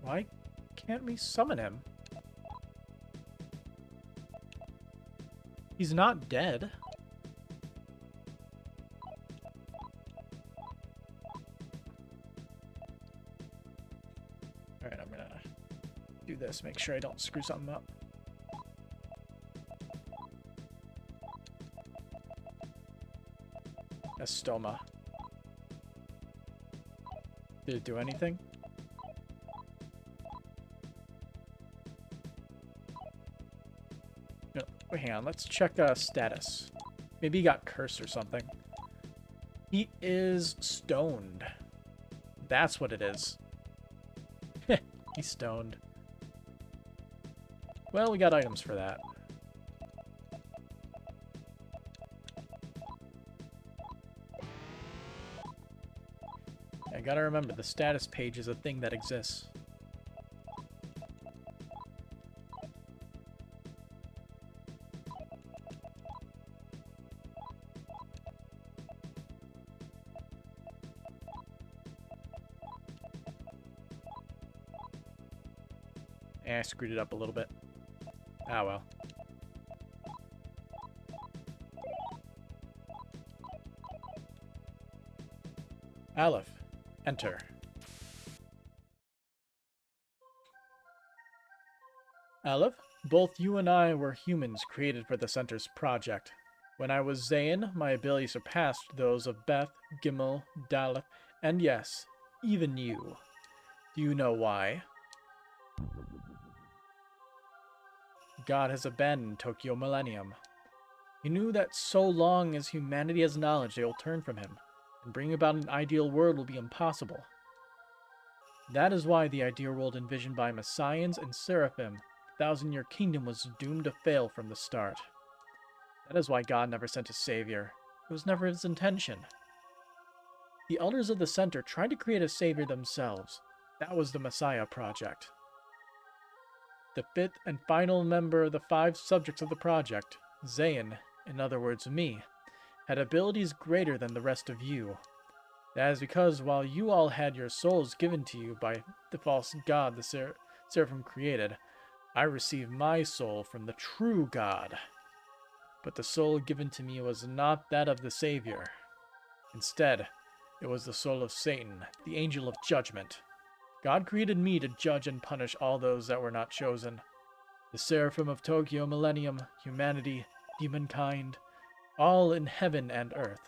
Why can't we summon him? He's not dead. Alright, I'm gonna do this, make sure I don't screw something up. Estoma. Did it do anything? No, wait, hang on. Let's check status. Maybe he got cursed or something. He is stoned. That's what it is. He's stoned. Well, we got items for that. I gotta remember, the status page is a thing that exists. I screwed it up a little bit. Ah, well. Aleph. Enter. Aleph, both you and I were humans created for the Center's project. When I was Zayn, my abilities surpassed those of Beth, Gimel, Daleth, and yes, even you. Do you know why? God has abandoned Tokyo Millennium. He knew that so long as humanity has knowledge, they will turn from him, and bringing about an ideal world will be impossible. That is why the ideal world envisioned by Messians and Seraphim, the 1,000-year kingdom, was doomed to fail from the start. That is why God never sent a savior. It was never his intention. The elders of the center tried to create a savior themselves. That was the Messiah project. The fifth and final member of the 5 subjects of the project, Zayn, in other words me, had abilities greater than the rest of you. That is because while you all had your souls given to you by the false god the Seraphim created, I received my soul from the true God. But the soul given to me was not that of the Savior. Instead, it was the soul of Satan, the angel of judgment. God created me to judge and punish all those that were not chosen. The Seraphim of Tokyo Millennium, humanity, demonkind, all in heaven and earth.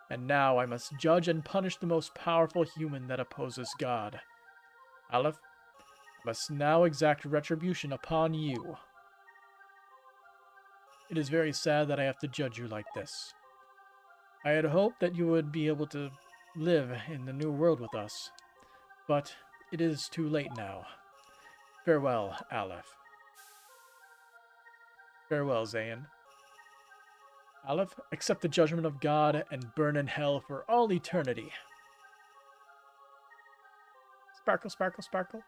And now I must judge and punish the most powerful human that opposes God. Aleph, I must now exact retribution upon you. It is very sad that I have to judge you like this. I had hoped that you would be able to live in the new world with us, but it is too late now. Farewell, Aleph. Farewell, Zayn. Aleph, accept the judgment of God and burn in hell for all eternity. Sparkle, sparkle, sparkle.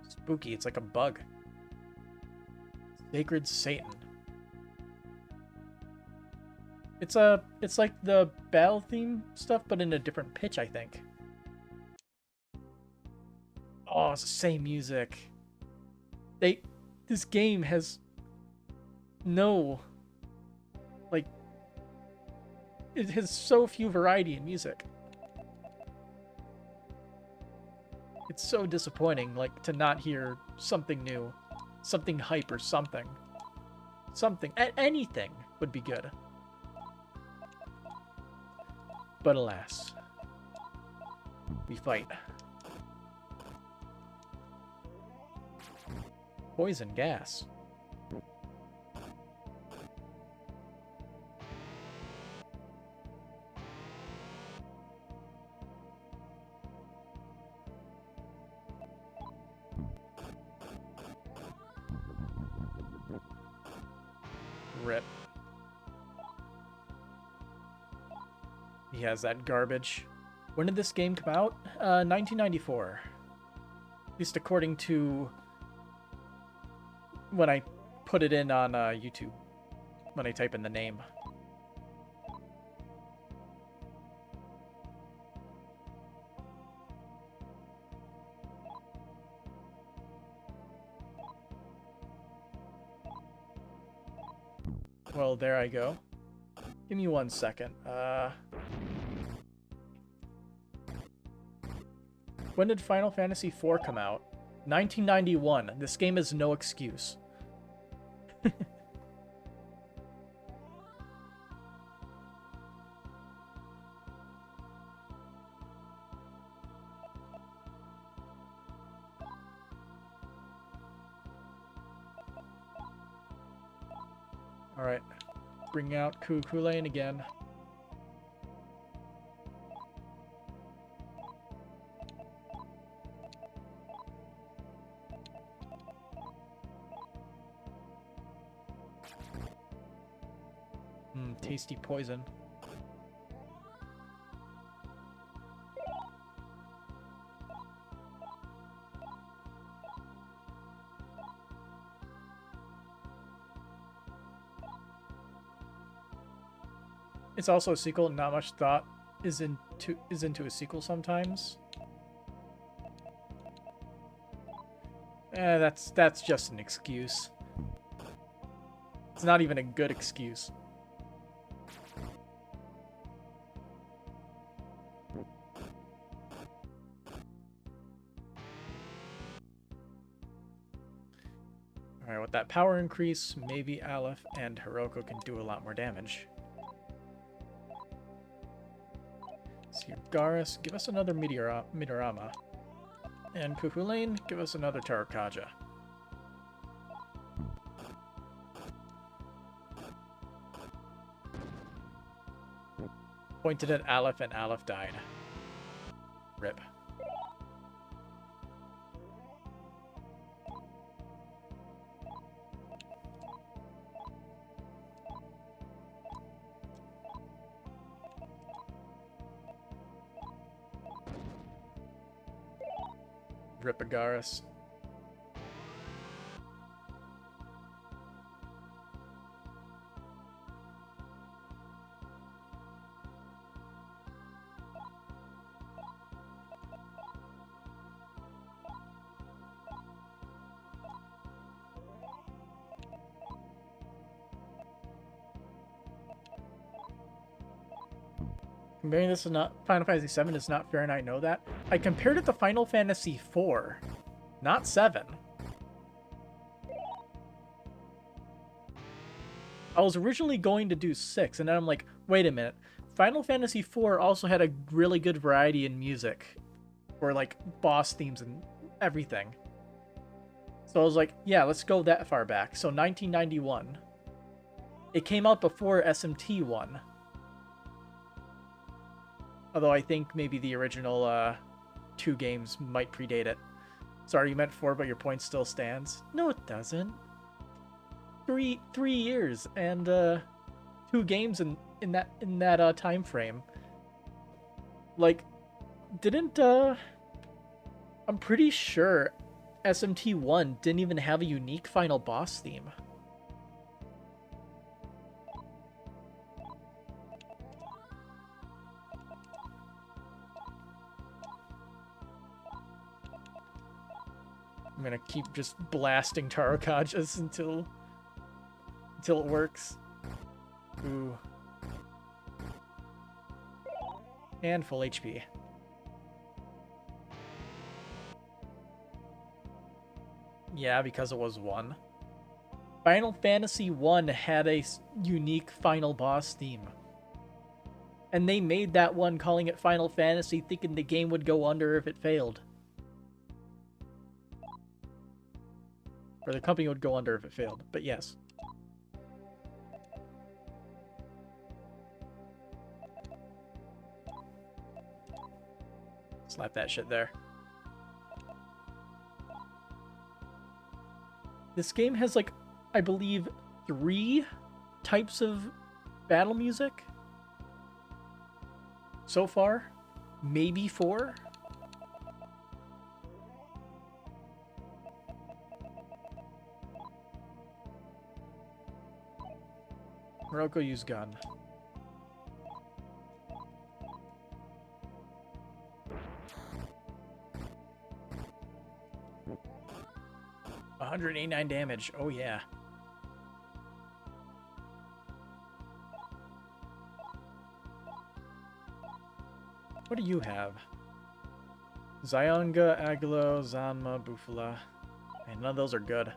Spooky, it's like a bug. Sacred Satan. It's like the battle theme stuff, but in a different pitch, I think. Oh, it's the same music. This game has no, like, it has so few variety in music. It's so disappointing, like, to not hear something new, something hype or something. Anything would be good. But alas, we fight. Poison gas. Rip. He has that garbage. When did this game come out? 1994. At least according to when I put it in on YouTube. When I type in the name. Well, there I go. Give me 1 second. When did Final Fantasy IV come out? 1991. This game is no excuse. Alright. Bring out Cuckoo Lane again. Tasty poison. It's also a sequel. Not much thought is into a sequel sometimes. That's just an excuse. It's not even a good excuse. Alright, with that power increase, maybe Aleph and Hiroko can do a lot more damage. So Garrus, give us another Meteorama. And Cuckoo Lane, give us another Tarakaja. Pointed at Aleph and Aleph died. Rip. Rip Agaris. Comparing this to not Final Fantasy VII is not fair, and I know that. I compared it to Final Fantasy IV, not 7. I was originally going to do 6, and then I'm like, wait a minute. Final Fantasy IV also had a really good variety in music, or like boss themes and everything. So I was like, yeah, let's go that far back. So 1991. It came out before SMT1. Although I think maybe the original 2 games might predate it. Sorry, you meant 4, but your point still stands. No, it doesn't. Three years and 2 games in that time frame. Like, didn't I'm pretty sure SMT1 didn't even have a unique final boss theme. I'm gonna keep just blasting Tarokajas until it works. Ooh. And full HP. Yeah, because it was 1. Final Fantasy 1 had a unique final boss theme. And they made that one calling it Final Fantasy, thinking the game would go under if it failed. Or the company would go under if it failed, but yes. Slap that shit there. This game has, like, I believe 3 types of battle music so far. Maybe 4. Hiroko use gun. $189 damage. Oh yeah. What do you have? Zyonga, Agilo, Zanma, Bufala. And none of those are good.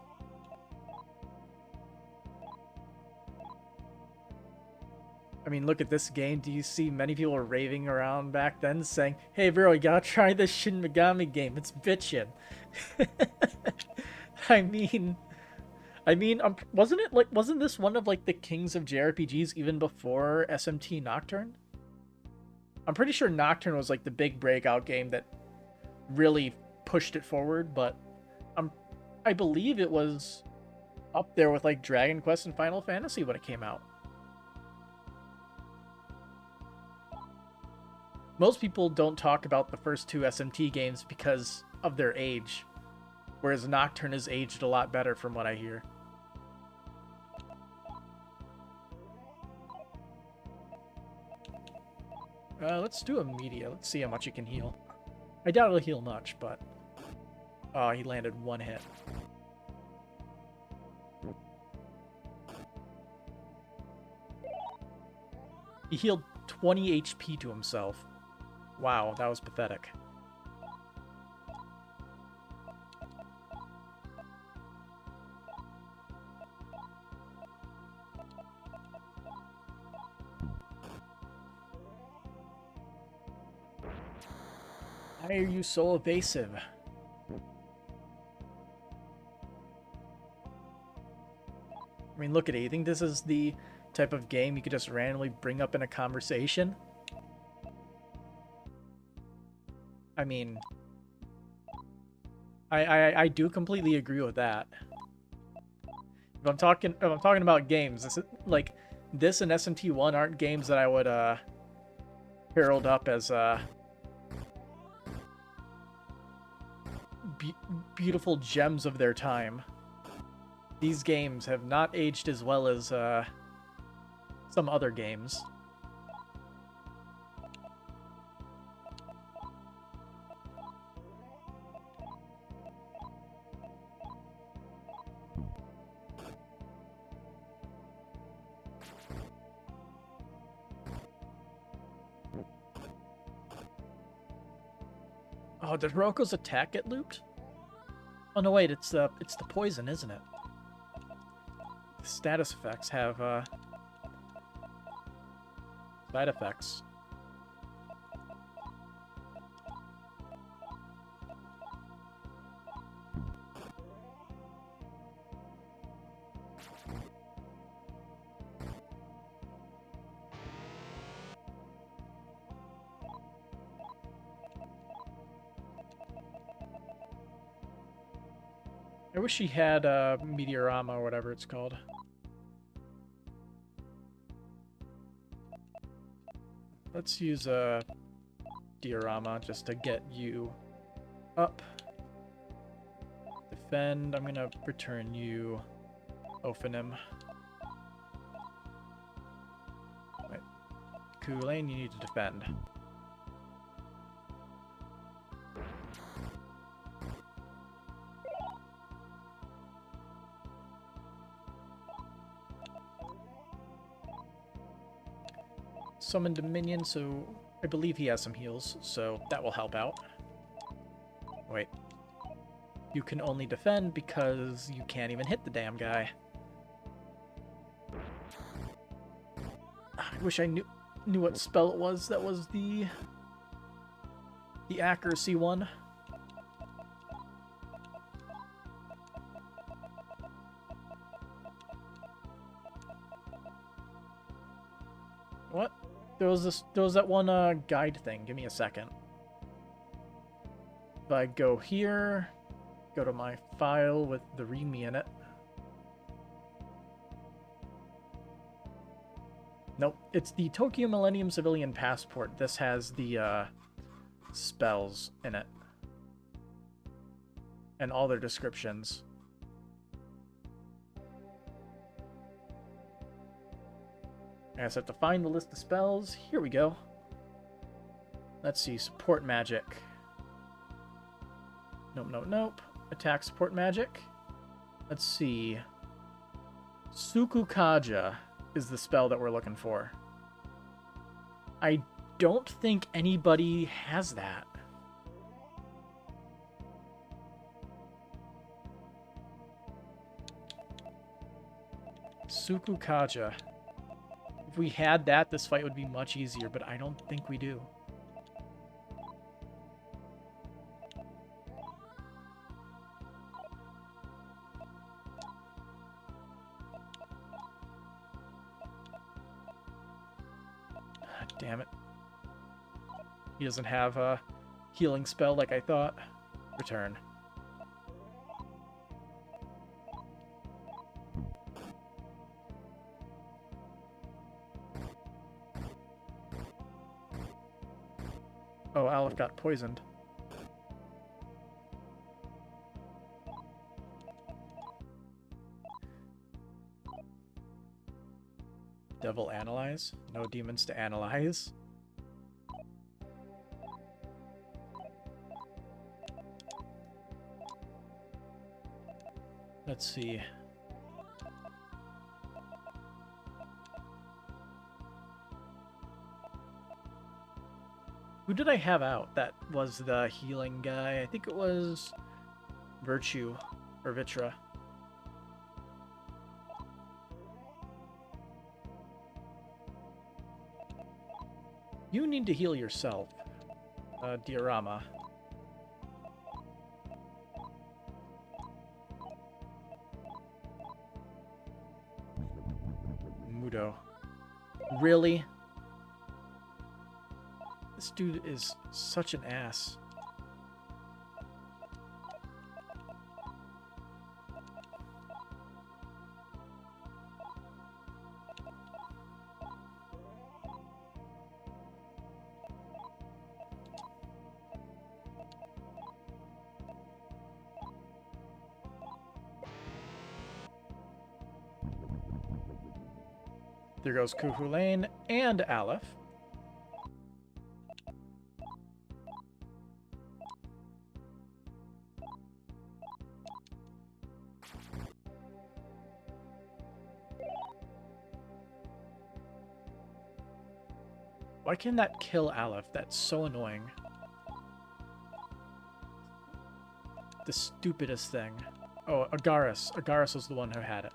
I mean, look at this game. Do you see many people raving around back then saying, hey bro, you gotta try this Shin Megami game. It's bitchin'. I mean, wasn't this one of like the kings of JRPGs even before SMT Nocturne? I'm pretty sure Nocturne was like the big breakout game that really pushed it forward, but I believe it was up there with like Dragon Quest and Final Fantasy when it came out. Most people don't talk about the first two SMT games because of their age, whereas Nocturne has aged a lot better from what I hear. Let's do a media. Let's see how much you can heal. I doubt it'll heal much, but... Oh, he landed one hit. He healed 20 HP to himself. Wow, that was pathetic. Why are you so evasive? I mean, look at it. You think this is the type of game you could just randomly bring up in a conversation? I mean, I do completely agree with that. If I'm talking about games, this and SMT1 aren't games that I would herald up as beautiful gems of their time. These games have not aged as well as some other games. Oh, did Hiroko's attack get looped? Oh no, wait, it's the poison, isn't it? The status effects have side effects. I wish he had Meteorama or whatever it's called. Let's use a diorama just to get you up. Defend. I'm gonna return you Ophanim. Wait. Kulain, you need to defend. Summoned a minion, so I believe he has some heals, so that will help out. Wait. You can only defend because you can't even hit the damn guy. I wish I knew what spell it was. That was the accuracy one. What? There was that one guide thing. Give me a second. If I go here, go to my file with the README in it. Nope, it's the Tokyo Millennium Civilian Passport. This has the spells in it. And all their descriptions. I just have to find the list of spells. Here we go. Let's see. Support magic. Nope, nope, nope. Attack support magic. Let's see. Sukukaja is the spell that we're looking for. I don't think anybody has that. Sukukaja. If we had that, this fight would be much easier, but I don't think we do. Damn it. He doesn't have a healing spell like I thought. Return. Oh, Aleph got poisoned. Devil analyze? No demons to analyze. Let's see. Who did I have out that was the healing guy? I think it was Virtue or Vitra. You need to heal yourself, Diorama. Mudo. Really? This dude is such an ass. There goes Kuhulain and Aleph. Why can that kill Aleph? That's so annoying. The stupidest thing. Oh, Agaris. Agaris was the one who had it.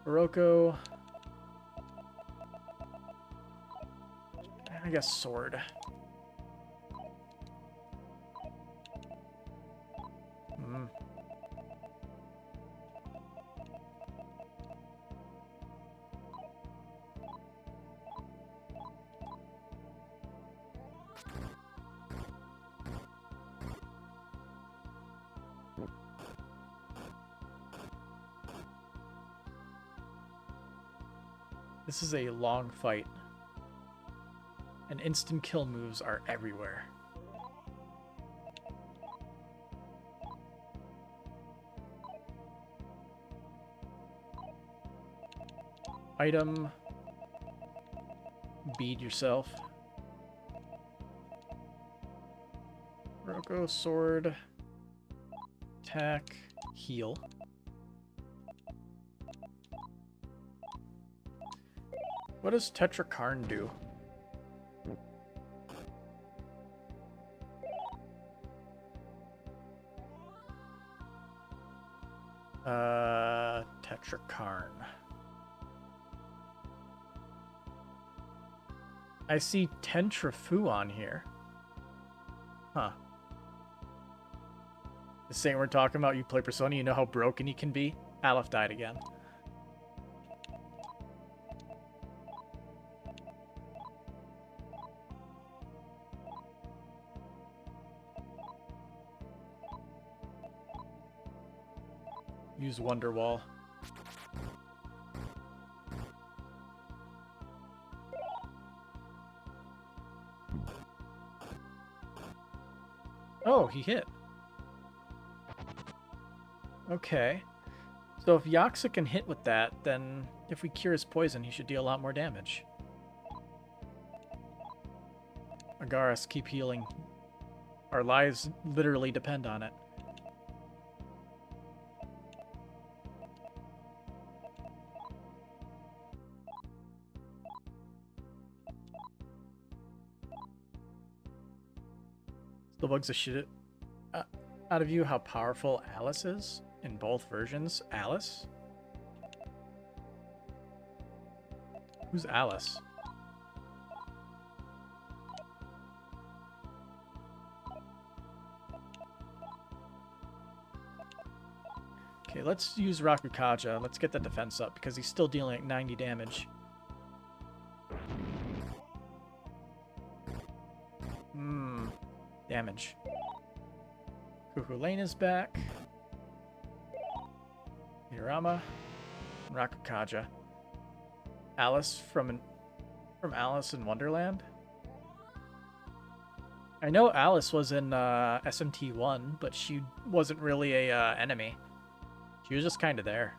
Baroko. I guess sword. This is a long fight, and instant kill moves are everywhere. Item. Bead yourself. Roko, sword. Attack. Heal. What does Tetrakarn do? Tetrakarn. I see Tentrafu on here. Huh. The same we're talking about, you play Persona, you know how broken he can be? Aleph died again. Use Wonderwall. Oh, he hit. Okay. So if Yaksa can hit with that, then if we cure his poison, he should deal a lot more damage. Agaris, keep healing. Our lives literally depend on it. bugs the shit out of you how powerful Alice is in both versions. Alice? Who's Alice? Okay, let's use Rakukaja. Let's get the defense up because he's still dealing like 90 damage. Damage. Kukulane is back. Hirama. Rakukaja. Alice from Alice in Wonderland. I know Alice was in SMT1, but she wasn't really a enemy. She was just kind of there.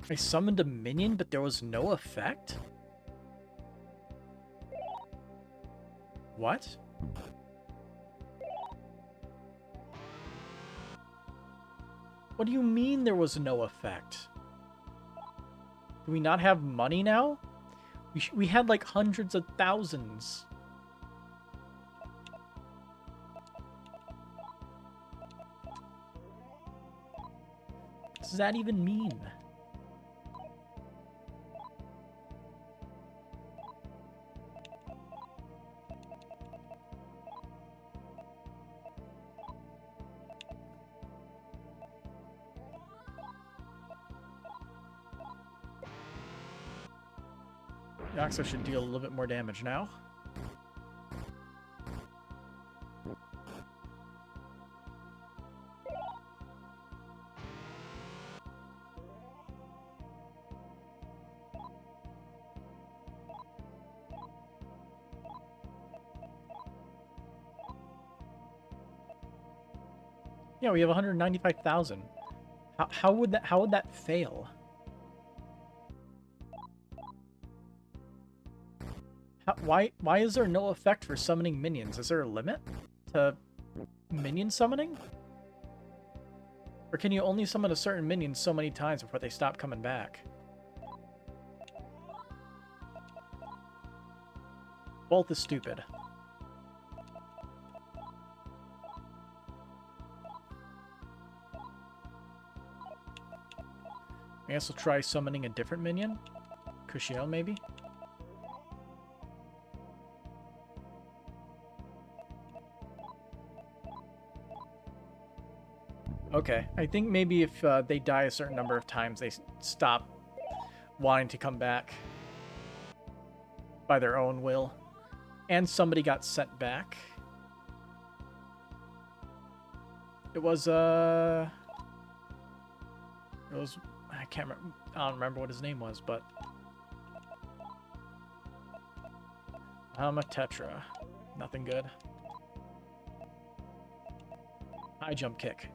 I summoned a minion, but there was no effect? What? What do you mean there was no effect? Do we not have money now? We had like hundreds of thousands. What does that even mean? Yaxa should deal a little bit more damage now. Yeah, we have 195,000. How would that fail? Why is there no effect for summoning minions? Is there a limit to minion summoning? Or can you only summon a certain minion so many times before they stop coming back? Both is stupid. I guess we'll try summoning a different minion. Kushio, maybe? Okay, I think maybe if they die a certain number of times, they stop wanting to come back by their own will. And somebody got sent back. It was, I can't remember, I don't remember what his name was, but... Tetra. Nothing good. High jump kick.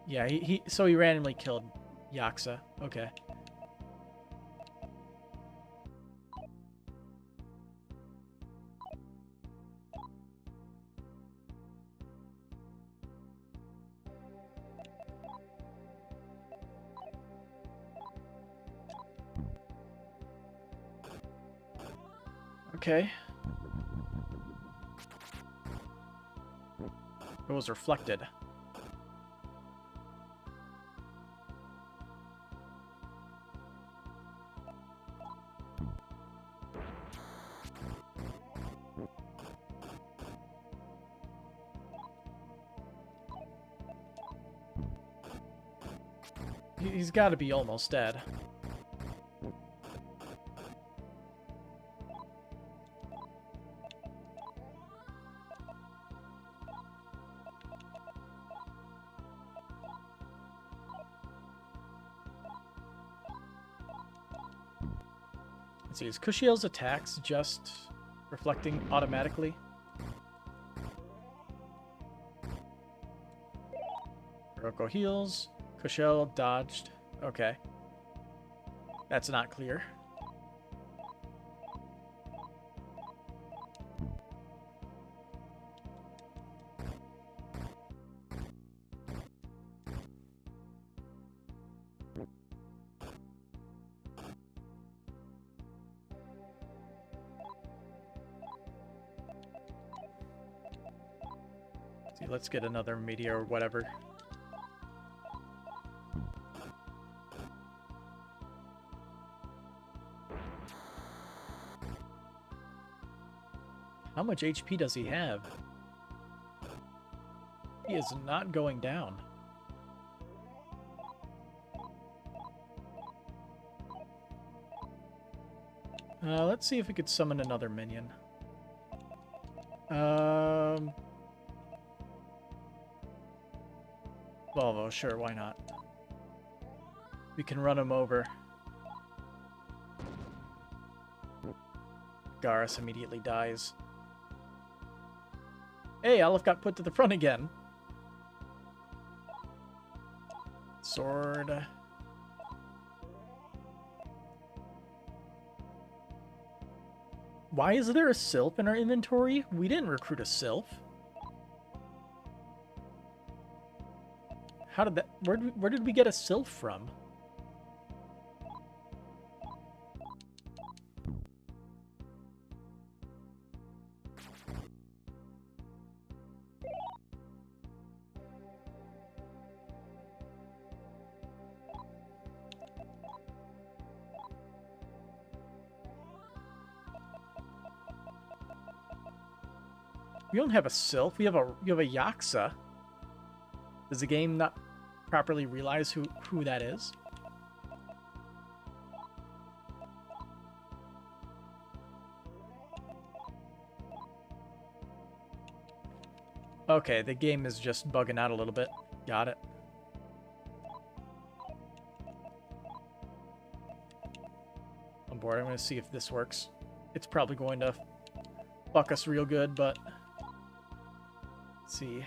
Yeah, so he randomly killed Yaxa. Okay. Okay. It was reflected. He's got to be almost dead. Let's see, is Kushiel's attacks just reflecting automatically? Kuroko heals. Kushiel dodged. Okay. That's not clear. See, let's get another meteor or whatever. How much HP does he have? He is not going down. Let's see if we could summon another minion. Volvo, sure, why not? We can run him over. Garrus immediately dies. Hey, Aleph got put to the front again. Sword. Why is there a Sylph in our inventory? We didn't recruit a Sylph. How did that... Where did we get a Sylph from? We don't have a Sylph. We have a Yaksa. Does the game not properly realize who that is? Okay, the game is just bugging out a little bit. Got it. On board. I'm going to see if this works. It's probably going to fuck us real good, but... Let's see.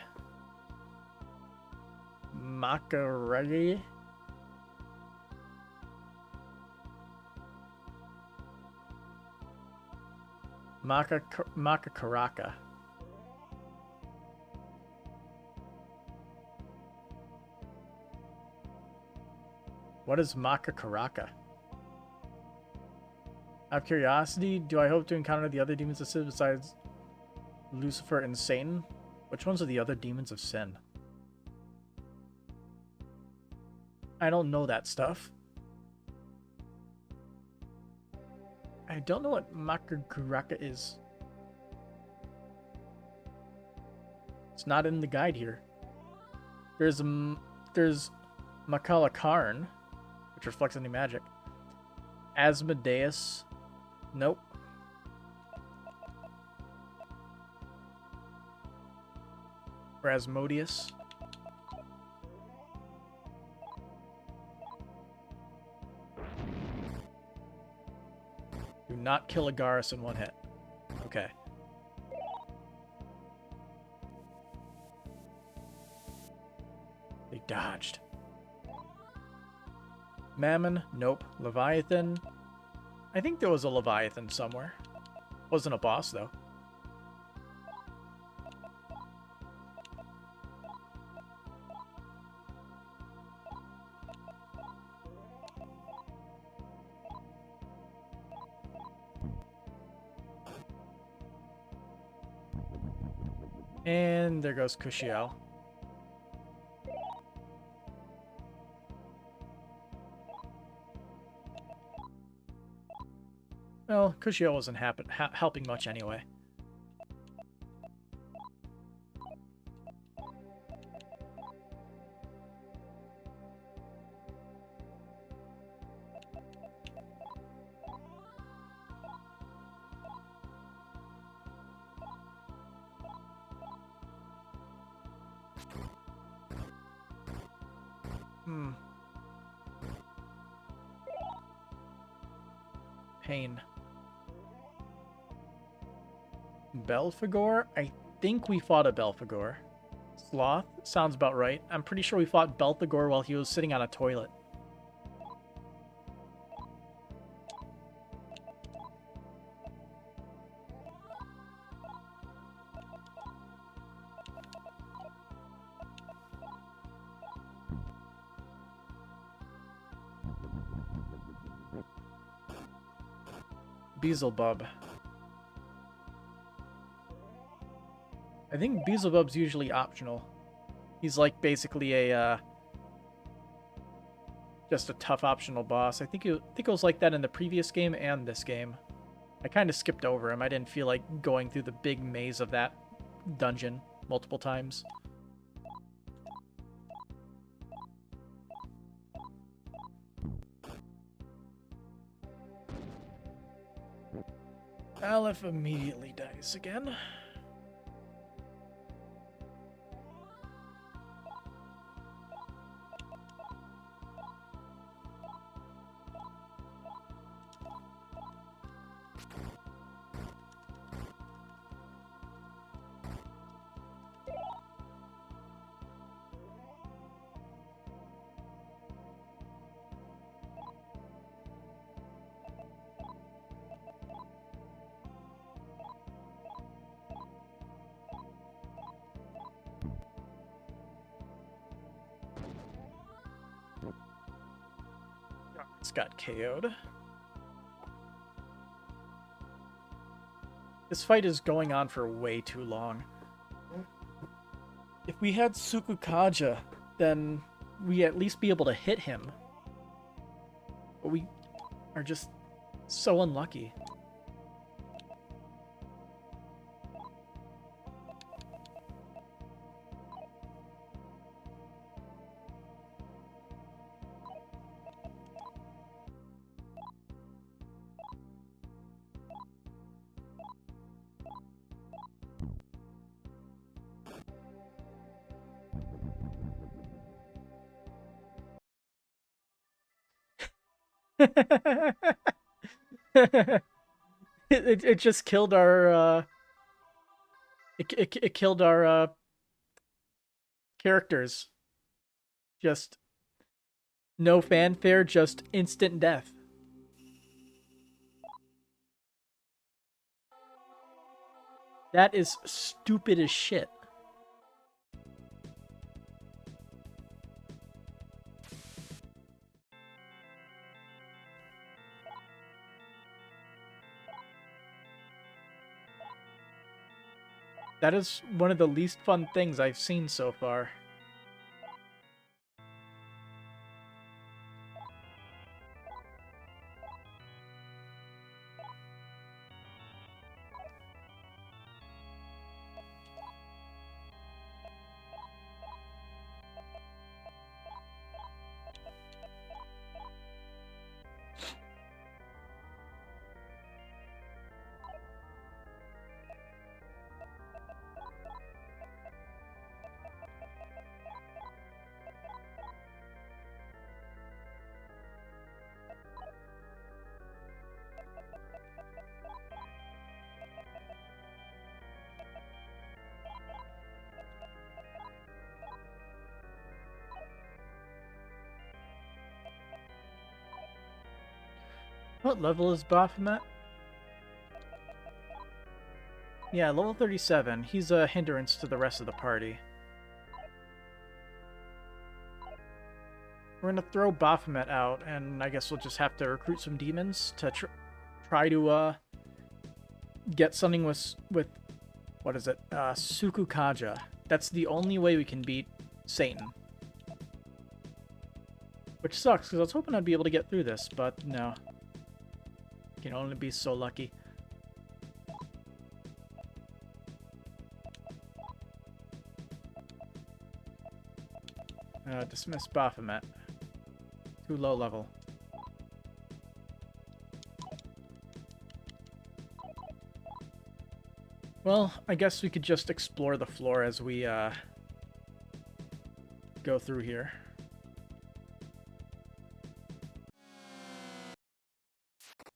Makaragi. Makakaraka. What is Makakaraka? Out of curiosity, do I hope to encounter the other demons of sin besides Lucifer and Satan? Which ones are the other demons of sin? I don't know that stuff. I don't know what Makakaraka is. It's not in the guide here. There's Makala Karn, which reflects any magic. Asmodeus. Nope. Or Asmodeus. Do not kill a Garrus in one hit. Okay. They dodged. Mammon? Nope. Leviathan? I think there was a Leviathan somewhere. Wasn't a boss, though. And there goes Kushiel. Well, Kushiel wasn't helping much anyway. Pain. Belphegor? I think we fought a Belphegor. Sloth? Sounds about right. I'm pretty sure we fought Belphegor while he was sitting on a toilet. Beelzebub. I think Beelzebub's usually optional. He's like basically a just a tough optional boss. I think it was like that in the previous game and this game. I kind of skipped over him. I didn't feel like going through the big maze of that dungeon multiple times. Aleph immediately dies again. It's got KO'd. This fight is going on for way too long. If we had Sukukaja, then we at least be able to hit him. But we are just so unlucky. it just killed our it killed our characters. Just no fanfare, just instant death. That is stupid as shit. That is one of the least fun things I've seen so far. What level is Baphomet? Yeah, level 37. He's a hindrance to the rest of the party. We're gonna throw Baphomet out, and I guess we'll just have to recruit some demons to try to get something with what is it? Sukukaja. That's the only way we can beat Satan. Which sucks, because I was hoping I'd be able to get through this, but no. Can only be so lucky. Dismiss Baphomet. Too low level. Well, I guess we could just explore the floor as we go through here.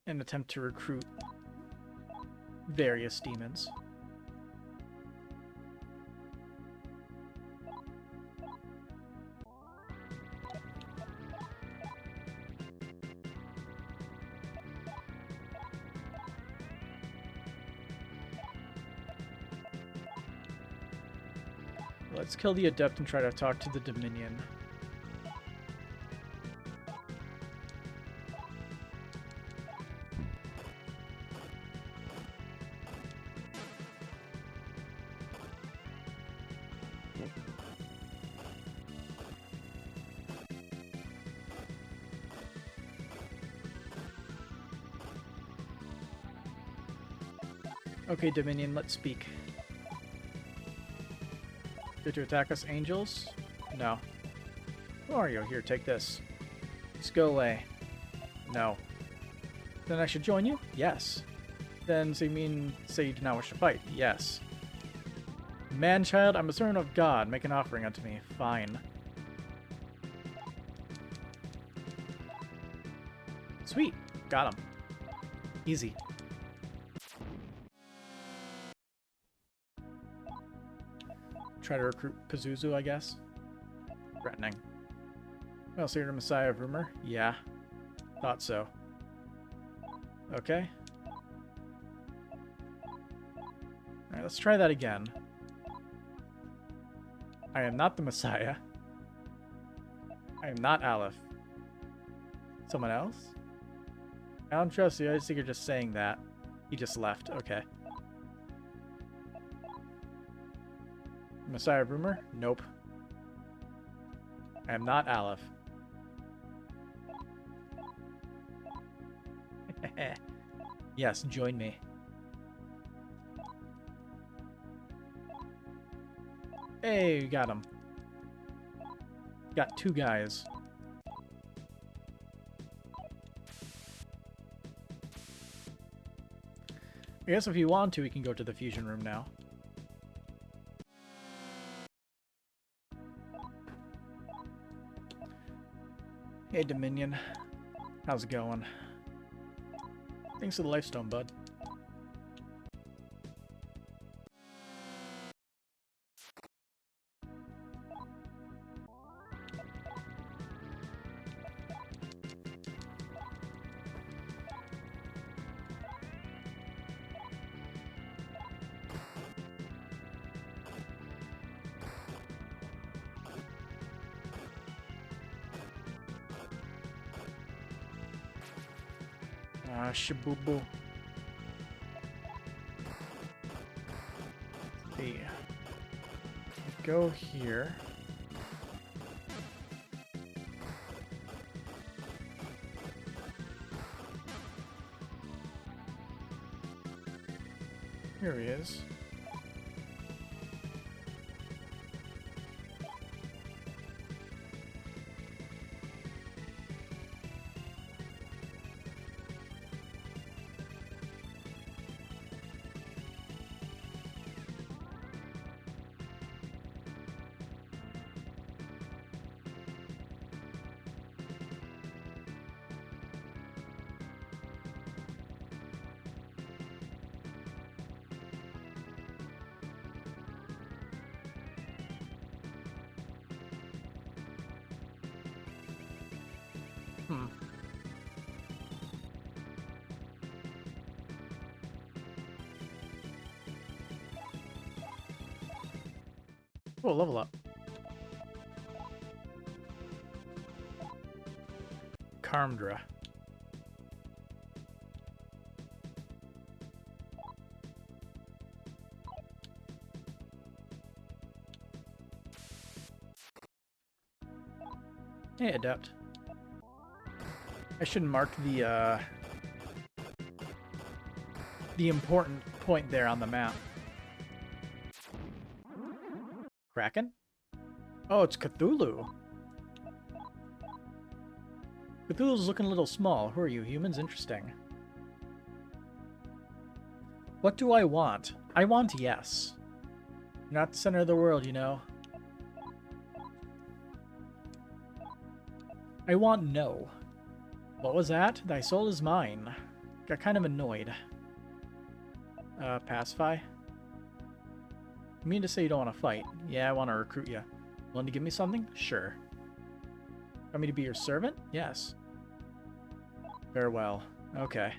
And attempt to recruit various demons. Let's kill the Adept and try to talk to the Dominion. Okay, Dominion, let's speak. Here to attack us, angels? No. Who are you? Here, take this. Just go away. No. Then I should join you? Yes. Then, so you mean, say you do not wish to fight? Yes. Man-child, I'm a servant of God. Make an offering unto me. Fine. Sweet. Got him. Easy. Try to recruit Pazuzu, I guess. Threatening. Well, so you're the Messiah of Rumor? Yeah. Thought so. Okay. Alright, let's try that again. I am not the Messiah. I am not Aleph. Someone else? I don't trust you. I just think you're just saying that. He just left. Okay. Messiah of Rumor? Nope. I am not Aleph. Yes, join me. Hey, we got him. Got two guys. I guess if you want to, we can go to the fusion room now. Hey, Dominion. How's it going? Thanks for the lifestone, bud. Ah, shabooboo. See. Go here. Here he is. Oh, level up. Karmdra. Hey, Adept. I should mark the important point there on the map. Kraken? Oh, it's Cthulhu. Cthulhu's looking a little small. Who are you, humans? Interesting. What do I want? I want yes. You're not the center of the world, you know. I want no. What was that? Thy soul is mine. Got kind of annoyed. Pacify? You mean to say you don't want to fight? Yeah, I want to recruit you. Willing to give me something? Sure. Want me to be your servant? Yes. Farewell. Okay.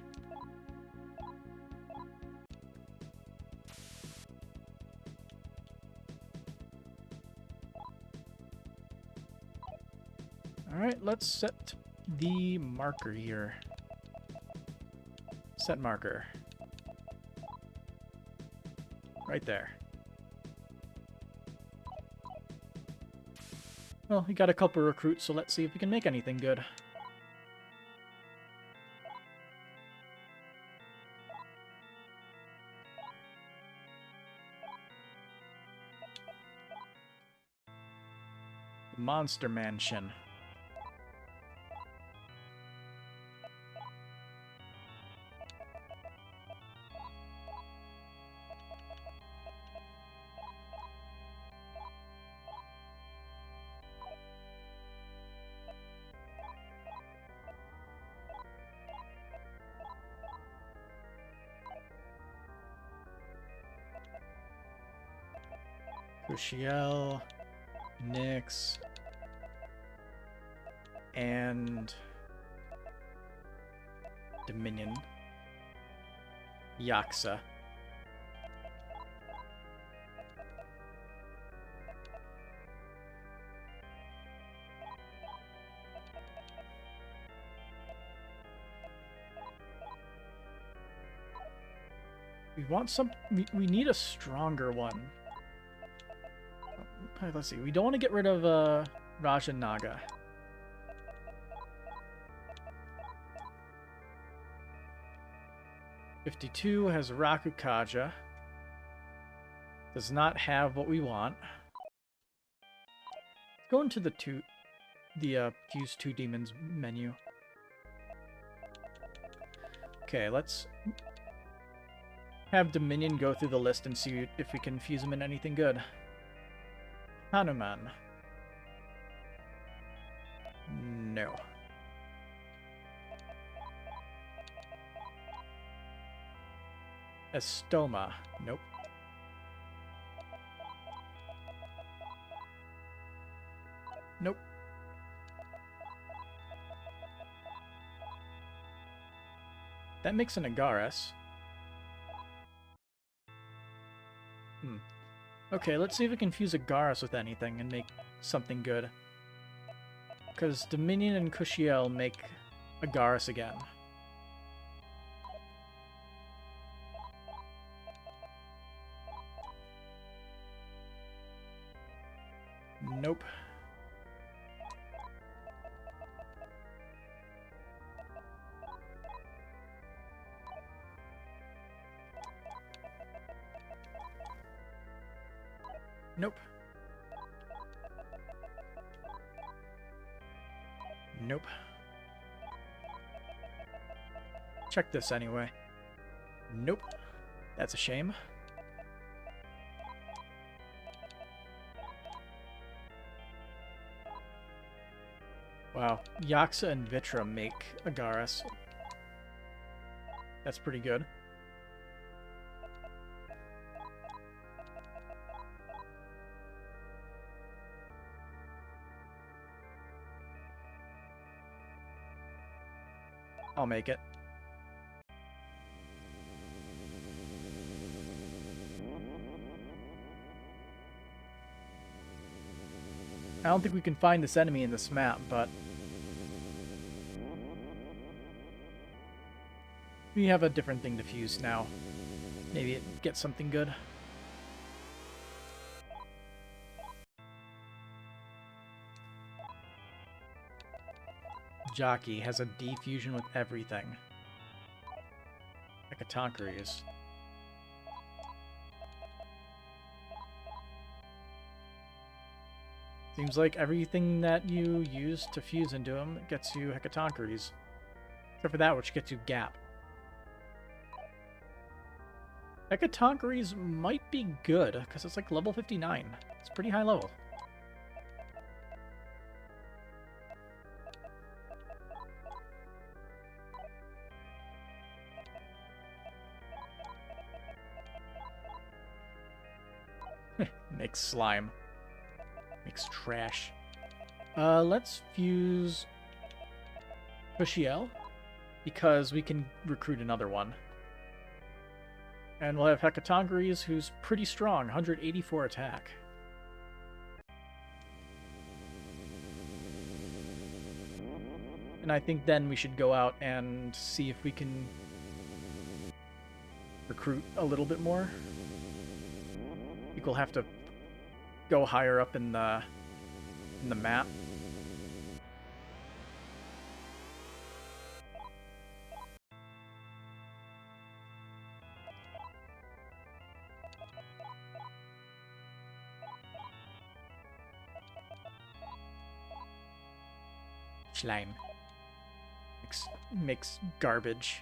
Alright, let's set the marker here. Set marker. Right there. Well, we got a couple recruits, so let's see if we can make anything good. Monster Mansion. Crucial, Nyx, and Dominion. Yaksa. We want some... We need a stronger one. Let's see. We don't want to get rid of Raja Naga. '52 has Rakukaja. Does not have what we want. Go into the Fuse 2 Demons menu. Okay, let's have Dominion go through the list and see if we can fuse them in anything good. Hanuman. No. Estoma. Nope. Nope. That makes an Agares. Okay, let's see if we can fuse Agares with anything and make something good. Because Dominion and Cushiel make Agares again. Nope. Nope. Nope. Check this anyway. Nope. That's a shame. Wow. Yaksa and Vitra make Agares. That's pretty good. I'll make it. I don't think we can find this enemy in this map, but we have a different thing to fuse now. Maybe it gets something good. Jockey has a defusion with everything. Like a Tonkeries. Seems like everything that you use to fuse into him gets you Hecatoncheires. Except for that, which gets you Gap. Hecatoncheires might be good, because it's like level 59. It's pretty high level. Makes slime. Makes trash. Let's fuse Cushiel, because we can recruit another one. And we'll have Hecatoncheires, who's pretty strong, 184 attack. and I think then we should go out and see if we can recruit a little bit more. I think we'll have to go higher up in the map. Slime. Makes garbage.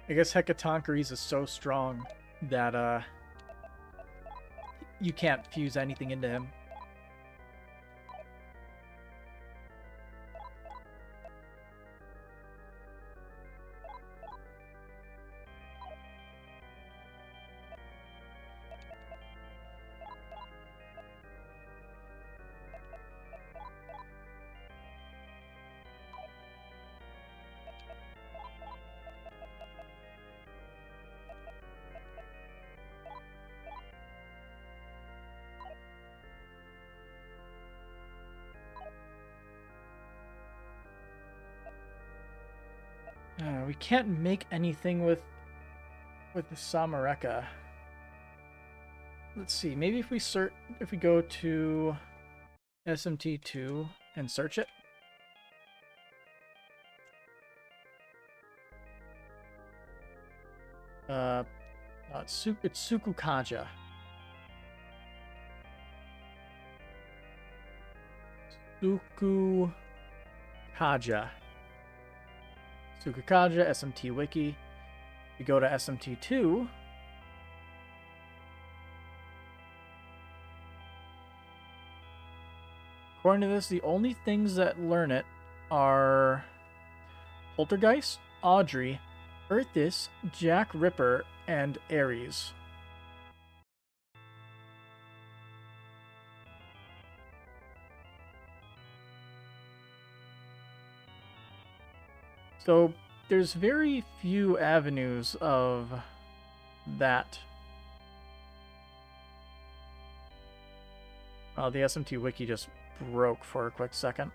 I guess Hecatoncheires is so strong that you can't fuse anything into him. We can't make anything with the Samareka. Let's see. Maybe if we go to SMT2 and search it. It's Sukukaja. Sukukaja. Sukukaja, SMT Wiki. We go to SMT2. According to this, the only things that learn it are Poltergeist, Audrey, Earthis, Jack Ripper, and Ares. So there's very few avenues of that. Oh, the SMT Wiki just broke for a quick second.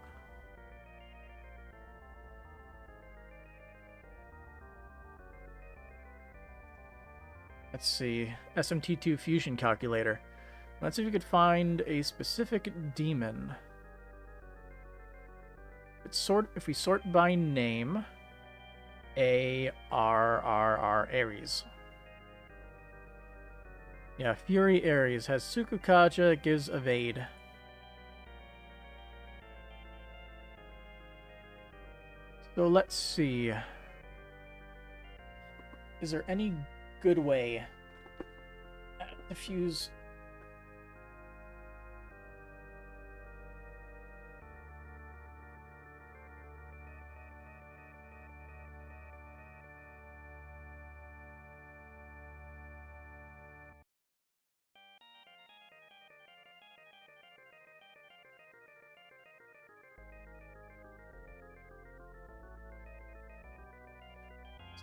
Let's see. SMT2 fusion calculator. Let's see if we could find a specific demon. If we sort by name, Ares. Yeah, Fury Ares has Sukukaja, gives evade. So let's see. Is there any good way to fuse?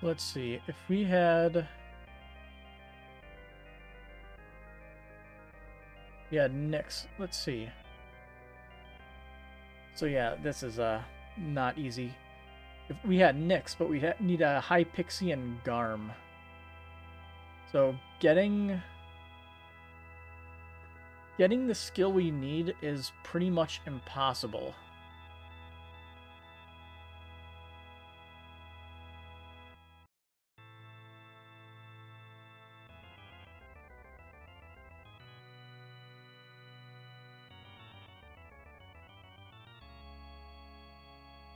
So let's see, if we had Nyx, let's see. So yeah, this is not easy. If we had Nyx, but we need a Hypixie Garm. So getting the skill we need is pretty much impossible.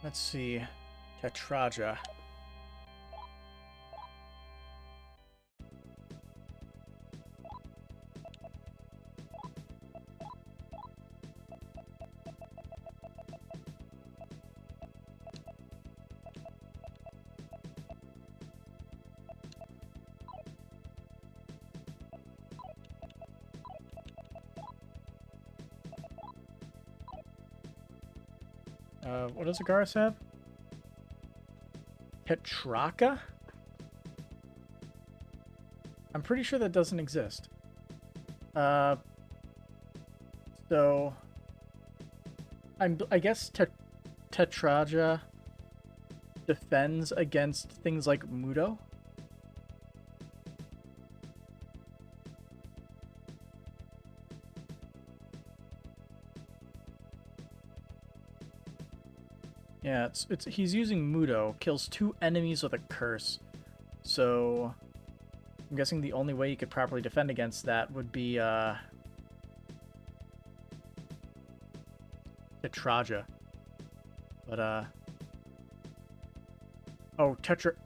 Let's see. Tetraja. What does Agaris have? Tetraka? I'm pretty sure that doesn't exist. So, I guess Tetraja defends against things like Mudo. Yeah, he's using Mudo, kills 2 enemies with a curse. So, I'm guessing the only way you could properly defend against that would be, Tetraja. But, oh, Tetraka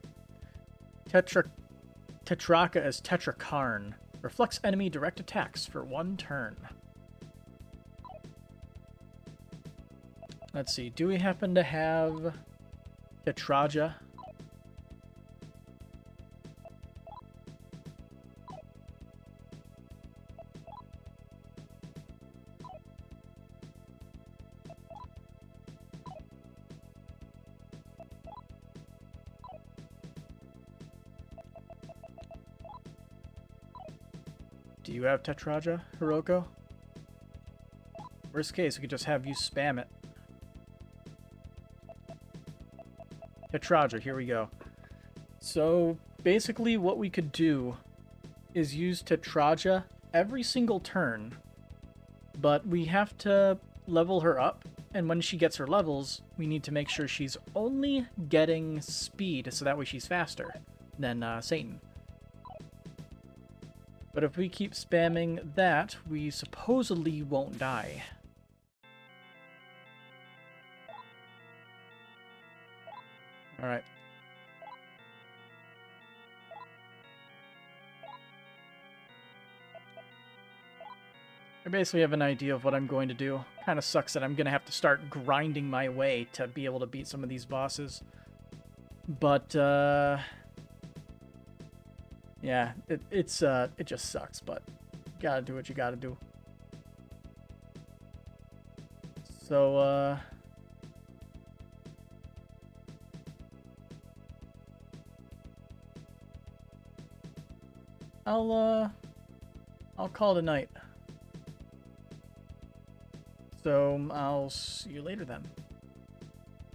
as Tetrakarn. Reflects enemy direct attacks for 1 turn. Let's see, do we happen to have Tetraja? Do you have Tetraja, Hiroko? Worst case, we could just have you spam it. Tetraja, here we go. So, basically what we could do is use Tetraja every single turn, but we have to level her up, and when she gets her levels, we need to make sure she's only getting speed, so that way she's faster than Satan. But if we keep spamming that, we supposedly won't die. Alright. I basically have an idea of what I'm going to do. Kind of sucks that I'm going to have to start grinding my way to be able to beat some of these bosses. But, yeah, it just sucks, but you gotta do what you gotta do. So, I'll call it a night. So, I'll see you later then.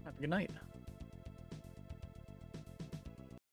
Have a good night.